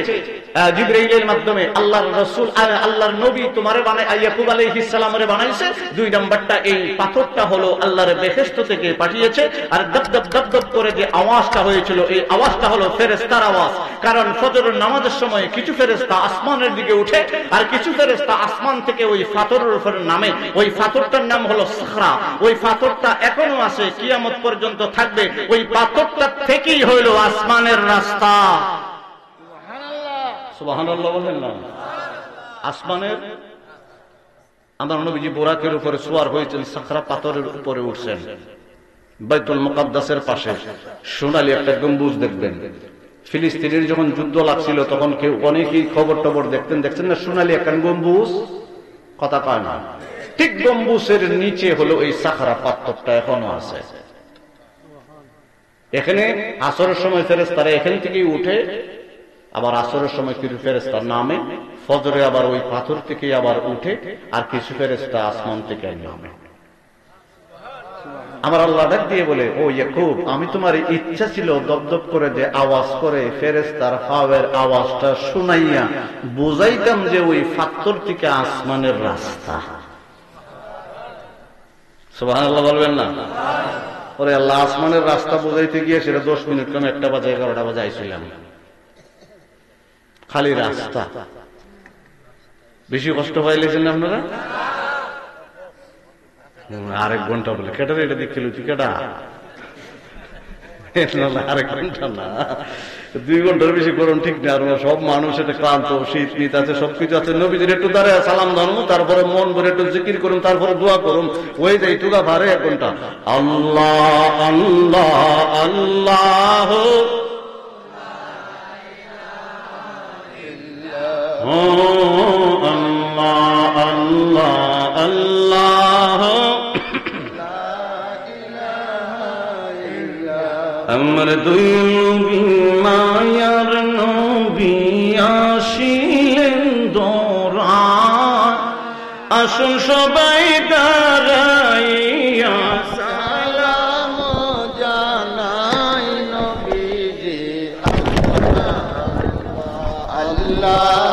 জিবরাইলের মাধ্যমে, আল্লাহর রাসূল আল্লাহর নবী তোমারে বানায় ইয়াকুব আলাইহিস সালামের বানাইছে, 2 নাম্বারটা এই পাথরটা হলো আল্লাহর বেহেশত থেকে পাঠিয়েছে, আর দপ দপ দপ দপ করে যে আওয়াজটা হয়েছিল, এই আওয়াজটা হলো ফেরেশতার আওয়াজ, কারণ ফজরের নামাজের সময় কিছু ফেরেশতা আসমানের দিকে উঠে, আর কিছু ফেরেশতা আসমান থেকে ওই পাথরের উপর নামে, ওই পাথরটার নাম হলো সাখরা, ওই পাথরটা এখনো আছে, কিয়ামত পর্যন্ত থাকবে, ওই পাথরটা থেকেই হইল আসমানের রাস্তা। সুবহানাল্লাহ বলেন না? আসমানের আমার নবীজি বোরাকের উপরে সওয়ার হয়েছেন, সাখরা পাথরের উপরে উঠছেন, বাইতুল মুকাদ্দাসের পাশে সোনালী একটা গম্বুজ দেখবেন, ফিলিস্তিনের যখন যুদ্ধ লাগছিল তখন কেউ অনেকেই খবর টবর দেখতেন না, সোনালী একখান গম্বুজ, কথা কয় না, ঠিক গম্বুজের নিচে হলো এই সাখরা পাথরটা এখনো আছে। এখানে আসরের সময় ফেরেশতারা এখান থেকেই উঠে, আবার আসরের সময় কিছু ফেরেশতা নামে, ফজরে আবার ওই পাথর থেকে আবার উঠে, আর কিছু ফেরেশতা আসমান থেকে নামে। আমার আল্লাহ ডাক দিয়ে বলে, ও ইয়াকুব, আমি তোমার ইচ্ছা ছিল দপদপ করে যে আওয়াজ করে ফেরেশতার পাওয়ের আওয়াজটা শুনাইয়া বুঝাইতাম যে ওই পাথর থেকে আসমানের রাস্তা। সুবহানাল্লাহ বলবেন না? ওরে আল্লাহ, আসমানের রাস্তা বুঝাইতে গিয়ে সেটা 10 মিনিট কম 1টা বাজে 11টা বাজে আইছিলাম, খালি রাস্তা। বেশি কষ্ট পাইলেছেন আপনারা? আরেক ঘন্টা বলে কেটারে এটা দেখে লুচি কেটা, আরেক ঘন্টা না, 2 ঘন্টার বেশি করুন ঠিক না। আর সব মানুষ এটা ক্লান্ত, শীত নিত আছে, সবকিছু আছে। নবীজির একটু দাঁড়ায় সালাম জানো, তারপরে মন ভরে একটু জিকির করুন, তারপরে দোয়া করুন, ওই যে টুকা ভারে 1 ঘন্টা। আল্লাহ আল্লাহ আল্লাহ আল্লাহ আল্লাহ আমার দুই নবী মায়ার নবী আসিলেন দৌড়ান, আসুন সবাই দাঁড়াইয়া সালাম জানাই নবীজি আল্লাহ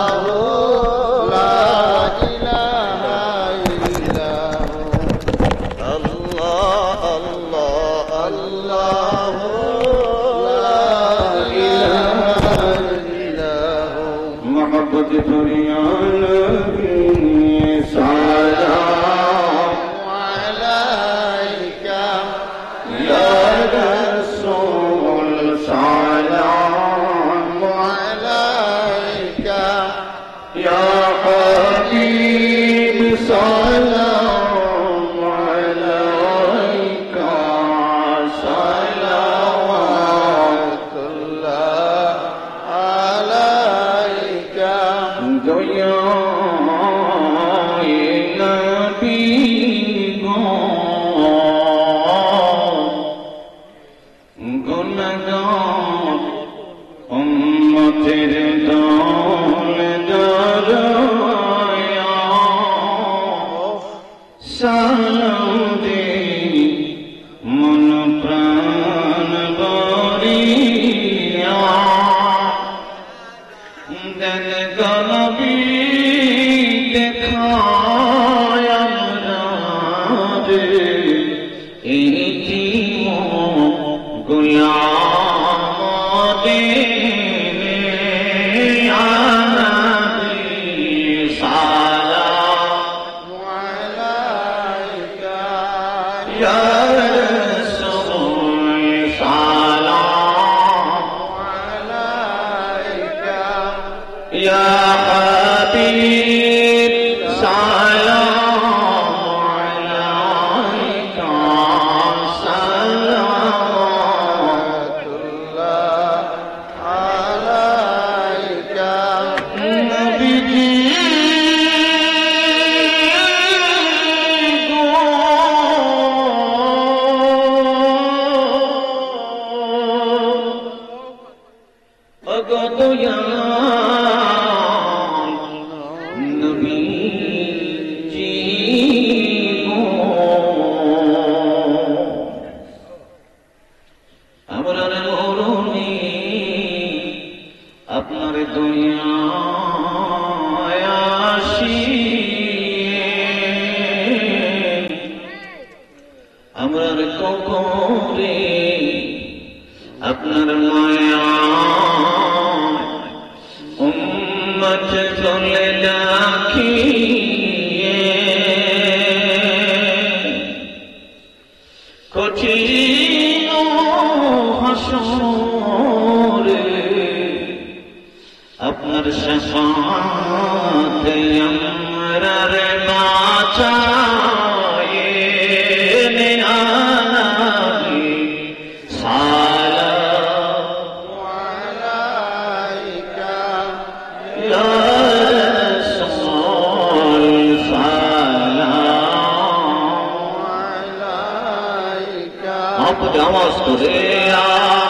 আওয়াজ করে ইয়া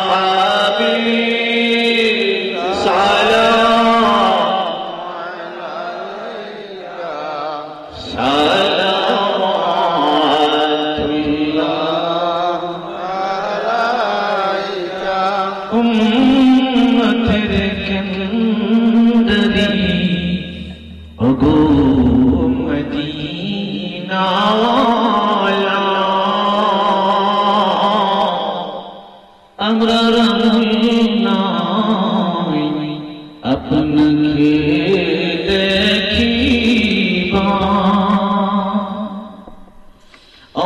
হাবিব সালাম সালাওয়াতুল্লাহ আলাইকা উম্মতের কেন্দ্রী ওগো মদিনা আমরা নাই আপনাকে দেখিবা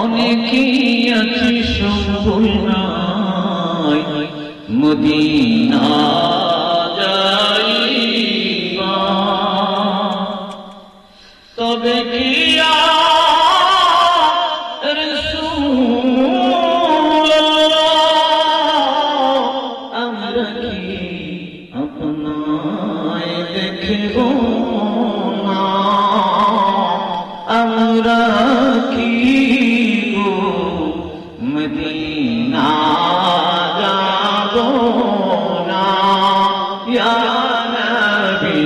অনেকেই আছে সম্পূর্ণাই মদিনা যাইবা তবে কি আমরা কি আপনায় দেখব না আমরা কি গো মদিনা যাব না ইয়া নবী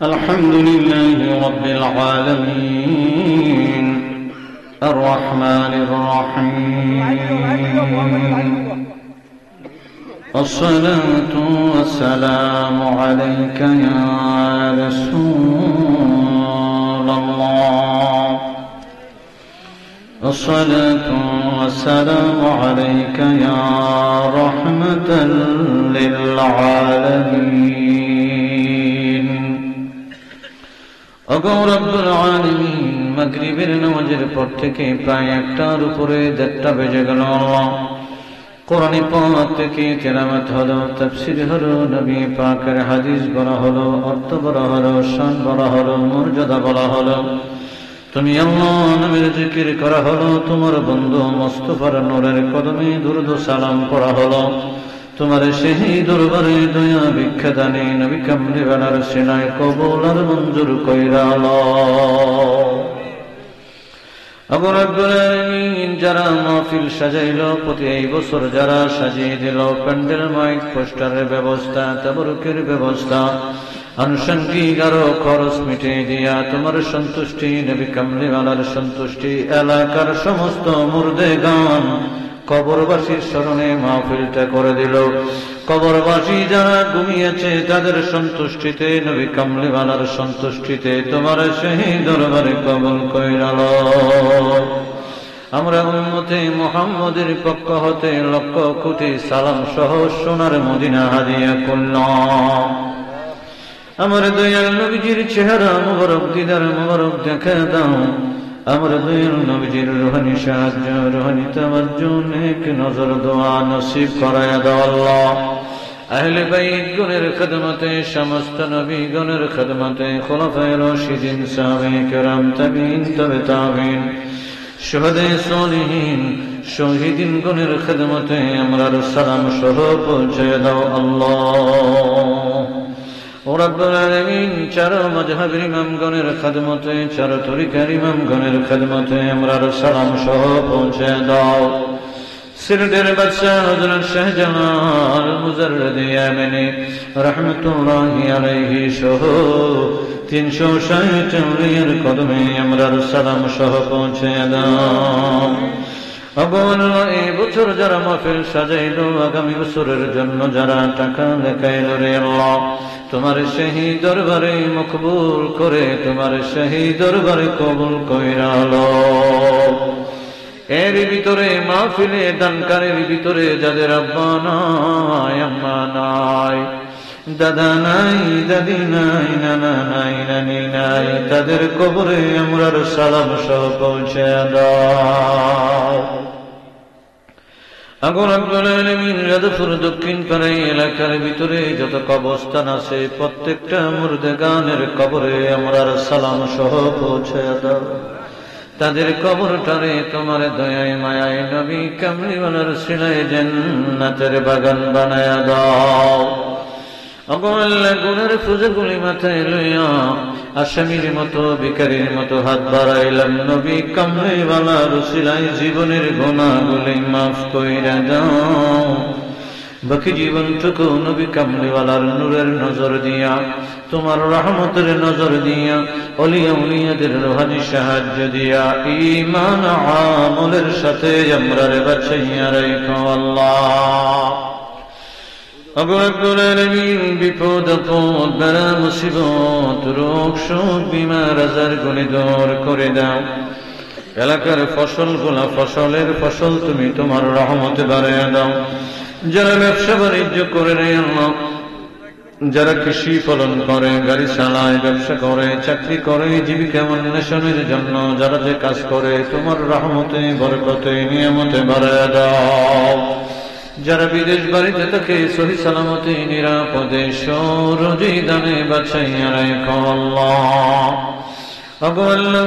الحمد لله رب العالمين الرحمن الرحيم الصلاة والسلام عليك يا رسول الله الصلاة والسلام عليك يا رحمة للعالمين ওগো রব্বুল আলামিন মাগরিবের নামাজের পর থেকে প্রায় একটার উপরে 1:30 বেজে গেল কোরআন পাক থেকে তেলাওয়াত হলো তাফসীর হলো নবী পাকের হাদিস বলা হলো অর্থ বলা হলো শান বলা হলো মর্যাদা বলা হলো তুমি আল্লাহ নামের জিকির করা হলো তোমার বন্ধু মুস্তাফার নূরের কদমে দুরূদ ও সালাম পড়া হলো তোমার সেই দরবারে দয়া ভিক্ষা দানে নবী কামলিওয়ালার সিনায় কবুল আর মঞ্জুর কইরা আল্লাহ রব্বুল আলামিন যারা মাহফিল সাজাইলো প্রতি এই বছর যারা সাজিয়ে দিল প্যান্ডেল মাইক পোস্টারের ব্যবস্থা তাবরুকের ব্যবস্থা আনুষঙ্গিক আরো খরচ মিটিয়ে দিয়া তোমার সন্তুষ্টি নবী কামলিওয়ালার সন্তুষ্টি এলাকার সমস্ত মুর্দে গান কবরবাসীর স্মরণে মাহফিলটা করে দিল কবরবাসী যারা ঘুমিয়েছে তাদের সন্তুষ্টিতে নবী কামলিওয়ালার সন্তুষ্টিতে তোমার সেই দরবারে কবুল কইরাল আমরা উম্মতে মুহাম্মদের পক্ষ হতে লক্ষ কোটি সালাম সহ সোনার মদিনা হাদিয়া করলাম আমার দয়াল নবীজির চেহারা মুবারক দিদার মুবারক দেখা দাও আমার দয়াল নবীজির রুহানি সাহায্য রুহানি তাওয়াজ্জু নেক নজর দোয়া নসিব করায়া দাও আল্লাহ আহলে বাইত গণের খিদমতে সমস্ত নবী গণের খিদমতে খুলাফায়ে রাশিদিন সাহাবায়ে কেরাম তাবিঈন তবে তাবিঈন শুহাদায়ে সালিহিন শহীদিন গণের খিদমতে আমরা সালাম সহ পৌঁছে দাও আল্লাহ ও রব্বুল আলামিন চার মাযহাবের ইমামগণের খিদমতে চার তরিকার ইমামগণের খিদমতে আমরা সালাম সহ পৌঁছে দাও সিরদের বাদশাহ হযরত শাহজালাল মুজাররদ ইয়ামানি রাহমাতুল্লাহি আলাইহি সহ 360 এর কদমে আমরা সালাম সহ পৌঁছে দাও এই বছর যারা মাহফিল সাজাইলো আগামী বছরের জন্য যারা টাকা লেখাইল রে আল্লাহ তোমার সেই দরবারে মকবুল করে তোমার সেই দরবারে কবুল কইরা লো এর ভিতরে মাহফিলে দানকারীর ভিতরে যাদের আব্বা নাই আম্মা নাই দাদা নাই, দাদি নাই, নানা নাই, নানি নাই, তাদের কবরে আমরার সালাম সহ পৌঁছে দাও। আগুন আকবর আলমিন রাধাপুর দক্ষিণ পাড়াই এলাকার ভিতরে যত কবরস্থান আছে প্রত্যেকটা মুর্দেগানের কবরে আমরার সালাম সহ পৌঁছে দাও। তাদের কবরটারে তোমার দয়ায় মায়ায় নবী কামলিওয়ালার সিলায় জান্নাতের বাগান বানায়া দাও। আল্লাহ গুনার ফুজগুলি মাথায় লইয়া আসামির মতো ভিখারির মতো হাত বাড়াইলাম, নবী কামলিওয়ালার সিলায় জীবনের গুনাহগুলি মাফ কইরা দাও। বাকি জীবনটুকু নবী কামলিওয়ালার নূরের নজর দিয়া, তোমার রহমতের নজর দিয়া, ওলিয়া উলিয়াদের রুহানি সাহায্য দিয়া, ঈমান আমলের সাথে আমরারে বাঁচাইয়া রাখো আল্লাহ। বিপদ আপদ বালা মুসিবত রোগ শোক বিমার আজার গুলি দূর করে দাও। এলাকার ফসলের ফসল তুমি তোমার রহমতে বাড়াইয়া দাও। যারা ব্যবসা বাণিজ্য করে রে আল্লাহ, যারা কৃষি ফলন করে, গাড়ি চালায়, ব্যবসা করে, চাকরি করে, জীবিকা অন্বেষণের জন্য যারা যে কাজ করে তোমার রহমতে বরকতে নিয়ামতে বাড়াইয়া দাও। যারা বিদেশ বাড়িতে থাকে সহি সালামতে নিরাপদে সরজি দানে বাঁচাইয়া রাখো আল্লাহ। আল্লাহ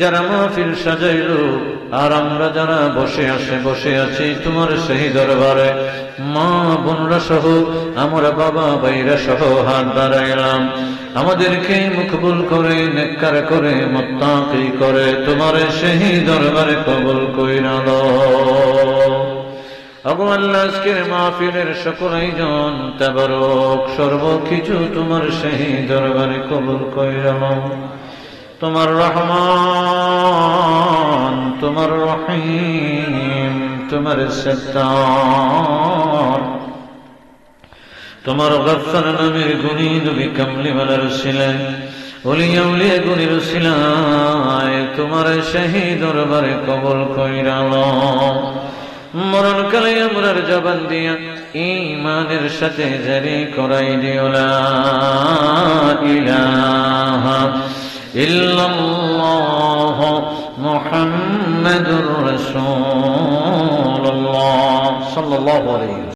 যারা মাহফিল সাজাইল আর আমরা যারা বসে আছি তোমার সেই দরবারে, মা বোনরা সহ আমরা বাবা ভাইরা সহ হাত বাড়াইলাম। আমাদেরকে মকবুল করে, নেককার করে, মুত্তাকি করে তোমার সেই দরবারে কবুল কইরা দাও। আল্লাহ আজকের মাহফিলের সকল আয়োজন তাবারক সর্বকিছু তোমার সেই দরবারে কবুল কইরা নাও। তোমার রহমান, তোমার রহিম, তোমার সত্তার, তোমার গফফার নামের গুণী নবী কামলিওয়ালার উসিলায়, ওলিয়া উলিয়া গুণীর উসিলায় তোমার সেই দরবারে কবুল কইরা নাও। মরণকালে আমরার জবান দিয়া ঈমানের সাথে জারি করাই দিও লা ইলাহা ইল্লাল্লাহ মুহাম্মাদুর রাসূলুল্লাহ সাল্লাল্লাহু আলাইহি